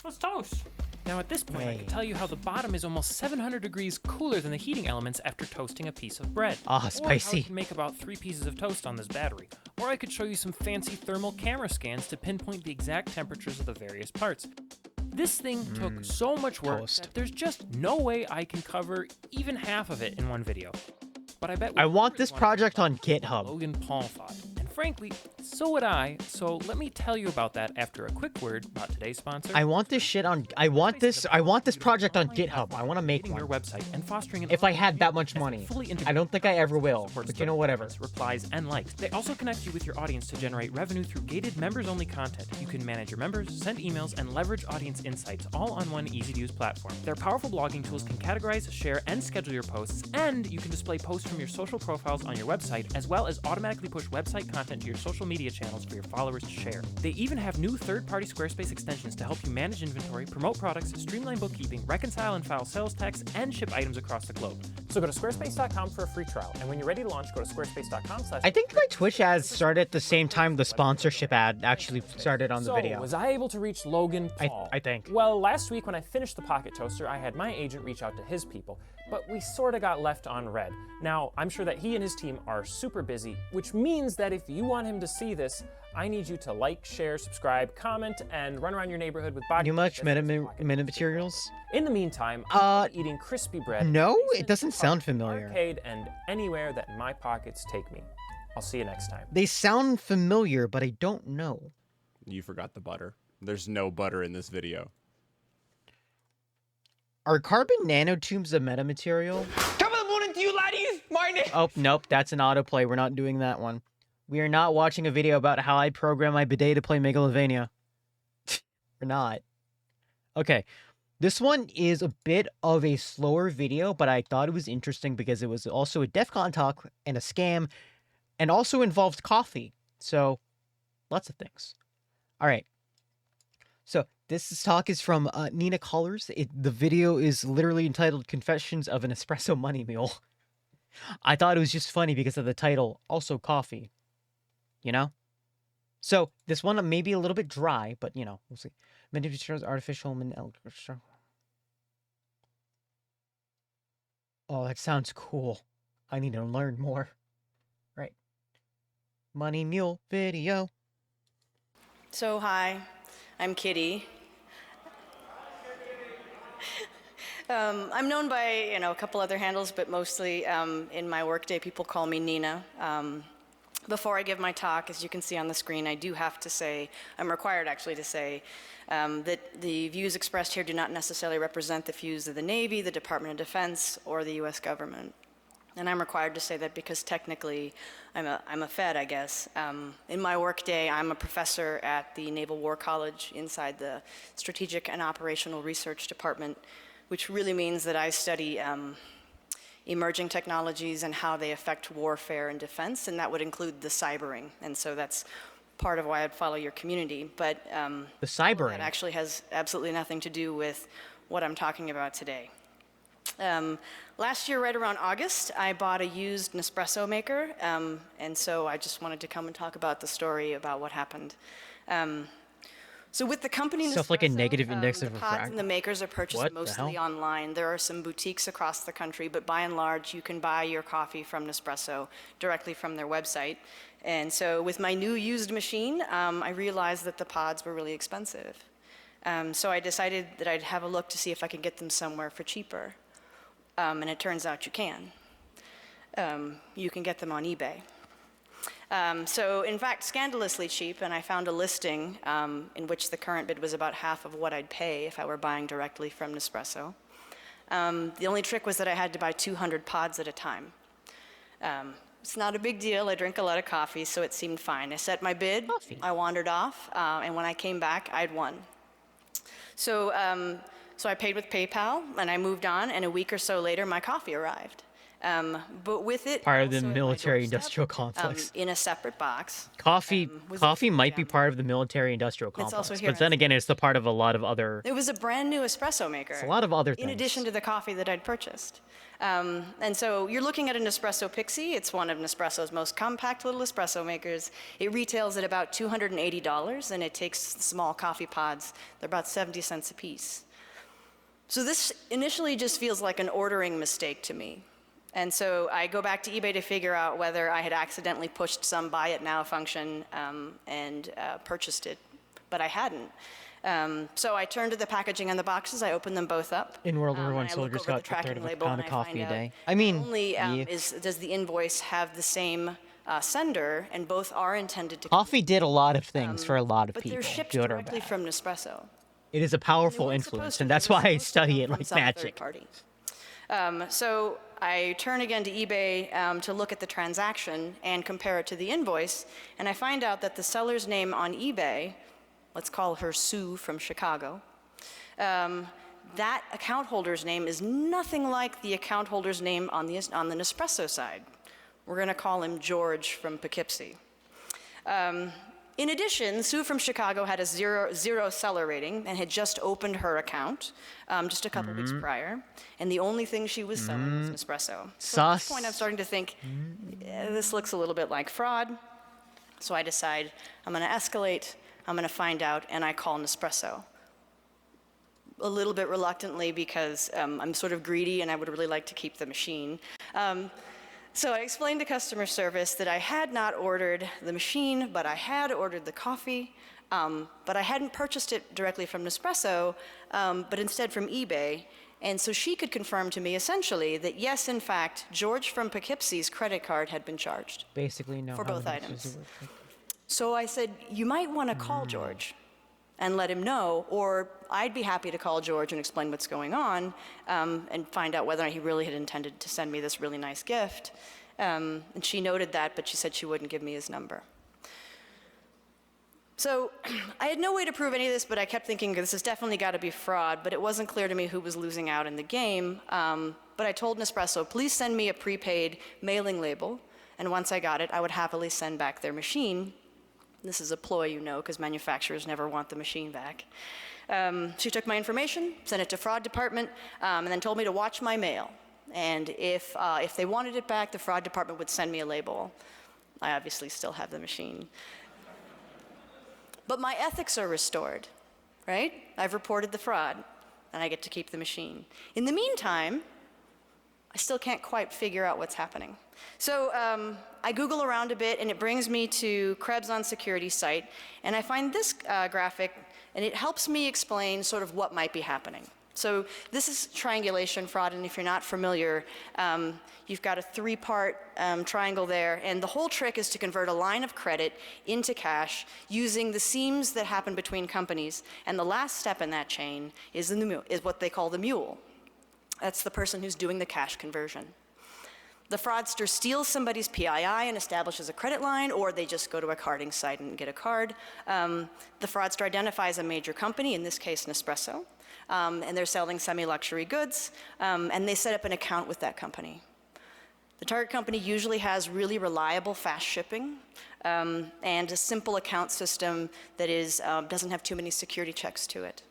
That's toast. Now at this point, I can tell you how the bottom is almost 700 degrees cooler than the heating elements after toasting a piece of bread. Ah, Or how spicy. I can make about 3 pieces of toast on this battery. Or I could show you some fancy thermal camera scans to pinpoint the exact temperatures of the various parts. This thing took so much work that there's just no way I can cover even half of it in one video. But I bet I want this project on GitHub. Logan Paul thought. And frankly, So would I, so let me tell you about that after a quick word about today's sponsor. I want this shit on. I want this project on GitHub. I want to make one. Your website and fostering an If I had that much money, I don't think I ever will. But you know, whatever. Replies and likes. They also connect you with your audience to generate revenue through gated members-only content. You can manage your members, send emails, and leverage audience insights all on one easy-to-use platform. Their powerful blogging tools can categorize, share, and schedule your posts, and you can display posts from your social profiles on your website, as well as automatically push website content to your social media channels for your followers to share. They even have new third-party Squarespace extensions to help you manage inventory, promote products, streamline bookkeeping, reconcile and file sales tax, and ship items across the globe. So go to squarespace.com for a free trial, and when you're ready to launch, go to squarespace.com/. I think my Twitch ads started at the same time the sponsorship ad actually started on the video. Was I able to reach Logan Paul? I think. Well, last week when I finished the Pocket Toaster, I had my agent reach out to his people, but we sort of got left on red. Now, I'm sure that he and his team are super busy, which means that if you want him to see this, I need you to like, share, subscribe, comment, and run around your neighborhood with body. Too much meta materials? In the meantime, I'm eating crispy bread. No, it doesn't sound familiar. Arcade and anywhere that my pockets take me. I'll see you next time. They sound familiar, but I don't know. You forgot the butter. There's no butter in this video. Are carbon nanotubes a metamaterial? Top of the morning to you, laddies! My name. Oh, nope, that's an autoplay. We're not doing that one. We are not watching a video about how I program my bidet to play Megalovania. We're not. Okay, this one is a bit of a slower video, but I thought it was interesting because it was also a DEF CON talk and a scam, and also involved coffee. So, lots of things. All right. So, this talk is from Nina Collars. The video is literally entitled Confessions of an Espresso Money Mule. I thought it was just funny because of the title, also coffee. You know? So, this one may be a little bit dry, but, you know, we'll see. Many materials, artificial, oh, that sounds cool. I need to learn more. Right. Money Mule video. So, hi, I'm Kitty. I'm known by, a couple other handles, but mostly in my workday, people call me Nina. Before I give my talk, as you can see on the screen, I do have to say, I'm required actually to say, that the views expressed here do not necessarily represent the views of the Navy, the Department of Defense, or the U.S. government. And I'm required to say that because technically I'm a Fed, I guess. In my workday, I'm a professor at the Naval War College inside the Strategic and Operational Research Department, which really means that I study emerging technologies and how they affect warfare and defense, and that would include the cybering. And so that's part of why I'd follow your community. But the cybering, that actually has absolutely nothing to do with what I'm talking about today. Last year, right around August, I bought a used Nespresso maker, and so I just wanted to come and talk about the story about what happened. So with the company stuff like a negative index the of pods and the makers are purchased what mostly online. There are some boutiques across the country, but by and large, you can buy your coffee from Nespresso directly from their website. And so with my new used machine, I realized that the pods were really expensive. So I decided that I'd have a look to see if I could get them somewhere for cheaper. And it turns out you can. You can get them on eBay. So in fact, scandalously cheap, and I found a listing in which the current bid was about half of what I'd pay if I were buying directly from Nespresso. The only trick was that I had to buy 200 pods at a time. It's not a big deal. I drink a lot of coffee, so it seemed fine. I set my bid, I wandered off, and when I came back, I'd won. So I paid with PayPal, and I moved on, and a week or so later, my coffee arrived. But with it, part of the military-industrial complex. In a separate box. Coffee might be part of the military-industrial complex, but then again, it's the part of a lot of other. It was a brand new espresso maker. It's a lot of other things. In addition to the coffee that I'd purchased. And so you're looking at a Nespresso Pixie. It's one of Nespresso's most compact little espresso makers. It retails at about $280, and it takes small coffee pods. They're about 70 cents a piece. So this initially just feels like an ordering mistake to me. And so I go back to eBay to figure out whether I had accidentally pushed some buy it now function and purchased it, but I hadn't. So I turned to the packaging on the boxes. I opened them both up. In World War I, soldiers got a third of a pound of coffee a day. I mean, not only does the invoice have the same sender, and both are intended to. Coffee did a lot of things for a lot of but people, they're shipped good or directly bad. from Nespresso. It is a powerful influence, and that's why I study it like Some third magic. party. So I turn again to eBay to look at the transaction and compare it to the invoice, and I find out that the seller's name on eBay, let's call her Sue from Chicago, that account holder's name is nothing like the account holder's name on the Nespresso side. We're going to call him George from Poughkeepsie. In addition, Sue from Chicago had a zero seller rating and had just opened her account just a couple weeks prior, and the only thing she was selling was Nespresso. So at this point, I'm starting to think, this looks a little bit like fraud. So I decide I'm going to escalate, I'm going to find out, and I call Nespresso. A little bit reluctantly because I'm sort of greedy and I would really like to keep the machine. So I explained to customer service that I had not ordered the machine, but I had ordered the coffee, but I hadn't purchased it directly from Nespresso, but instead from eBay. And so she could confirm to me essentially that yes, in fact, George from Poughkeepsie's credit card had been charged. Basically, no. For both items. So I said, you might want to call George and let him know, or I'd be happy to call George and explain what's going on and find out whether or not he really had intended to send me this really nice gift. And she noted that, but she said she wouldn't give me his number. So I had no way to prove any of this, but I kept thinking this has definitely got to be fraud, but it wasn't clear to me who was losing out in the game. But I told Nespresso, please send me a prepaid mailing label, and once I got it, I would happily send back their machine. This is a ploy, you know, because manufacturers never want the machine back. She took my information, sent it to fraud department, and then told me to watch my mail. And if they wanted it back, the fraud department would send me a label. I obviously still have the machine. But my ethics are restored, right? I've reported the fraud, and I get to keep the machine. In the meantime, I still can't quite figure out what's happening. So I Google around a bit, and it brings me to Krebs on Security's site, and I find this graphic, and it helps me explain sort of what might be happening. So this is triangulation fraud, and if you're not familiar, you've got a three-part triangle there, and the whole trick is to convert a line of credit into cash using the seams that happen between companies, and the last step in that chain is what they call the mule. That's the person who's doing the cash conversion. The fraudster steals somebody's PII and establishes a credit line, or they just go to a carding site and get a card. The fraudster identifies a major company, in this case Nespresso, and they're selling semi-luxury goods, and they set up an account with that company. The target company usually has really reliable fast shipping and a simple account system that doesn't have too many security checks to it.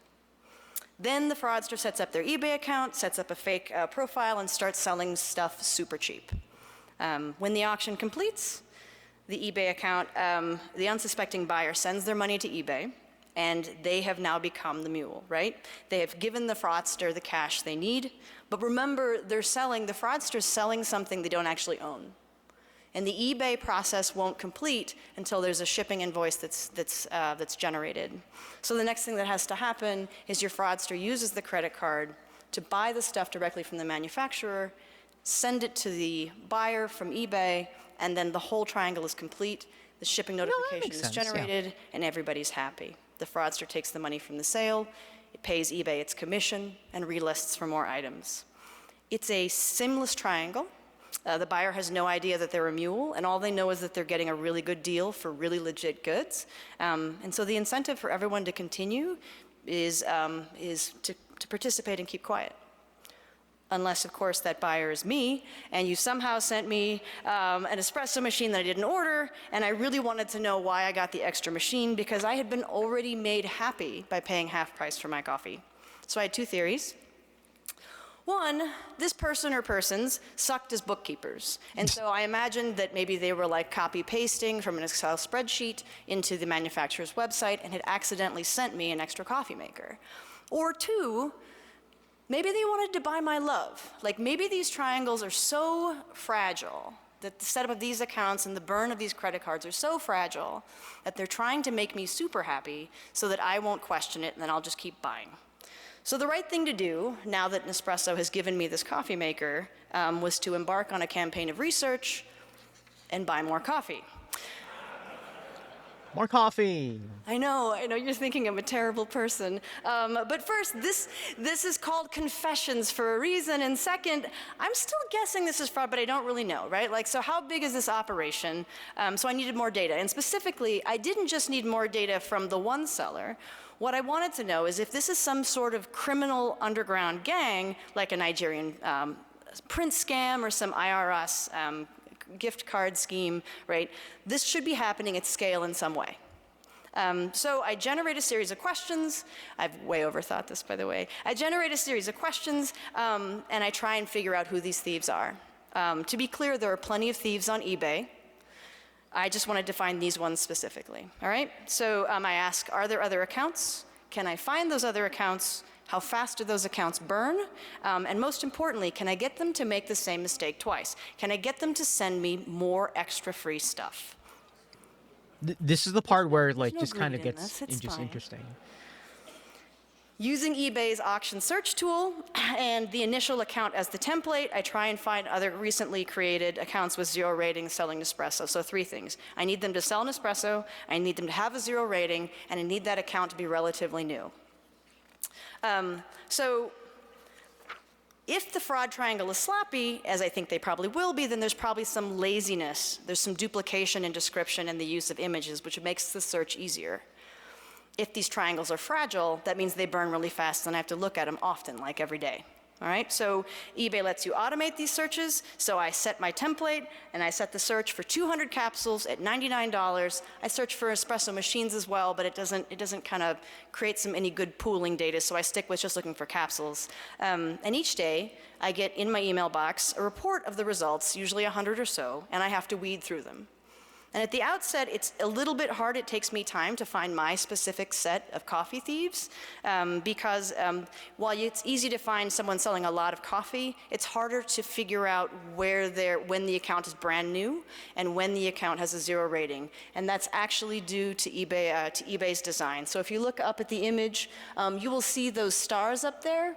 Then the fraudster sets up their eBay account, sets up a fake profile, and starts selling stuff super cheap. When the auction completes, the eBay account, the unsuspecting buyer sends their money to eBay, and they have now become the mule, right? They have given the fraudster the cash they need, but remember, the fraudster's selling something they don't actually own. And the eBay process won't complete until there's a shipping invoice that's generated. So the next thing that has to happen is your fraudster uses the credit card to buy the stuff directly from the manufacturer, send it to the buyer from eBay, and then the whole triangle is complete. The shipping notification is generated, and everybody's happy. The fraudster takes the money from the sale, it pays eBay its commission, and relists for more items. It's a seamless triangle. The buyer has no idea that they're a mule, and all they know is that they're getting a really good deal for really legit goods. And so the incentive for everyone to continue is to participate and keep quiet. Unless, of course, that buyer is me, and you somehow sent me an espresso machine that I didn't order, and I really wanted to know why I got the extra machine, because I had been already made happy by paying half price for my coffee. So I had two theories. One, this person or persons sucked as bookkeepers. And so I imagined that maybe they were like copy-pasting from an Excel spreadsheet into the manufacturer's website and had accidentally sent me an extra coffee maker. Or two, maybe they wanted to buy my love. Like maybe these triangles are so fragile that the setup of these accounts and the burn of these credit cards are so fragile that they're trying to make me super happy so that I won't question it and then I'll just keep buying. So the right thing to do, now that Nespresso has given me this coffee maker, was to embark on a campaign of research and buy more coffee. More coffee. I know you're thinking I'm a terrible person. But first, this is called confessions for a reason. And second, I'm still guessing this is fraud, but I don't really know, right? Like, so how big is this operation? So I needed more data. And specifically, I didn't just need more data from the one seller. What I wanted to know is if this is some sort of criminal underground gang, like a Nigerian print scam or some IRS gift card scheme, right? This should be happening at scale in some way. So I generate a series of questions. I've way overthought this, by the way. I generate a series of questions, and I try and figure out who these thieves are. To be clear, there are plenty of thieves on eBay. I just wanted to find these ones specifically, all right? So I ask, are there other accounts? Can I find those other accounts? How fast do those accounts burn? And most importantly, can I get them to make the same mistake twice? Can I get them to send me more extra free stuff? This is the part where like no just kind of greed in gets this, it's just fine. interesting. Using eBay's auction search tool and the initial account as the template, I try and find other recently created accounts with 0 ratings selling Nespresso. So 3 things. I need them to sell Nespresso, I need them to have a 0 rating, and I need that account to be relatively new. So if the fraud triangle is sloppy, as I think they probably will be, then there's probably some laziness. There's some duplication in description and the use of images, which makes the search easier. If these triangles are fragile, that means they burn really fast and I have to look at them often, like every day. All right, so eBay lets you automate these searches. So I set my template and I set the search for 200 capsules at $99. I search for espresso machines as well, but it doesn't kind of create any good pooling data. So I stick with just looking for capsules. And each day I get in my email box a report of the results, usually 100 or so, and I have to weed through them. And at the outset, it's a little bit hard. It takes me time to find my specific set of coffee thieves because while it's easy to find someone selling a lot of coffee, it's harder to figure out when the account is brand new and when the account has a 0 rating. And that's actually due to eBay's design. So if you look up at the image, you will see those stars up there.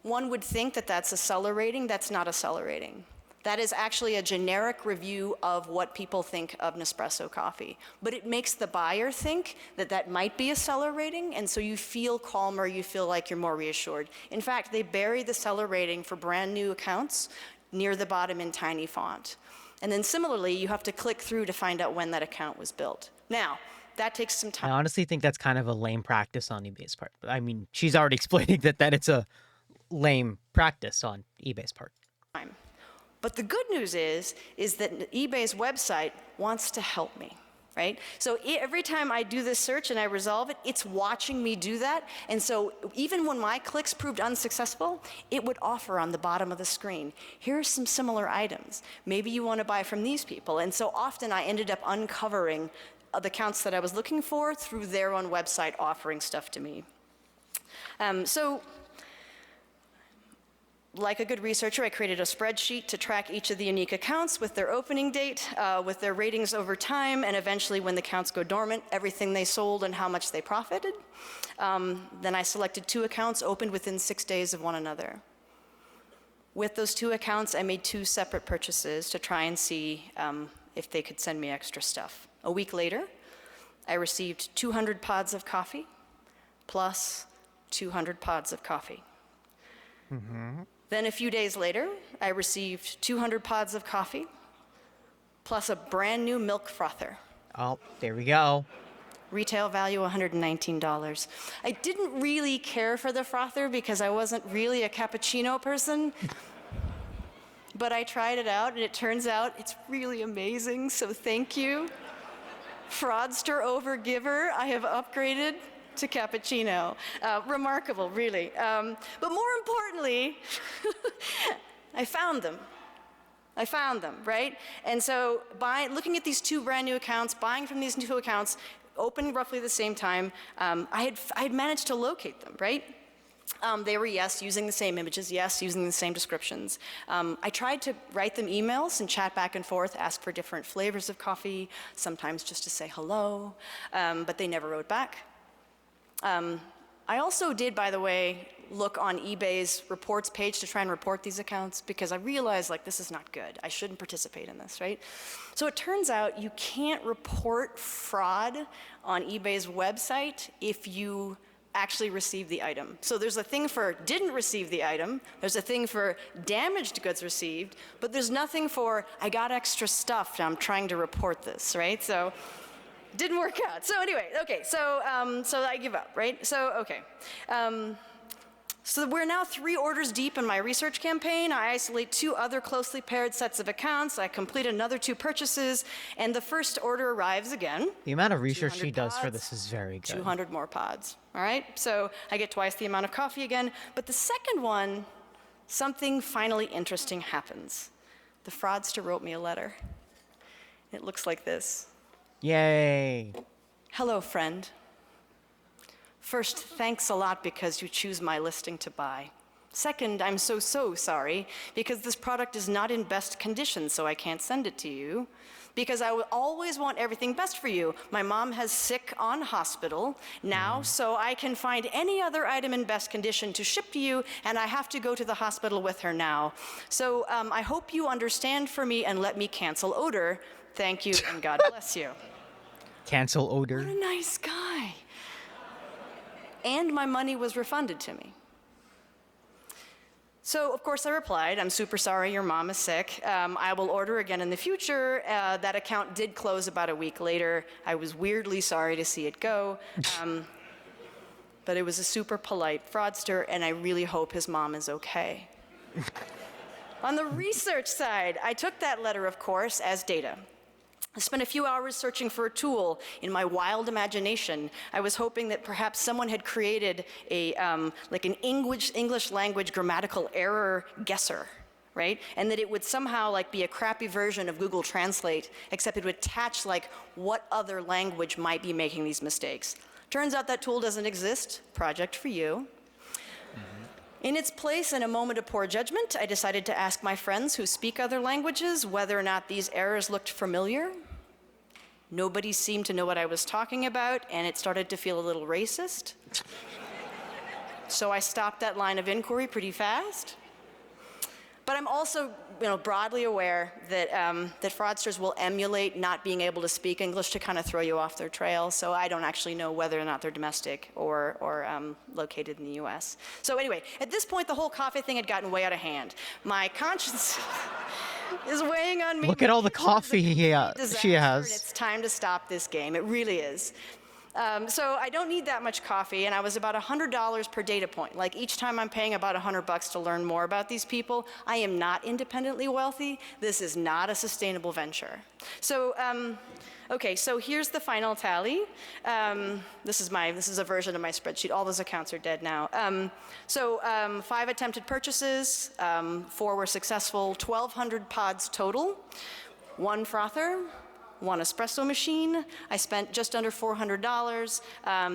One would think that that's a seller rating. That's not a seller rating. That is actually a generic review of what people think of Nespresso coffee. But it makes the buyer think that that might be a seller rating, and so you feel calmer, you feel like you're more reassured. In fact, they bury the seller rating for brand new accounts near the bottom in tiny font. And then similarly, you have to click through to find out when that account was built. Now, that takes some time. I honestly think that's kind of a lame practice on eBay's part. I mean, she's already explaining that it's a lame practice on eBay's part. But the good news is that eBay's website wants to help me, right? So every time I do this search and I resolve it, it's watching me do that. And so even when my clicks proved unsuccessful, it would offer on the bottom of the screen, here are some similar items. Maybe you want to buy from these people. And so often I ended up uncovering the accounts that I was looking for through their own website offering stuff to me. Like a good researcher, I created a spreadsheet to track each of the unique accounts with their opening date, with their ratings over time, and eventually when the accounts go dormant, everything they sold and how much they profited. Then I selected 2 accounts opened within 6 days of one another. With those 2 accounts, I made 2 separate purchases to try and see if they could send me extra stuff. A week later, I received 200 pods of coffee plus 200 pods of coffee. Mm-hmm. Then a few days later, I received 200 pods of coffee, plus a brand new milk frother. Oh, there we go. Retail value $119. I didn't really care for the frother because I wasn't really a cappuccino person. But I tried it out, and it turns out it's really amazing, so thank you. Fraudster over giver, I have upgraded to cappuccino. Remarkable, really. But more importantly, I found them, right? And so looking at these 2 brand new accounts, buying from these 2 accounts, opened roughly the same time, I had managed to locate them, right? They were, yes, using the same images, yes, using the same descriptions. I tried to write them emails and chat back and forth, ask for different flavors of coffee, sometimes just to say hello, but they never wrote back. I also did, by the way, look on eBay's reports page to try and report these accounts because I realized like this is not good. I shouldn't participate in this, right? So it turns out you can't report fraud on eBay's website if you actually received the item. So there's a thing for didn't receive the item, there's a thing for damaged goods received, but there's nothing for I got extra stuff and I'm trying to report this, right? So didn't work out. So anyway, okay, so I give up, right? So, okay. So we're now 3 orders deep in my research campaign. I isolate 2 other closely paired sets of accounts. I complete another 2 purchases, and the first order arrives again. The amount of research she does for this is very good. 200 more pods, all right? So I get twice the amount of coffee again. But the second one, something finally interesting happens. The fraudster wrote me a letter. It looks like this. Yay. Hello, friend. First, thanks a lot because you choose my listing to buy. Second, I'm so sorry because this product is not in best condition, so I can't send it to you. Because I will always want everything best for you. My mom has sick on hospital now, so I can find any other item in best condition to ship to you, and I have to go to the hospital with her now. So I hope you understand for me and let me cancel odor. Thank you, and God bless you. Cancel odor. What a nice guy. And my money was refunded to me. So, of course, I replied, I'm super sorry your mom is sick. I will order again in the future. That account did close about a week later. I was weirdly sorry to see it go. But it was a super polite fraudster, and I really hope his mom is okay. On the research side, I took that letter, of course, as data. I spent a few hours searching for a tool. In my wild imagination, I was hoping that perhaps someone had created a like an English language grammatical error guesser, right? And that it would somehow like be a crappy version of Google Translate, except it would attach like what other language might be making these mistakes. Turns out that tool doesn't exist. Project for you. In its place, in a moment of poor judgment, I decided to ask my friends who speak other languages whether or not these errors looked familiar. Nobody seemed to know what I was talking about, and it started to feel a little racist. So I stopped that line of inquiry pretty fast. But I'm also, broadly aware that that fraudsters will emulate not being able to speak English to kind of throw you off their trail. So I don't actually know whether or not they're domestic or located in the U.S. So anyway, at this point, the whole coffee thing had gotten way out of hand. My conscience is weighing on me. Look at all the coffee she has. It's time to stop this game. It really is. So I don't need that much coffee, and I was about $100 per data point. Like each time I'm paying about $100 to learn more about these people. I am not independently wealthy. This is not a sustainable venture. So, okay, so here's the final tally. This is a version of my spreadsheet. All those accounts are dead now. 5 attempted purchases, 4 were successful, 1,200 pods total, 1 frother, 1 espresso machine. I spent just under $400.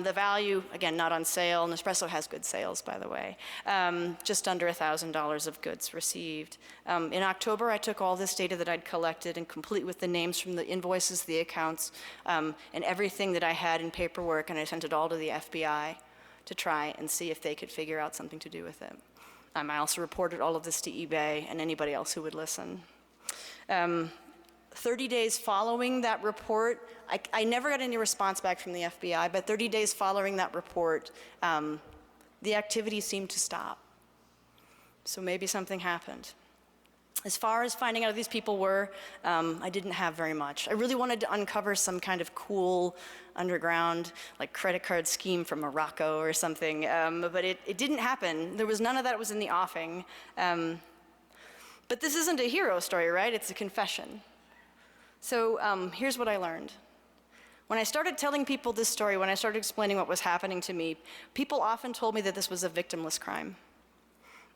The value, again, not on sale. Nespresso has good sales, by the way. Just under $1,000 of goods received. In October, I took all this data that I'd collected and complete with the names from the invoices, the accounts, and everything that I had in paperwork, and I sent it all to the FBI to try and see if they could figure out something to do with it. I also reported all of this to eBay and anybody else who would listen. 30 days following that report, I never got any response back from the FBI, but 30 days following that report, the activity seemed to stop. So maybe something happened. As far as finding out who these people were, I didn't have very much. I really wanted to uncover some kind of cool underground, like credit card scheme from Morocco or something, but it didn't happen. There was none of that was in the offing. But this isn't a hero story, right? It's a confession. So here's what I learned. When I started telling people this story, when I started explaining what was happening to me, people often told me that this was a victimless crime.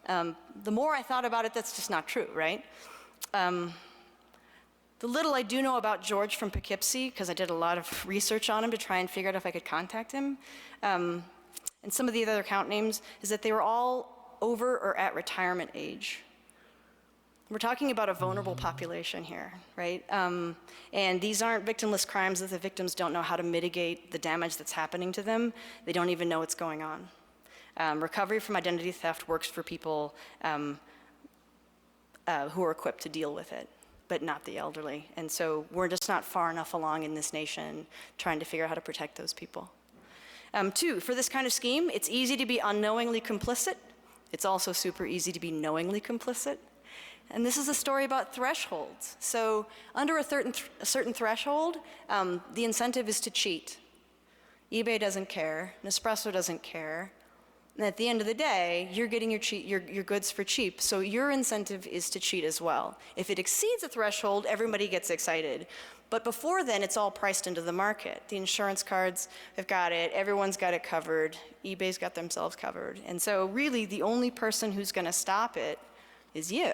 The more I thought about it, that's just not true, right? The little I do know about George from Poughkeepsie, because I did a lot of research on him to try and figure out if I could contact him, and some of the other account names, is that they were all over or at retirement age. We're talking about a vulnerable population here, right? And these aren't victimless crimes that the victims don't know how to mitigate the damage that's happening to them. They don't even know what's going on. Recovery from identity theft works for people who are equipped to deal with it, but not the elderly. And so we're just not far enough along in this nation trying to figure out how to protect those people. 2, for this kind of scheme, it's easy to be unknowingly complicit. It's also super easy to be knowingly complicit. And this is a story about thresholds. So under a certain threshold, the incentive is to cheat. eBay doesn't care, Nespresso doesn't care. And at the end of the day, you're getting your goods for cheap, so your incentive is to cheat as well. If it exceeds a threshold, everybody gets excited. But before then, it's all priced into the market. The insurance cards have got it, everyone's got it covered, eBay's got themselves covered. And so really, the only person who's gonna stop it is you,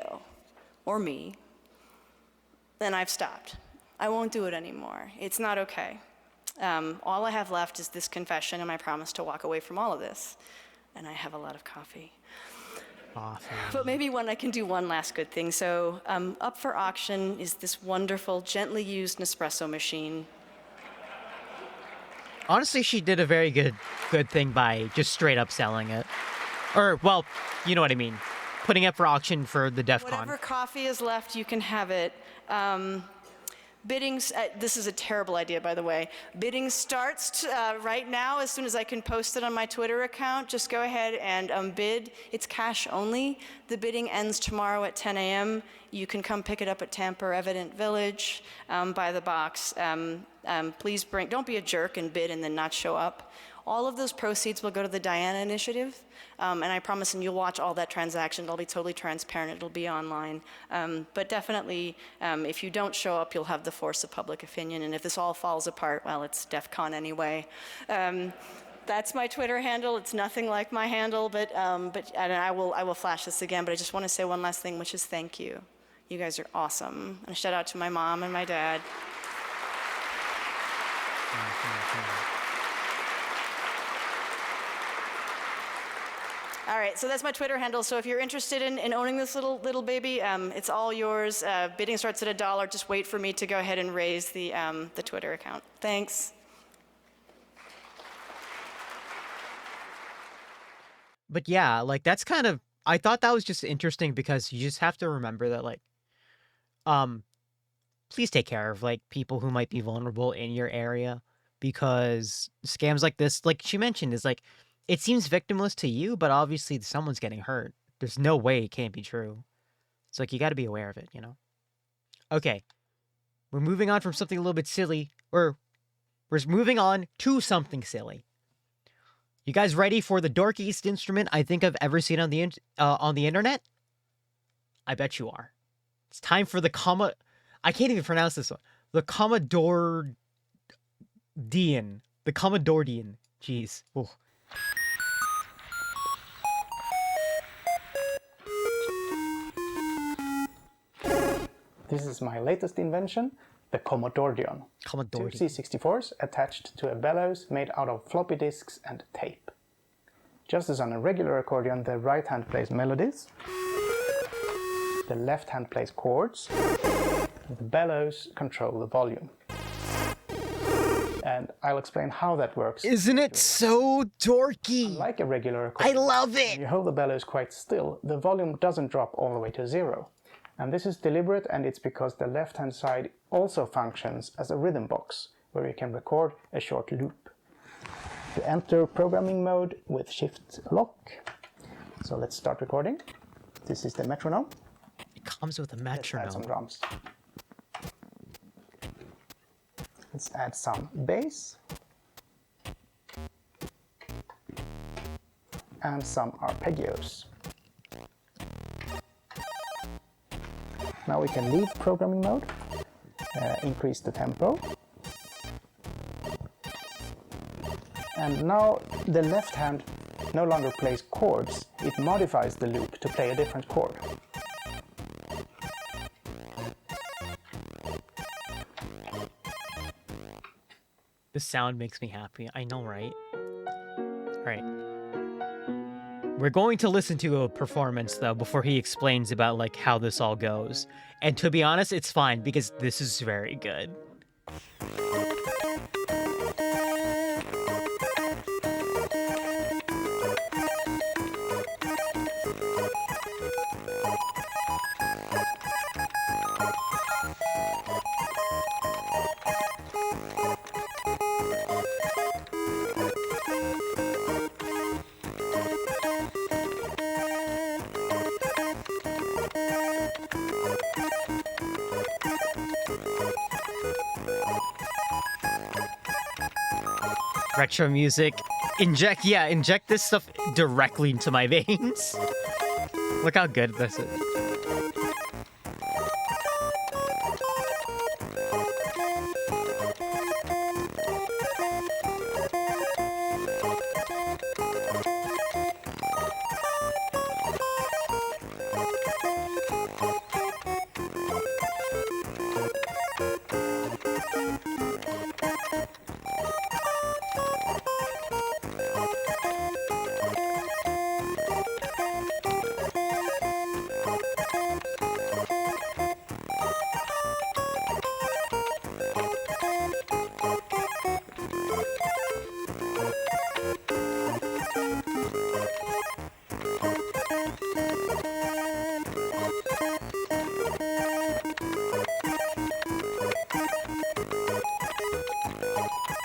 or me. Then I've stopped. I won't do it anymore. It's not okay. All I have left is this confession and my promise to walk away from all of this. And I have a lot of coffee. Awesome. But maybe I can do one last good thing. So up for auction is this wonderful, gently used Nespresso machine. Honestly, she did a very good thing by just straight up selling it. Or, well, you know what I mean. Putting it for auction for the DEF CON. Whatever coffee is left, you can have it. Bidding, this is a terrible idea, by the way. Bidding starts right now, as soon as I can post it on my Twitter account. Just go ahead and bid. It's cash only. The bidding ends tomorrow at 10 a.m. You can come pick it up at Tampa or Evident Village, buy the box. Please don't be a jerk and bid and then not show up. All of those proceeds will go to the Diana Initiative, and I promise, and you'll watch all that transaction. It'll be totally transparent. It'll be online. But definitely, if you don't show up, you'll have the force of public opinion. And if this all falls apart, well, it's DEF CON anyway. That's my Twitter handle. It's nothing like my handle, but and I will flash this again. But I just want to say one last thing, which is thank you. You guys are awesome. And a shout out to my mom and my dad. All right, so that's my Twitter handle. So if you're interested in owning this little baby, it's all yours. Bidding starts at $1. Just wait for me to go ahead and raise the Twitter account. Thanks. But yeah, like that's kind of, I thought that was just interesting because you just have to remember that like, please take care of like people who might be vulnerable in your area, because scams like this, like she mentioned, is like, it seems victimless to you, but obviously someone's getting hurt. There's no way it can't be true. It's like, you got to be aware of it, you know? Okay. We're moving on from something a little bit silly, or we're moving on to something silly. You guys ready for the dorkiest instrument I think I've ever seen on the internet? I bet you are. It's time for the I can't even pronounce this one. The Commodore Dean. The Commodore Dean. Jeez. Ooh. This is my latest invention, the Commodordion. Commodore. Two C64s attached to a bellows made out of floppy disks and tape. Just as on a regular accordion, the right hand plays melodies, the left hand plays chords, and the bellows control the volume. And I'll explain how that works. Isn't it so dorky? Like a regular accordion, I love it! when you hold the bellows quite still, the volume doesn't drop all the way to 0. And this is deliberate, and it's because the left-hand side also functions as a rhythm box, where you can record a short loop. You enter programming mode with Shift Lock. So let's start recording. This is the metronome. It comes with a metronome. Let's add some drums. Let's add some bass. And some arpeggios. Now we can leave programming mode, increase the tempo. And now the left hand no longer plays chords, it modifies the loop to play a different chord. The sound makes me happy. I know, right? Right. We're going to listen to a performance, though, before he explains about, like, how this all goes. And to be honest, it's fine, because this is very good. Retro music. Inject this stuff directly into my veins. Look how good this is.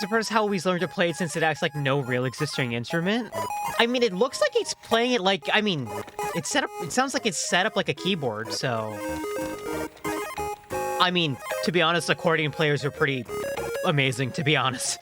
Surprised how he's learned to play it since it acts like no real existing instrument. I mean, it looks like he's playing it like, I mean, it's set up, it sounds like it's set up like a keyboard, so. I mean, to be honest, accordion players are pretty amazing, to be honest.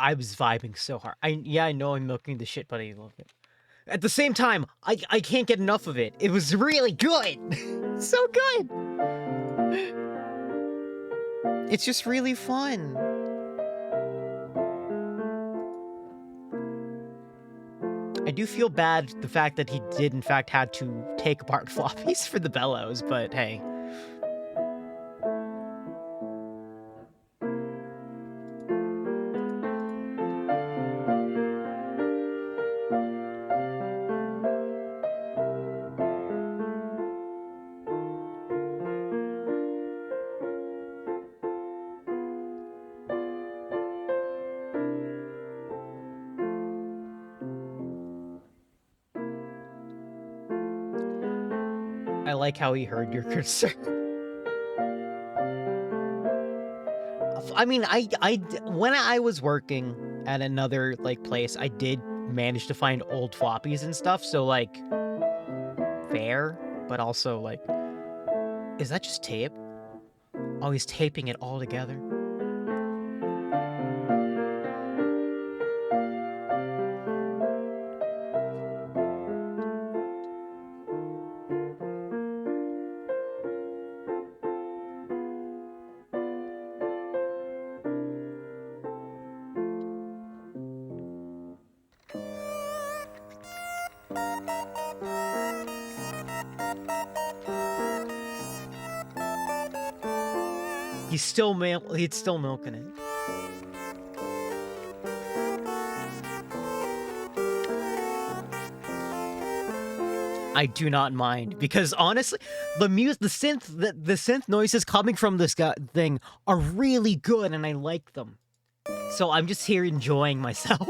I was vibing so hard. I know I'm milking the shit, but I love it. At the same time, I can't get enough of it. It was really good. So good. It's just really fun. I do feel bad the fact that he did in fact had to take apart floppies for the bellows, but hey. I like how he heard your concern. I mean, when I was working at another like place, I did manage to find old floppies and stuff. So like, fair, but also like, is that just tape? Oh, he's taping it all together. He's still milking it. I do not mind because honestly, the synth noises coming from this thing are really good and I like them. So I'm just here enjoying myself.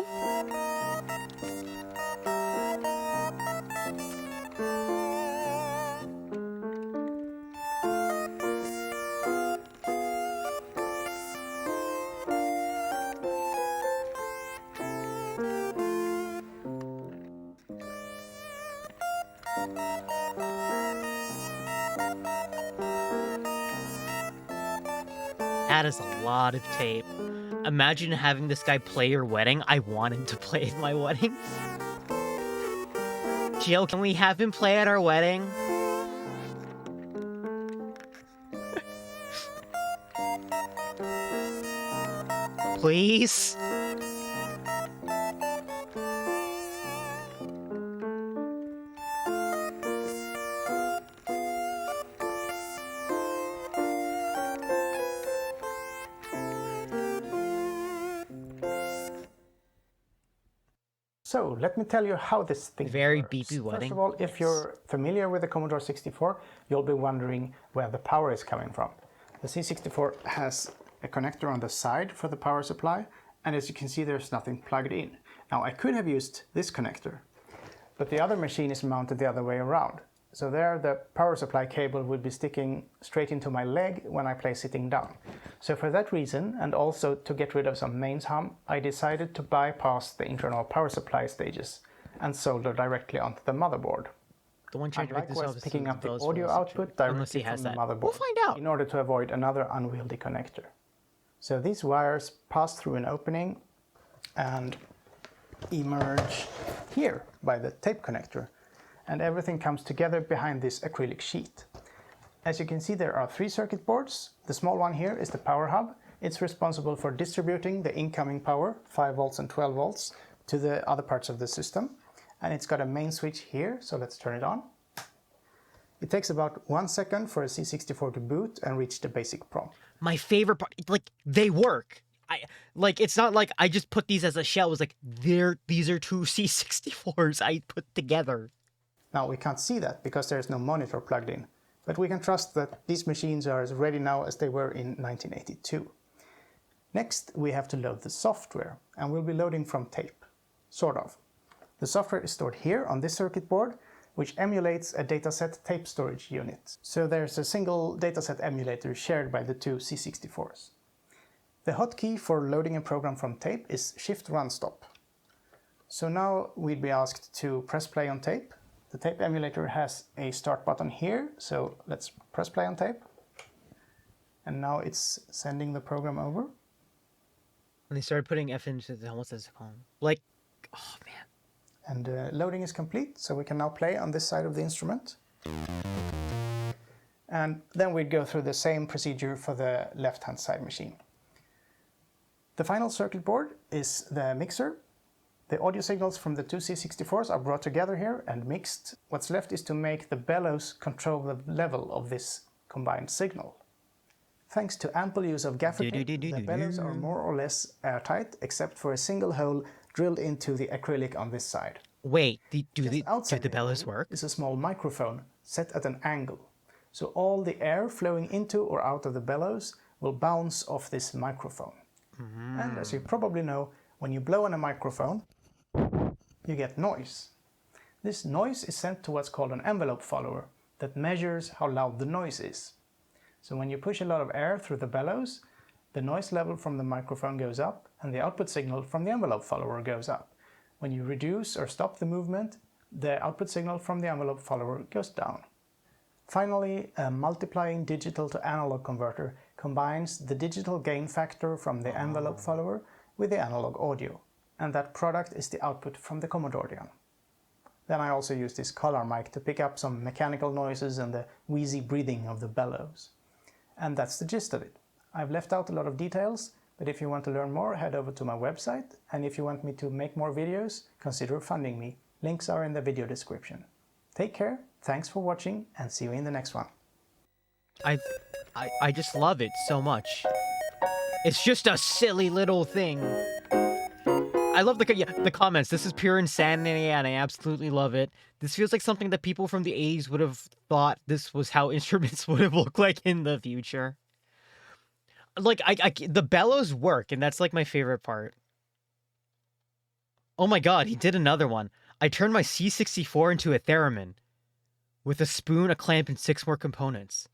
That is a lot of tape. Imagine having this guy play your wedding. I want him to play at my wedding. Jill, can we have him play at our wedding? Please? So let me tell you how this thing Very works. beepy wedding. First of all, if you're familiar with the Commodore 64, you'll be wondering where the power is coming from. The C64 has a connector on the side for the power supply, and as you can see, there's nothing plugged in. Now, I could have used this connector, but the other machine is mounted the other way around. So there, the power supply cable would be sticking straight into my leg when I play sitting down. So for that reason, and also to get rid of some mains hum, I decided to bypass the internal power supply stages and solder directly onto the motherboard. The one trying to make this likewise up is picking up the Bell's audio World output unless he directly has from the that. motherboard. We'll find out. In order to avoid another unwieldy connector. So these wires pass through an opening and emerge here by the tape connector, and everything comes together behind this acrylic sheet. As you can see, there are 3 circuit boards. The small one here is the power hub. It's responsible for distributing the incoming power, 5 volts and 12 volts, to the other parts of the system. And it's got a main switch here, so let's turn it on. It takes about 1 second for a C64 to boot and reach the basic prompt. My favorite part, like, they work. It's not like I just put these as a shell. It's like, these are 2 C64s I put together. Now we can't see that because there's no monitor plugged in, but we can trust that these machines are as ready now as they were in 1982. Next, we have to load the software, and we'll be loading from tape, sort of. The software is stored here on this circuit board, which emulates a dataset tape storage unit. So there's a single dataset emulator shared by the 2 C64s. The hotkey for loading a program from tape is Shift Run Stop. So now we'd be asked to press play on tape. The tape emulator has a start button here, so let's press play on tape. And now it's sending the program over. And they started putting F into the, what's this called? Like, oh man. And loading is complete, so we can now play on this side of the instrument. And then we'd go through the same procedure for the left-hand side machine. The final circuit board is the mixer. The audio signals from the 2 C64s are brought together here and mixed. What's left is to make the bellows control the level of this combined signal. Thanks to ample use of gaffer tape, the bellows are more or less airtight, except for a single hole drilled into the acrylic on this side. Wait, do the bellows work? Is a small microphone set at an angle. So all the air flowing into or out of the bellows will bounce off this microphone. And as you probably know, when you blow on a microphone, you get noise. This noise is sent to what's called an envelope follower that measures how loud the noise is. So when you push a lot of air through the bellows, the noise level from the microphone goes up and the output signal from the envelope follower goes up. When you reduce or stop the movement, the output signal from the envelope follower goes down. Finally, a multiplying digital to analog converter combines the digital gain factor from the envelope follower with the analog audio, and that product is the output from the Commodore Dion. Then I also use this collar mic to pick up some mechanical noises and the wheezy breathing of the bellows. And that's the gist of it. I've left out a lot of details, but if you want to learn more, head over to my website, and if you want me to make more videos, consider funding me. Links are in the video description. Take care, thanks for watching, and see you in the next one. I just love it so much. It's just a silly little thing. I love the comments. This is pure insanity, and I absolutely love it. This feels like something that people from the 80s would have thought this was how instruments would have looked like in the future. Like, the bellows work, and that's like my favorite part. Oh my god, he did another one. I turned my C64 into a theremin. With a spoon, a clamp, and 6 more components.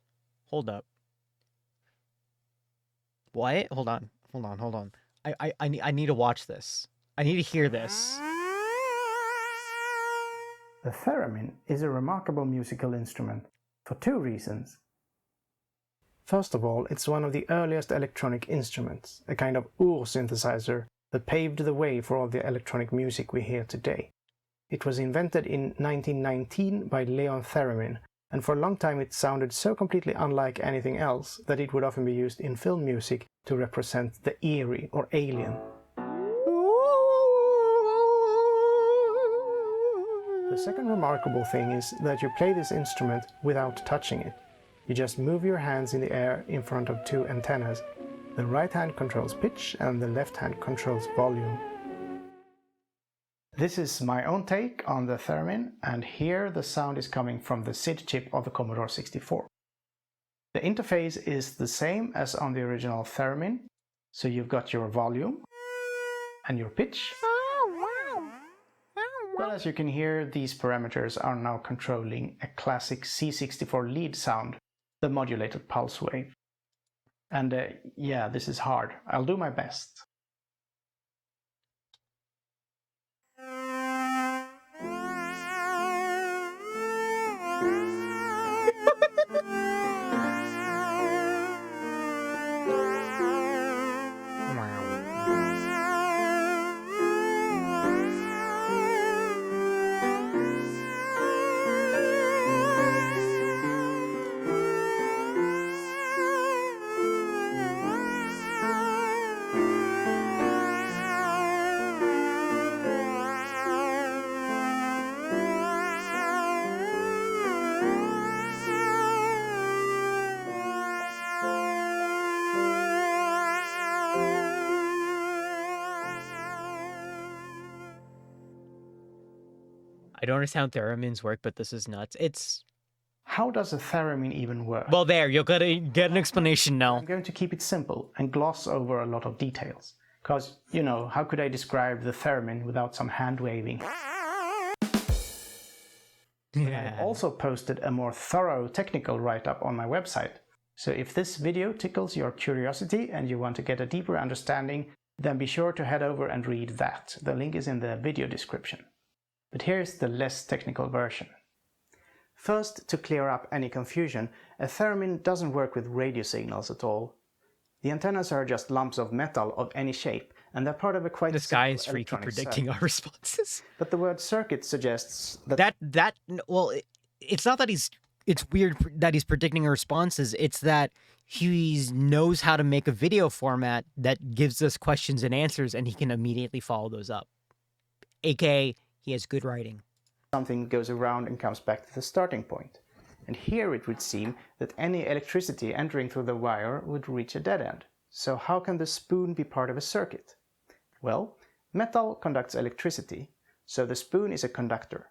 Hold up. What? Hold on. I need to watch this. I need to hear this. The theremin is a remarkable musical instrument for 2 reasons. First of all, it's one of the earliest electronic instruments, a kind of Ur synthesizer that paved the way for all the electronic music we hear today. It was invented in 1919 by Leon Theremin, and for a long time it sounded so completely unlike anything else that it would often be used in film music to represent the eerie or alien. The second remarkable thing is that you play this instrument without touching it. You just move your hands in the air in front of two antennas. The right hand controls pitch and the left hand controls volume. This is my own take on the theremin, and here the sound is coming from the SID chip of the Commodore 64. The interface is the same as on the original theremin, so you've got your volume and your pitch. But as you can hear, these parameters are now controlling a classic C64 lead sound, the modulated pulse wave. And yeah, this is hard. I'll do my best. I don't understand how theremins work, but this is nuts. It's... How does a theremin even work? Well, there, you're gonna get an explanation now. I'm going to keep it simple and gloss over a lot of details. Because, you know, how could I describe the theremin without some hand waving? Yeah. I've also posted a more thorough technical write-up on my website. So if this video tickles your curiosity and you want to get a deeper understanding, then be sure to head over and read that. The link is in the video description. But here's the less technical version. First, to clear up any confusion, a theremin doesn't work with radio signals at all. The antennas are just lumps of metal of any shape, and they're part of a quite This guy is simple freaky electronic predicting circuit. our responses. But the word circuit suggests that... Well, it's not that it's weird that he's predicting our responses. It's that he knows how to make a video format that gives us questions and answers, and he can immediately follow those up. AKA, he has good writing. Something goes around and comes back to the starting point. And here it would seem that any electricity entering through the wire would reach a dead end. So how can the spoon be part of a circuit? Well, metal conducts electricity, so the spoon is a conductor.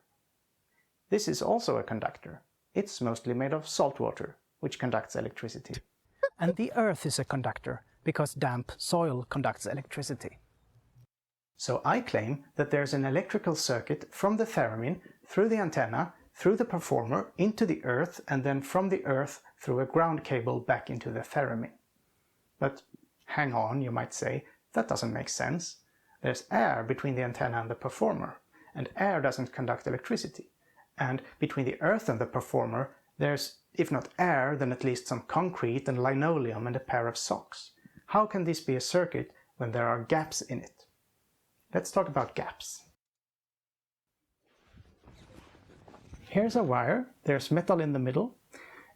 This is also a conductor. It's mostly made of salt water, which conducts electricity. And the earth is a conductor, because damp soil conducts electricity. So I claim that there's an electrical circuit from the theremin through the antenna, through the performer, into the earth, and then from the earth through a ground cable back into the theremin. But hang on, you might say, that doesn't make sense. There's air between the antenna and the performer, and air doesn't conduct electricity. And between the earth and the performer, there's, if not air, then at least some concrete and linoleum and a pair of socks. How can this be a circuit when there are gaps in it? Let's talk about gaps. Here's a wire, there's metal in the middle.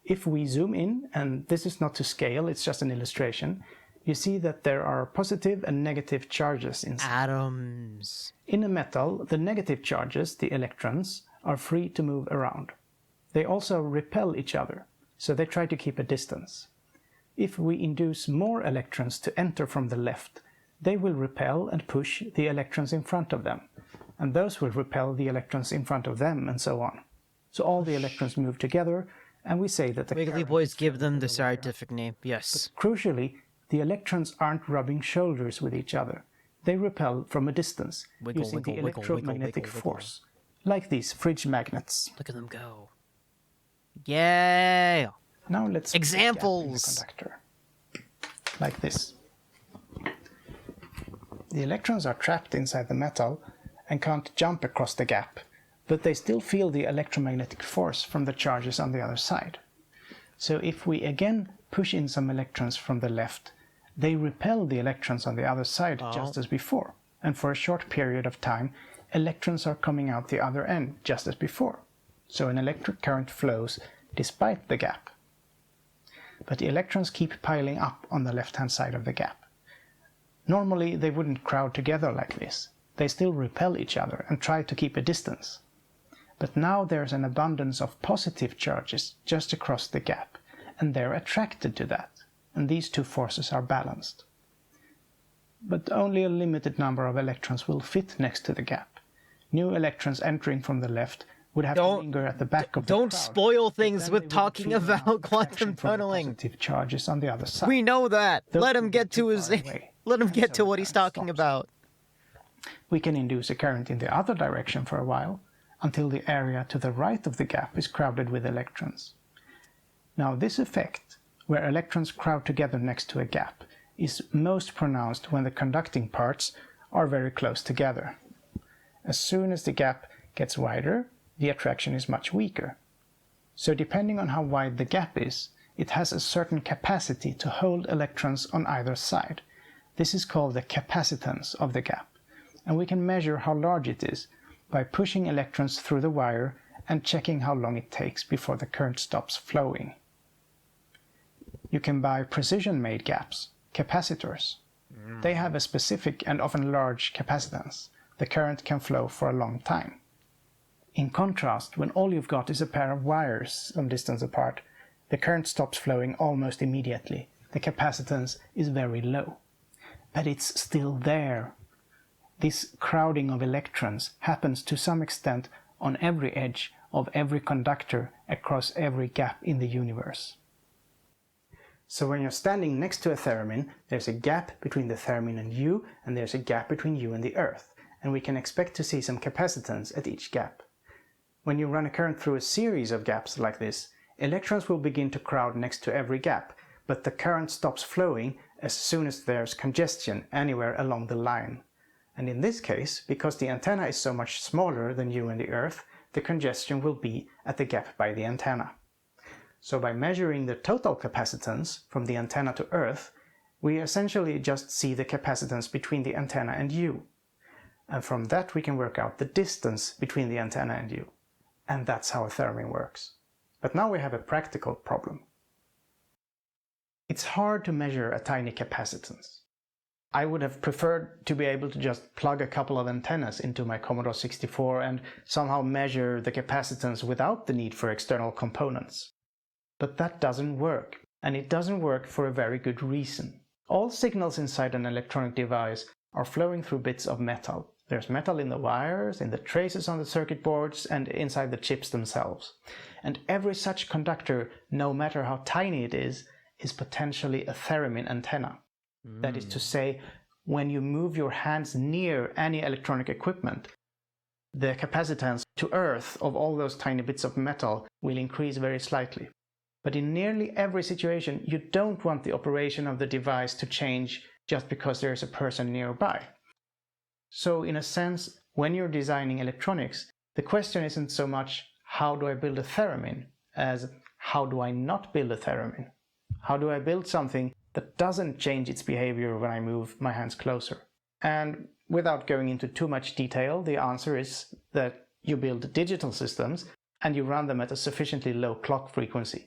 If we zoom in, and this is not to scale, it's just an illustration, you see that there are positive and negative charges inside. Atoms. In a metal, the negative charges, the electrons, are free to move around. They also repel each other, so they try to keep a distance. If we induce more electrons to enter from the left, they will repel and push the electrons in front of them, and those will repel the electrons in front of them, and so on. So all the electrons move together, and we say that the Wiggly boys give them the scientific name, yes. But crucially, the electrons aren't rubbing shoulders with each other. They repel from a distance, using the electromagnetic force, like these fridge magnets. Look at them go. Yay! Now let's examples. The conductor, like this. The electrons are trapped inside the metal and can't jump across the gap, but they still feel the electromagnetic force from the charges on the other side. So if we again push in some electrons from the left, they repel the electrons on the other side just as before. And for a short period of time, electrons are coming out the other end just as before. So an electric current flows despite the gap. But the electrons keep piling up on the left-hand side of the gap. Normally they wouldn't crowd together like this. They still repel each other and try to keep a distance. But now there's an abundance of positive charges just across the gap, and they're attracted to that, and these two forces are balanced. But only a limited number of electrons will fit next to the gap. New electrons entering from the left would have to linger at the back of the crowd. Don't spoil things with talking about quantum tunneling. Positive charges on the other side. We know that. Those Let him would get be to too his. far away, Let him and get so to the what he's current talking stops. about. We can induce a current in the other direction for a while, until the area to the right of the gap is crowded with electrons. Now this effect, where electrons crowd together next to a gap, is most pronounced when the conducting parts are very close together. As soon as the gap gets wider, the attraction is much weaker. So depending on how wide the gap is, it has a certain capacity to hold electrons on either side. This is called the capacitance of the gap, and we can measure how large it is by pushing electrons through the wire and checking how long it takes before the current stops flowing. You can buy precision-made gaps, capacitors. They have a specific and often large capacitance. The current can flow for a long time. In contrast, when all you've got is a pair of wires some distance apart, the current stops flowing almost immediately. The capacitance is very low. But it's still there. This crowding of electrons happens to some extent on every edge of every conductor across every gap in the universe. So when you're standing next to a theremin, there's a gap between the theremin and you, and there's a gap between you and the Earth, and we can expect to see some capacitance at each gap. When you run a current through a series of gaps like this, electrons will begin to crowd next to every gap, but the current stops flowing as soon as there's congestion anywhere along the line. And in this case, because the antenna is so much smaller than you and the Earth, the congestion will be at the gap by the antenna. So by measuring the total capacitance from the antenna to Earth, we essentially just see the capacitance between the antenna and you. And from that we can work out the distance between the antenna and you. And that's how a theremin works. But now we have a practical problem. It's hard to measure a tiny capacitance. I would have preferred to be able to just plug a couple of antennas into my Commodore 64 and somehow measure the capacitance without the need for external components. But that doesn't work, and it doesn't work for a very good reason. All signals inside an electronic device are flowing through bits of metal. There's metal in the wires, in the traces on the circuit boards, and inside the chips themselves. And every such conductor, no matter how tiny it is potentially a theremin antenna. That is to say, when you move your hands near any electronic equipment, the capacitance to Earth of all those tiny bits of metal will increase very slightly. But in nearly every situation, you don't want the operation of the device to change just because there's a person nearby. So in a sense, when you're designing electronics, the question isn't so much how do I build a theremin as how do I not build a theremin? How do I build something that doesn't change its behavior when I move my hands closer? And without going into too much detail, the answer is that you build digital systems and you run them at a sufficiently low clock frequency.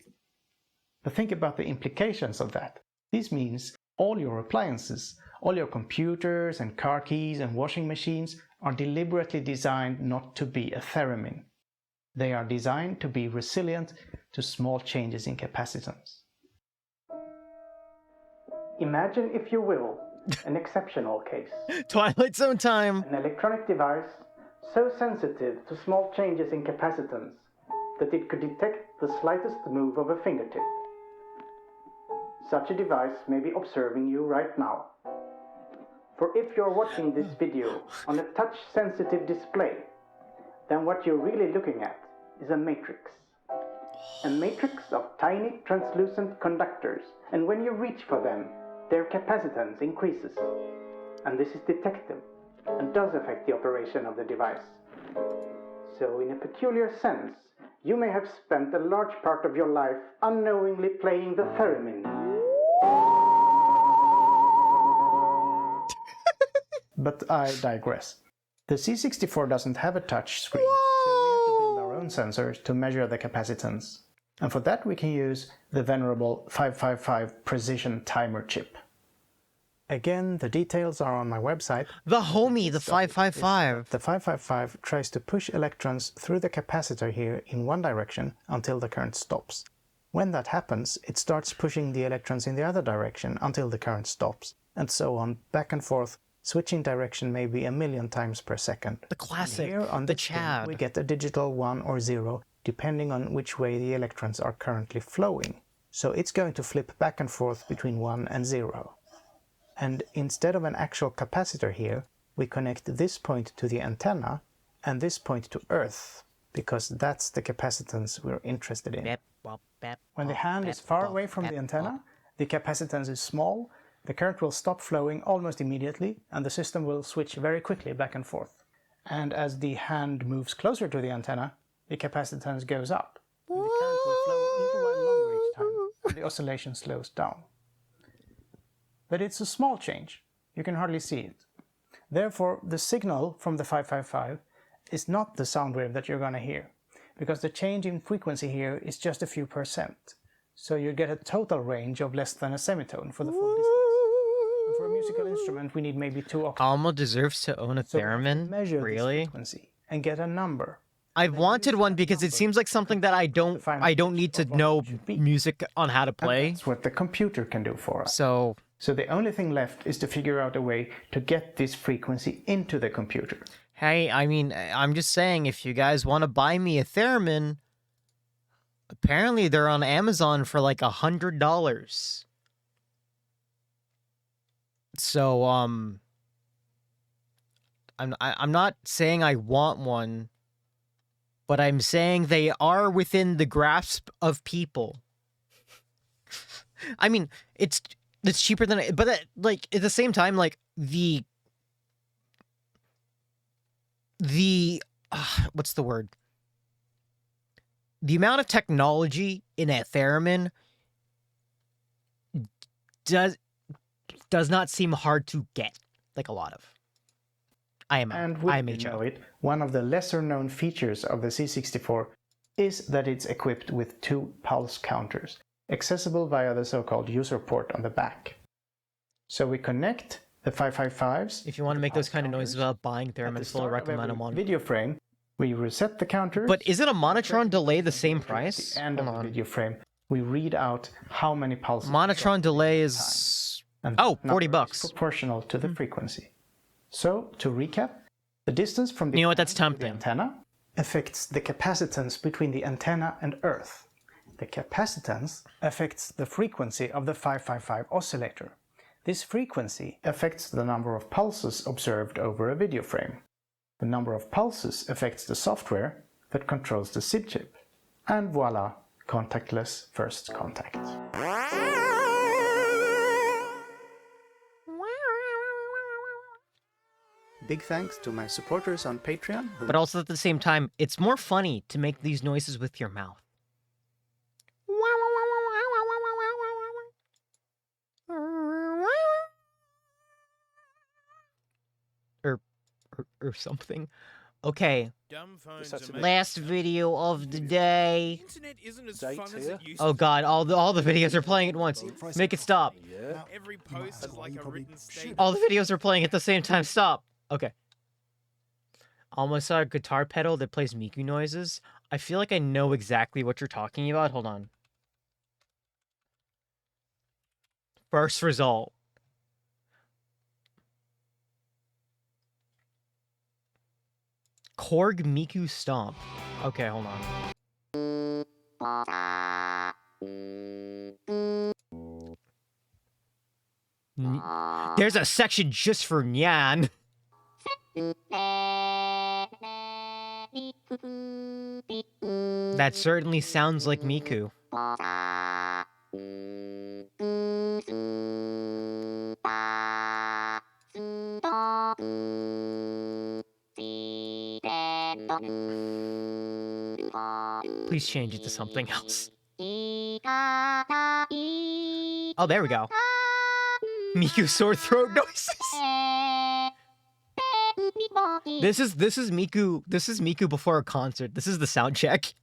But think about the implications of that. This means all your appliances, all your computers and car keys and washing machines are deliberately designed not to be a theremin. They are designed to be resilient to small changes in capacitance. Imagine, if you will, an exceptional case. Twilight Zone time! An electronic device so sensitive to small changes in capacitance that it could detect the slightest move of a fingertip. Such a device may be observing you right now. For if you're watching this video on a touch-sensitive display, then what you're really looking at is a matrix. A matrix of tiny translucent conductors, and when you reach for them, their capacitance increases. And this is detective and does affect the operation of the device. So in a peculiar sense, You may have spent a large part of your life unknowingly playing the theremin. But I digress. The C64 doesn't have a touch screen, so we have to build our own sensors to measure the capacitance. And for that we can use the venerable 555 precision timer chip. Again, the details are on my website. The homie, the 555. The 555 tries to push electrons through the capacitor here in one direction until the current stops. When that happens, it starts pushing the electrons in the other direction until the current stops, and so on, back and forth, switching direction maybe 1,000,000 times per second. The classic, and here on the the screen, Chad. we get a digital 1 or 0, depending on which way the electrons are currently flowing. So it's going to flip back and forth between 1 and 0. And instead of an actual capacitor here, we connect this point to the antenna and this point to Earth, because that's the capacitance we're interested in. When the hand is far away from the antenna, the capacitance is small, the current will stop flowing almost immediately, and the system will switch very quickly back and forth. And as the hand moves closer to the antenna, the capacitance goes up, and the current will flow even while longer each time, and the oscillation slows down. But it's a small change. You can hardly see it. Therefore, the signal from the 555 is not the sound wave that you're going to hear, because the change in frequency here is just a few percent. So you get a total range of less than a semitone for the full distance. And for a musical instrument, we need maybe 2 octaves. Alma deserves to own a theremin? Measure Really? this frequency and get a number. I've wanted one because it seems like something that I don't need to know music on how to play. And that's what the computer can do for us. So the only thing left is to figure out a way to get this frequency into the computer. Hey, I mean, I'm just saying, if you guys want to buy me a theremin, apparently they're on Amazon for like $100. So, I'm not saying I want one, but I'm saying they are within the grasp of people. I mean, it's cheaper than, but like at the same time, like the what's the word? The amount of technology in a theremin does not seem hard to get, like a lot of. And wouldn't you know it, one of the lesser known features of the C64 is that it's equipped with 2 pulse counters, accessible via the so-called user port on the back. So we connect the 555s. If you want to make those kind of noises about buying theremins, fully recommend them on video frame. We reset the counters. But isn't a monotron delay the same price? At the end of the video frame, we read out how many pulses. Monotron delay is $40. Proportional to the frequency. So, to recap, the distance from the, that's tempting. The antenna affects the capacitance between the antenna and Earth. The capacitance affects the frequency of the 555 oscillator. This frequency affects the number of pulses observed over a video frame. The number of pulses affects the software that controls the SID chip. And voila, contactless first contact. Big thanks to my supporters on Patreon. But also at the same time, it's more funny to make these noises with your mouth. Or something. Okay. Last video of the day. Oh god, all the videos are playing at once. Make it stop. Every post is like a written statement. All the videos are playing at the same time. Stop. Okay. Almost saw a guitar pedal that plays Miku noises. I feel like I know exactly what you're talking about. Hold on. First result. Korg Miku Stomp. Okay, hold on. There's a section just for Nyan. That certainly sounds like Miku. Please change it to something else. Oh, there we go. Miku sore throat noises. This is Miku. This is Miku before a concert. This is the sound check.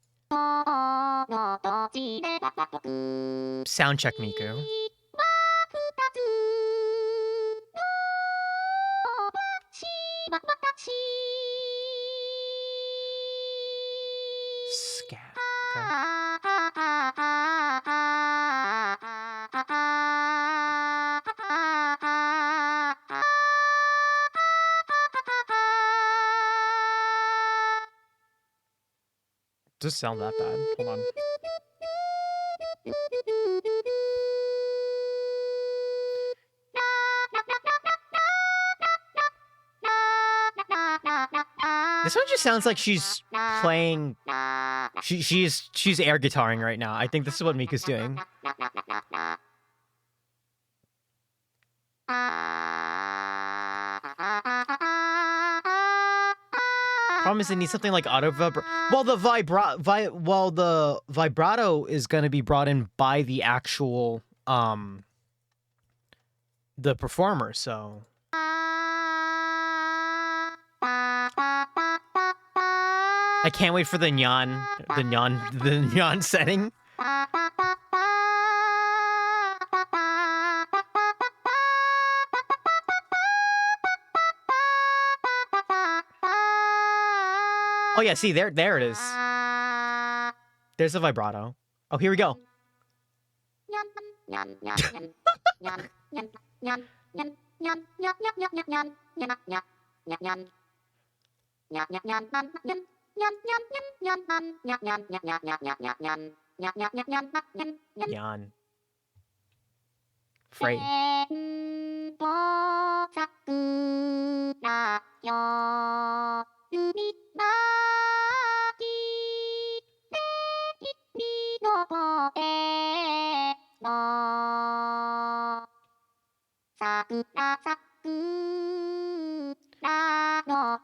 Sound check, Miku. Scat. Does it sound that bad? Hold on. This one just sounds like she's playing. She's air guitaring right now. I think this is what Miku's doing. Problem is, it needs something like auto vibrato. Well, the vibrato is going to be brought in by the actual the performer. So. I can't wait for the nyan setting. Oh yeah, see there it is. There's the vibrato. Oh, here we go. Yan. Frey.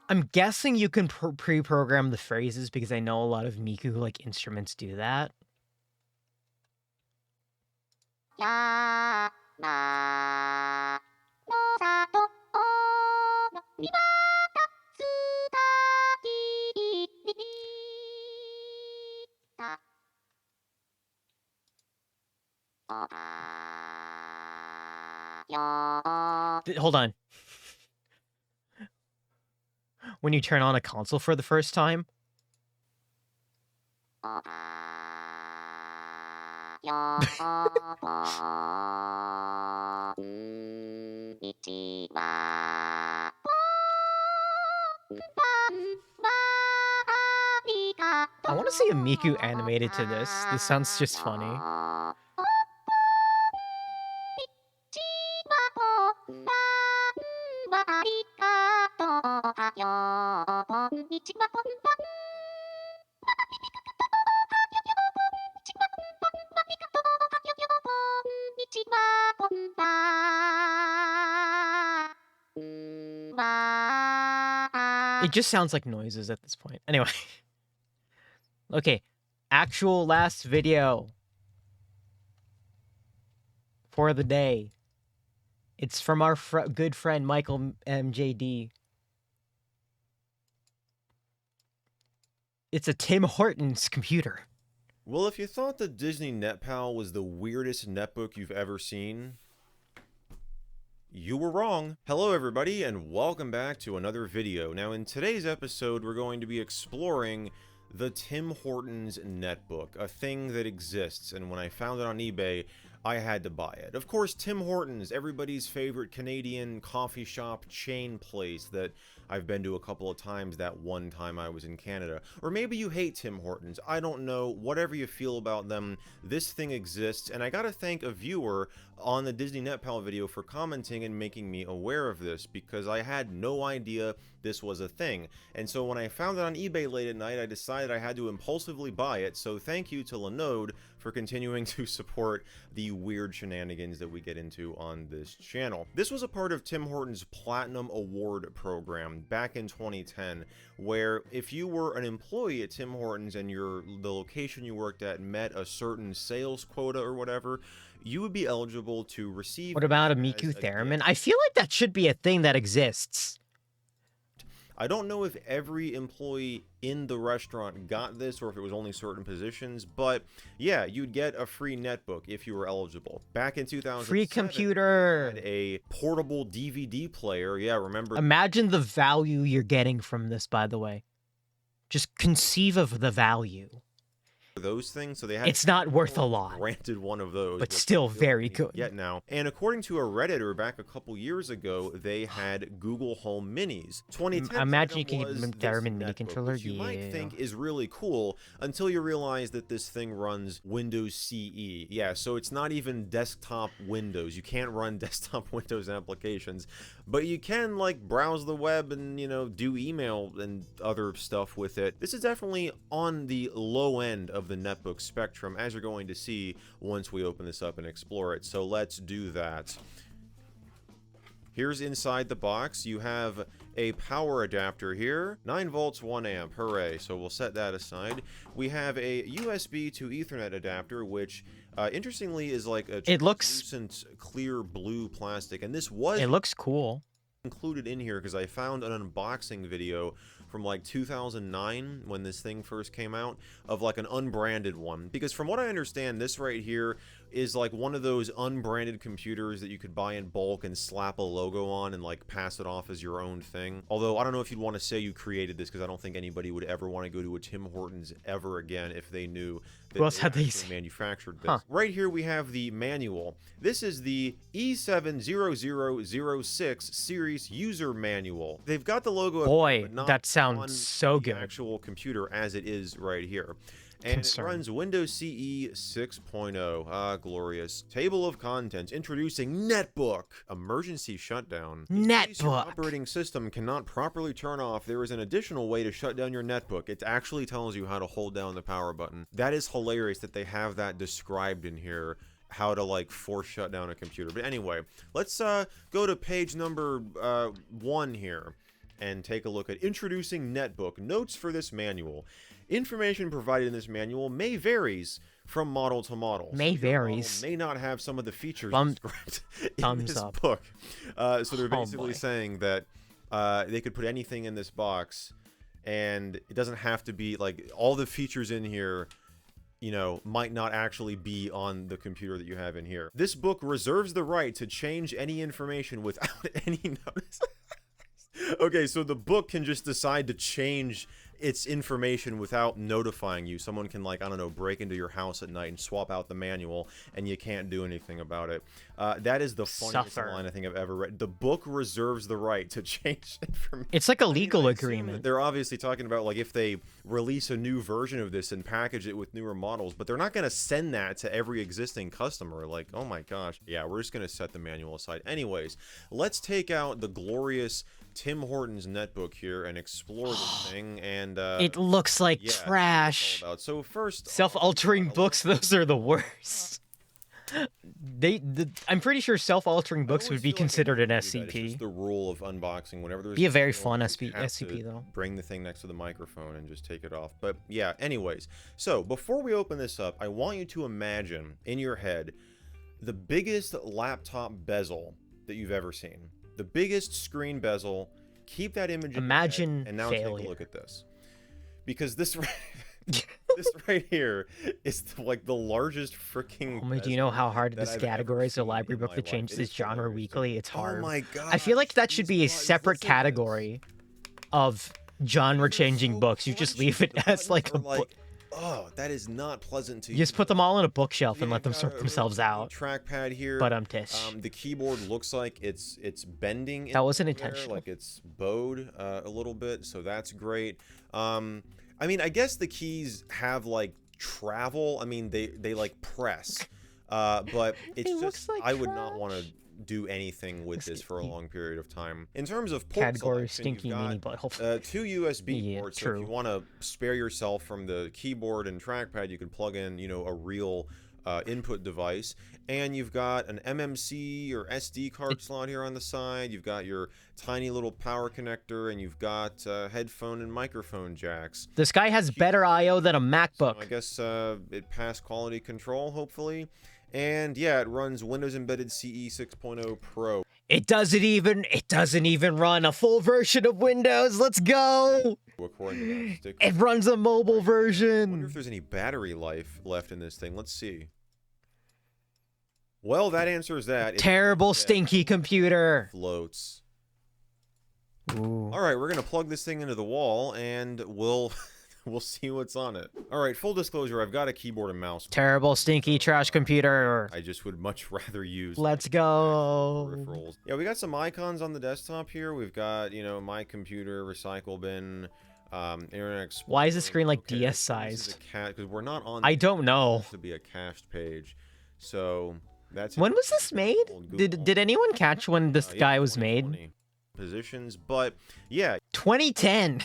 I'm guessing you can pre-program the phrases because I know a lot of Miku like instruments do that. Hold on. When you turn on a console for the first time. I want to see a Miku animated to this. This sounds just funny. It just sounds like noises at this point. Anyway. Okay. Actual last video for the day. It's from our good friend Michael MJD. It's a Tim Hortons computer. Well, if you thought the Disney NetPal was the weirdest netbook you've ever seen, you were wrong. Hello everybody and welcome back to another video. Now in today's episode we're going to be exploring the Tim Hortons netbook, a thing that exists, and when I found it on eBay I had to buy it. Of course, Tim Hortons, everybody's favorite Canadian coffee shop chain place that I've been to a couple of times that one time I was in Canada. Or maybe you hate Tim Hortons, I don't know, whatever you feel about them, this thing exists, and I gotta thank a viewer on the Disney NetPal video for commenting and making me aware of this, because I had no idea this was a thing. And so when I found it on eBay late at night, I decided I had to impulsively buy it, so thank you to Linode for continuing to support the weird shenanigans that we get into on this channel. This was a part of Tim Hortons Platinum Award program back in 2010, where if you were an employee at Tim Hortons and the location you worked at met a certain sales quota or whatever, you would be eligible to receive... What about a Miku Theremin? I feel like that should be a thing that exists. I don't know if every employee in the restaurant got this or if it was only certain positions, but yeah, you'd get a free netbook if you were eligible. Back in 2007, free computer, had a portable DVD player. Yeah, remember? Imagine the value you're getting from this, by the way. Just conceive of the value. Those things, so they had it's not worth a lot, granted one of those, but still very good yet now. And according to a Redditor back a couple years ago, they had Google Home Minis. 2010 imagine you can get a Theremin mini controller, which you might think is really cool until you realize that this thing runs Windows CE. Yeah, so it's not even desktop Windows. You can't run desktop Windows applications, but you can like browse the web and, you know, do email and other stuff with it. This is definitely on the low end of the netbook spectrum, as you're going to see once we open this up and explore it. So let's do that. Here's inside the box. You have a power adapter here, 9 volts, 1 amp. Hooray. So we'll set that aside. We have a USB to Ethernet adapter, which interestingly is like a translucent clear blue plastic, and this was looks cool included in here because I found an unboxing video from like 2009 when this thing first came out of like an unbranded one, because from what I understand, this right here is like one of those unbranded computers that you could buy in bulk and slap a logo on and like pass it off as your own thing. Although I don't know if you'd want to say you created this, because I don't think anybody would ever want to go to a Tim Hortons ever again if they knew that who else had they these? Manufactured this. Right here we have the manual. This is the E70006 series user manual. They've got the logo. Boy, that sounds so good. Actual computer as it is right here. And it runs Windows CE 6.0. Ah, glorious. Table of contents. Introducing Netbook. Emergency shutdown. In case your operating system cannot properly turn off, there is an additional way to shut down your netbook. It actually tells you how to hold down the power button. That is hilarious that they have that described in here, how to like force shut down a computer. But anyway, let's go to page number 1 here and take a look at Introducing Netbook. Notes for this manual. Information provided in this manual may varies from model to model. May varies. May not have some of the features described in this book. So they're basically saying that they could put anything in this box, and it doesn't have to be like all the features in here, you know, might not actually be on the computer that you have in here. This book reserves the right to change any information without any notice. Okay, so the book can just decide to change its information without notifying you. Someone can, like, I don't know, break into your house at night and swap out the manual, and you can't do anything about it. That is the funniest line I think I've ever read. The book reserves the right to change information. It's like a legal agreement. They're obviously talking about, like, if they release a new version of this and package it with newer models, but they're not going to send that to every existing customer. Like, oh my gosh. Yeah, we're just going to set the manual aside. Anyways, let's take out the glorious Tim Hortons netbook here and explore this thing. And it looks like trash. So first, self-altering books, those are the worst. I'm pretty sure self-altering books would be considered an SCP. It's the rule of unboxing. Whenever there's be a very fun SCP though. Bring the thing next to the microphone and just take it off. But yeah, anyways, so before we open this up, I want you to imagine in your head the biggest laptop bezel that you've ever seen. The biggest screen bezel. Keep that image in your head, and now take a look at this, because this this right here is like the largest freaking. Oh my, do you know how hard it is to categorize a library book that changes its genre weekly? It's hard. Oh my god! I feel like that should be a separate category of genre-changing books. You just leave it as like a book. Oh, that is not pleasant to you. Just put them all in a bookshelf and let them sort themselves out. Trackpad here. But the keyboard looks like it's bending. That wasn't intentional. Like it's bowed a little bit, so that's great. I mean, I guess the keys have like travel. I mean, they like press. But it's just like I would not want to do anything with this for a long period of time. In terms of port Category selection, stinky you've mini got, butthole. 2 USB Yeah, ports. So if you want to spare yourself from the keyboard and trackpad, you can plug in, you know, a real input device. And you've got an MMC or SD card slot here on the side. You've got your tiny little power connector, and you've got headphone and microphone jacks. This guy has better I/O than a MacBook. So I guess it passed quality control, hopefully. And yeah, it runs Windows Embedded CE 6.0 Pro. It doesn't even run a full version of Windows. Let's go. According to that sticker. It runs a mobile version. I wonder if there's any battery life left in this thing. Let's see. Well, that answers that. Terrible, stinky computer. Floats. Ooh. All right, we're gonna plug this thing into the wall, and we'll see what's on it. All right, full disclosure, I've got a keyboard and mouse. Terrible, stinky, trash computer. I just would much rather use. Let's go. Peripherals. Yeah, we got some icons on the desktop here. We've got, you know, my computer, recycle bin, Internet Explorer. Why is the screen like DS sized? Because we're not on. I don't know. This to be a cached page, so that's. When was this made? Did anyone catch when this guy was made? Positions, but yeah. 2010.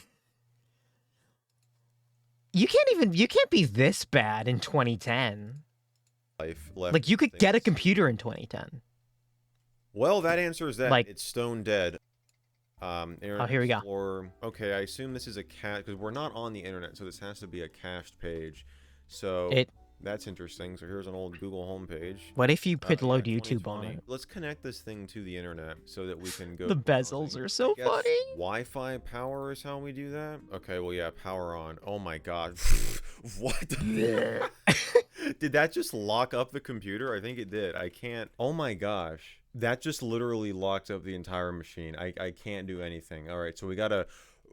You can't be this bad in 2010. Like you could get a computer in 2010. Well, that answers that. Like, it's stone dead. Here we go. Or okay, I assume this is a cache because we're not on the internet, so this has to be a cached page. So that's interesting. So here's an old Google homepage. What if you could load YouTube on it? Let's connect this thing to the internet so that we can go. The bezels are so funny. Wi-Fi power is how we do that. Okay, well yeah, power on. Oh my god, what? Did that just lock up the computer? I think it did. I can't. Oh my gosh, that just literally locked up the entire machine. I can't do anything. All right, so we gotta.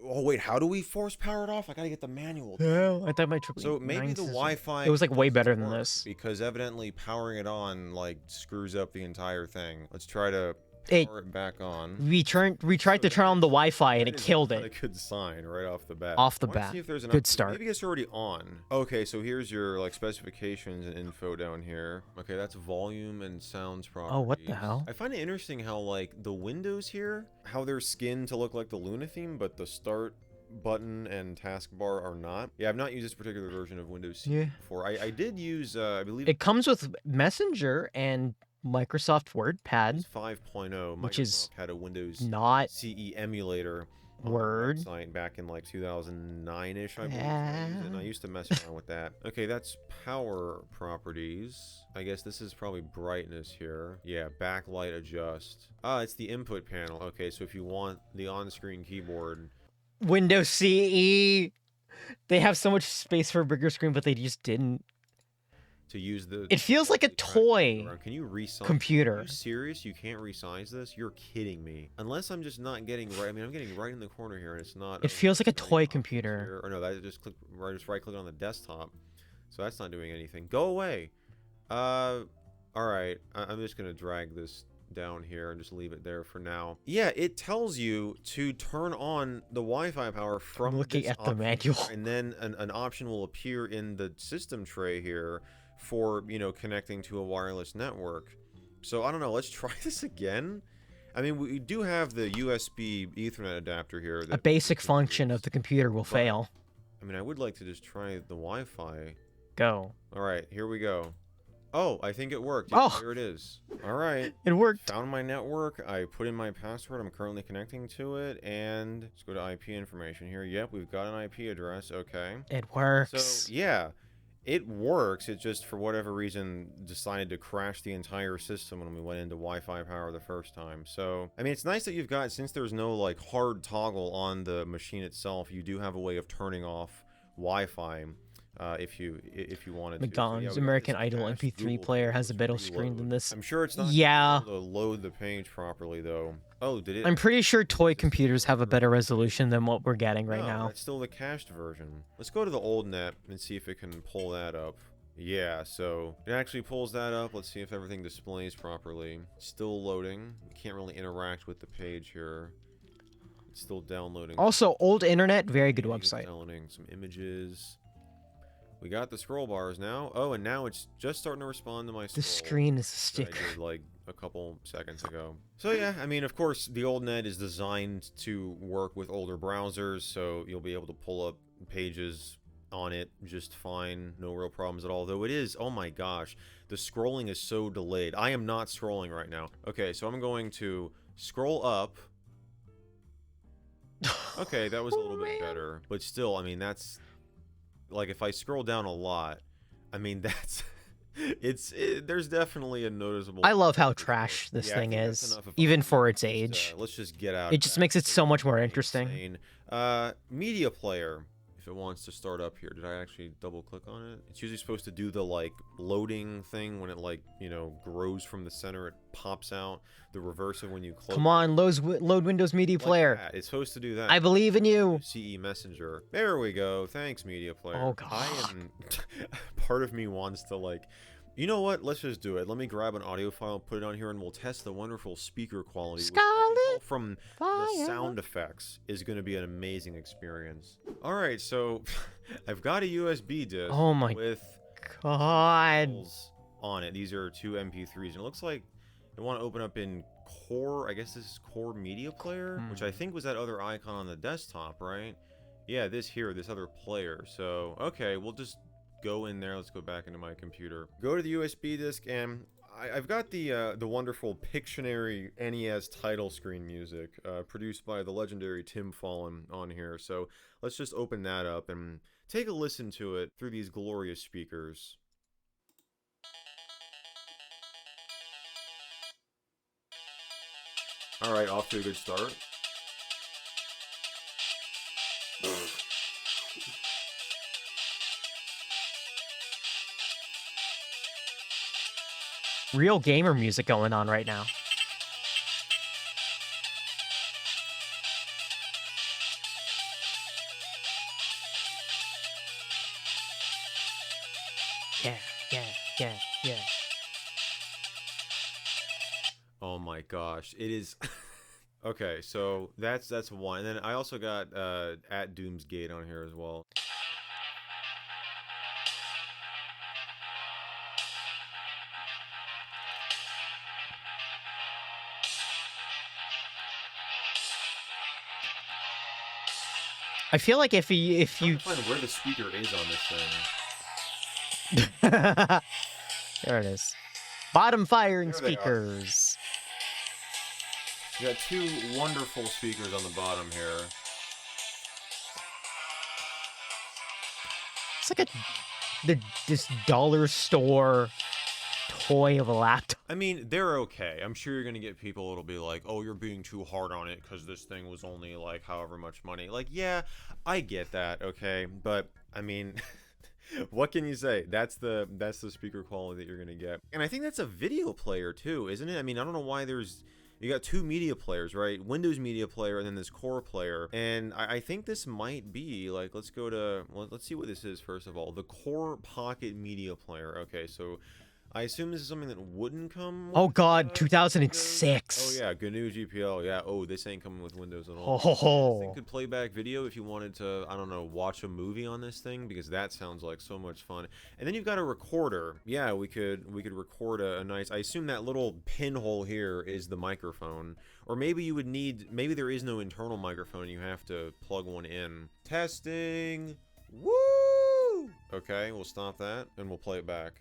Oh wait, how do we force power it off? I gotta get the manual. Yeah, I thought my triple. So maybe the Wi-Fi. It was like way better than this. Because evidently powering it on like screws up the entire thing. Let's try to power it back on. We tried to turn on the Wi-Fi and it killed it. A good sign right off the bat. Off the bat. See if there's an good start. Maybe it's already on. Okay, so here's your like specifications and info down here. Okay, that's volume and sounds properties. Oh, what the hell? I find it interesting how like the windows here, how they're skinned to look like the Luna theme, but the start button and taskbar are not. Yeah, I've not used this particular version of Windows CE before. I did use, I believe it comes with Messenger and Microsoft Word Pad 5.0, which is had a Windows not CE emulator Word site back in like 2009-ish, I believe. And I used to mess around with that. Okay, that's power properties. I guess this is probably brightness here. Yeah, backlight adjust. Ah, it's the input panel. Okay, so if you want the on-screen keyboard. Windows CE. They have so much space for a bigger screen, but they just didn't. To use the. It feels like a toy. Can you resize? Computer. Are you serious? You can't resize this? You're kidding me. Unless I'm just not getting right. I mean, I'm getting right in the corner here, and it's not. It feels like a toy computer. Or no, that just right click on the desktop, so that's not doing anything. Go away. All right. I'm just gonna drag this down here and just leave it there for now. Yeah, it tells you to turn on the Wi-Fi power from looking at the manual, and then an option will appear in the system tray here for, you know, connecting to a wireless network. So I don't know, let's try this again. I mean, we do have the USB Ethernet adapter here. A basic function of the computer will fail. I mean, I would like to just try the Wi-Fi. Go. All right, here we go. Oh, I think it worked. Oh, here it is. All right. It worked. Found my network. I put in my password. I'm currently connecting to it. And let's go to IP information here. Yep, we've got an IP address. Okay. It works. So, yeah, it works. It just, for whatever reason, decided to crash the entire system when we went into Wi-Fi power the first time. So, I mean, it's nice that you've got, since there's no, like, hard toggle on the machine itself, you do have a way of turning off Wi-Fi. If you wanted to. McDonald's So, yeah, American Idol MP3 player has a better screen than this. I'm sure it's not able to load the page properly though. Oh, did it? I'm pretty sure toy computers have a better resolution than what we're getting right now. That's still the cached version. Let's go to the old net and see if it can pull that up. Yeah, so it actually pulls that up. Let's see if everything displays properly. Still loading. We can't really interact with the page here. It's still downloading. Also, old internet, very good website. Downloading some images. We got the scroll bars now. Oh, and now it's just starting to respond to my scroll. The screen is a that sticker. I did like a couple seconds ago. So yeah, I mean, of course, the old net is designed to work with older browsers, so you'll be able to pull up pages on it just fine, no real problems at all. Though it is, oh my gosh, the scrolling is so delayed. I am not scrolling right now. Okay, so I'm going to scroll up. Okay, that was a little bit better, but still, I mean, that's like if I scroll down a lot, I mean, that's there's definitely a noticeable. I love how trash this thing is, even for its age. Let's just get out. It just makes it so much more interesting. Insane. Media player. If it wants to start up here, did I actually double click on it? It's usually supposed to do the like loading thing when it like, you know, grows from the center, it pops out. The reverse of when you close. Come on, load Windows Media Player. That. It's supposed to do that. I believe in you. CE Messenger. There we go. Thanks, Media Player. Oh god. I am part of me wants to like, you know what? Let's just do it. Let me grab an audio file, put it on here, and we'll test the wonderful speaker quality. Which I can tell from the sound effects is going to be an amazing experience. All right, so I've got a USB disc. Oh my with god. On it. These are two MP3s, and it looks like I want to open up in Core. I guess this is Core Media Player, which I think was that other icon on the desktop, right? Yeah, this other player. So okay, we'll just go in there. Let's go back into my computer. Go to the USB disk, and I've got the wonderful Pictionary NES title screen music produced by the legendary Tim Fallon on here. So let's just open that up and take a listen to it through these glorious speakers. All right, off to a good start. Real gamer music going on right now. Yeah. Oh my gosh, it is. Okay, so that's one. And then I also got at Doomsgate on here as well. I feel like if you I'm trying to find where the speaker is on this thing. There it is. Bottom firing There they are. speakers. You got two wonderful speakers on the bottom here. It's like this dollar store toy of a laptop. I mean, they're okay. I'm sure you're gonna get people that'll be like, "Oh, you're being too hard on it because this thing was only like however much money." Like, yeah, I get that, okay, but I mean, what can you say? That's the speaker quality that you're gonna get, and I think that's a video player too, isn't it? I mean, I don't know why you got two media players, right? Windows Media Player and then this Core player. And I think this might be, like, let's see what this is first of all. The Core Pocket Media Player. Okay, so I assume this is something that wouldn't come with, Oh god, 2006. Oh yeah, GNU GPL. Yeah, oh, this ain't coming with Windows at all. Oh. This thing could play back video if you wanted to, I don't know, watch a movie on this thing, because that sounds like so much fun. And then you've got a recorder. Yeah, we could record a nice, I assume that little pinhole here is the microphone. Or maybe you would need, maybe there is no internal microphone and you have to plug one in. Testing. Woo! Okay, we'll stop that and we'll play it back.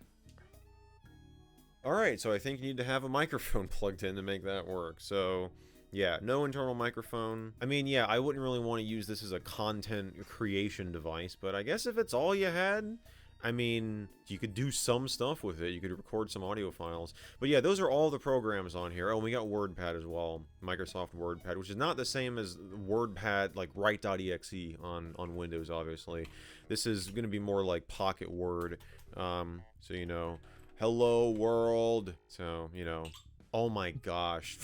Alright, so I think you need to have a microphone plugged in to make that work. So, yeah, no internal microphone. I mean, yeah, I wouldn't really want to use this as a content creation device, but I guess if it's all you had, I mean, you could do some stuff with it. You could record some audio files. But yeah, those are all the programs on here. Oh, and we got WordPad as well. Microsoft WordPad, which is not the same as WordPad, like write.exe on Windows, obviously. This is going to be more like Pocket Word. So, you know, hello world. So, you know, oh my gosh.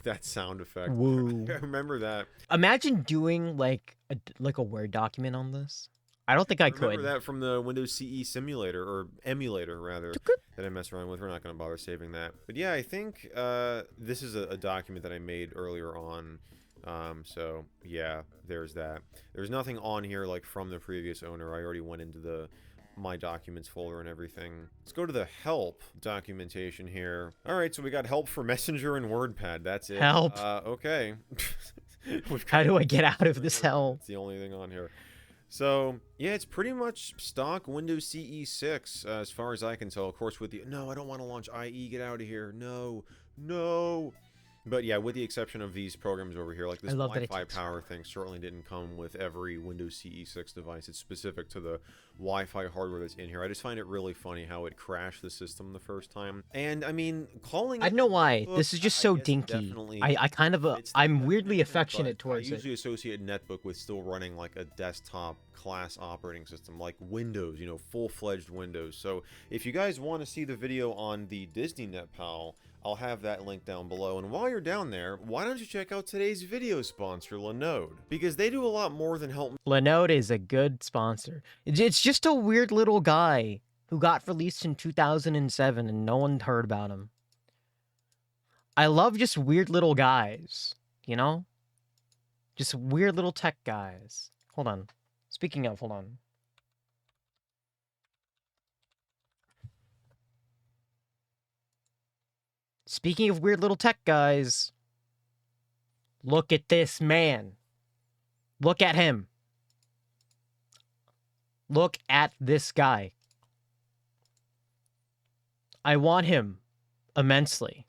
That sound effect. Woo. I remember that. Imagine doing like a Word document on this. I don't think I could. Remember that from the Windows CE simulator, or emulator rather, that I mess around with. We're not going to bother saving that. But yeah, I think this is a document that I made earlier on. So yeah, there's that. There's nothing on here like from the previous owner. I already went into the my documents folder and everything. Let's go to the help documentation here. All right, so we got help for Messenger and WordPad. That's it. Help. Okay. How do I get out of this hell? It's the only thing on here. So, yeah, it's pretty much stock Windows CE 6, as far as I can tell. Of course, with the... No, I don't want to launch IE. Get out of here. No. No. But yeah, with the exception of these programs over here, like this Wi-Fi power thing certainly didn't come with every Windows CE 6 device. It's specific to the Wi-Fi hardware that's in here. I just find it really funny how it crashed the system the first time. And, I mean, calling... I don't know why. This is just so dinky. I kind of... I'm weirdly affectionate towards it. I usually associate Netbook with still running, like, a desktop class operating system, like Windows, you know, full-fledged Windows. So, if you guys want to see the video on the Disney NetPal, I'll have that link down below. And while you're down there, why don't you check out today's video sponsor, Linode? Because they do a lot more than help me. Linode is a good sponsor. It's just a weird little guy who got released in 2007 and no one heard about him. I love just weird little guys, you know? Just weird little tech guys. Hold on. Speaking of, hold on. Speaking of weird little tech guys, look at this man. Look at him. Look at this guy. I want him immensely.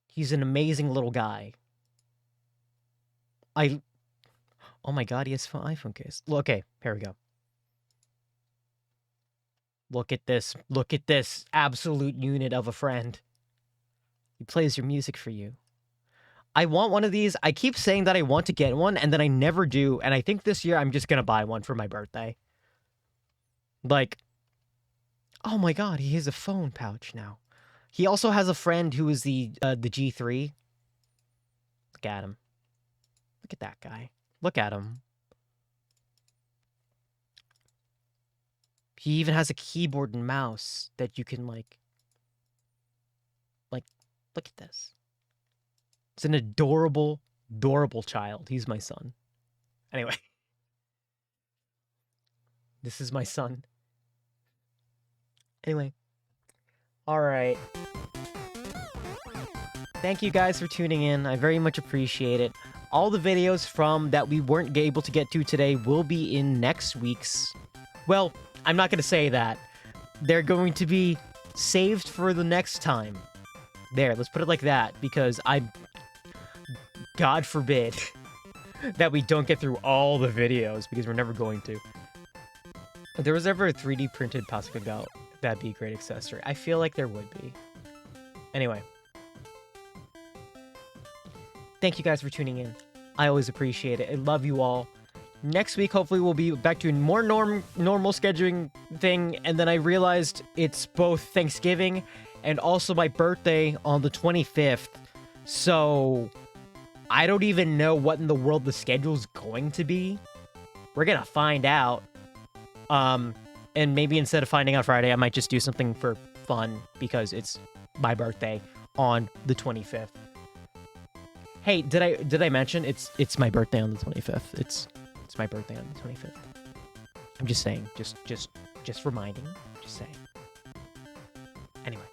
He's an amazing little guy. Oh my god, he has an iPhone case. Okay, here we go. Look at this. Look at this absolute unit of a friend. He plays your music for you. I want one of these. I keep saying that I want to get one, and then I never do. And I think this year I'm just going to buy one for my birthday. Like, oh my god, he has a phone pouch now. He also has a friend who is the G3. Look at him. Look at that guy. Look at him. He even has a keyboard and mouse that you can, like, look at this. It's an adorable, adorable child. He's my son. Anyway. This is my son. Anyway. Alright. Thank you guys for tuning in. I very much appreciate it. All the videos from that we weren't able to get to today will be in next week's... Well, I'm not going to say that. They're going to be saved for the next time. There, let's put it like that, because God forbid that we don't get through all the videos, because we're never going to. If there was ever a 3D printed Pascal Gout, that'd be a great accessory. I feel like there would be. Anyway. Thank you guys for tuning in. I always appreciate it. I love you all. Next week, hopefully, we'll be back to a more normal scheduling thing, and then I realized it's both Thanksgiving and also my birthday on the 25th, so I don't even know what in the world the schedule's going to be. We're gonna find out, and maybe instead of finding out Friday, I might just do something for fun, because it's my birthday on the 25th. Hey, did I mention it's my birthday on the 25th? It's my birthday on the 25th. I'm just saying, just reminding, just saying. Anyway,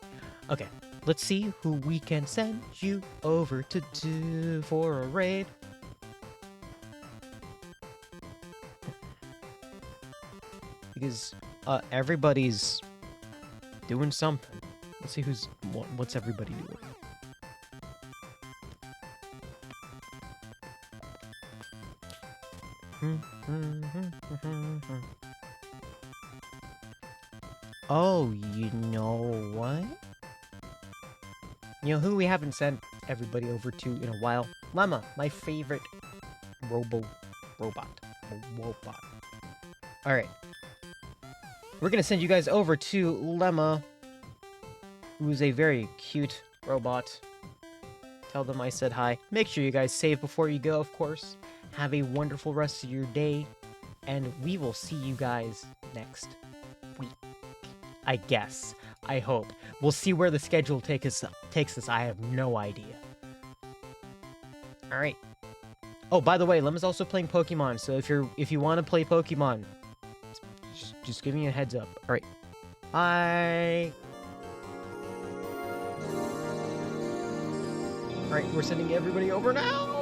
okay, let's see who we can send you over to do for a raid. Because everybody's doing something. Let's see what's everybody doing. Oh, you know what? You know who we haven't sent everybody over to in a while? Lemma, my favorite robot. Alright. We're gonna send you guys over to Lemma, who is a very cute robot. Tell them I said hi. Make sure you guys save before you go, of course. Have a wonderful rest of your day, and we will see you guys next week. I guess. I hope. We'll see where the schedule takes us. I have no idea. Alright. Oh, by the way, Lem's also playing Pokemon, so if you want to play Pokemon, just give me a heads up. All right. Hi. All right, we're sending everybody over now.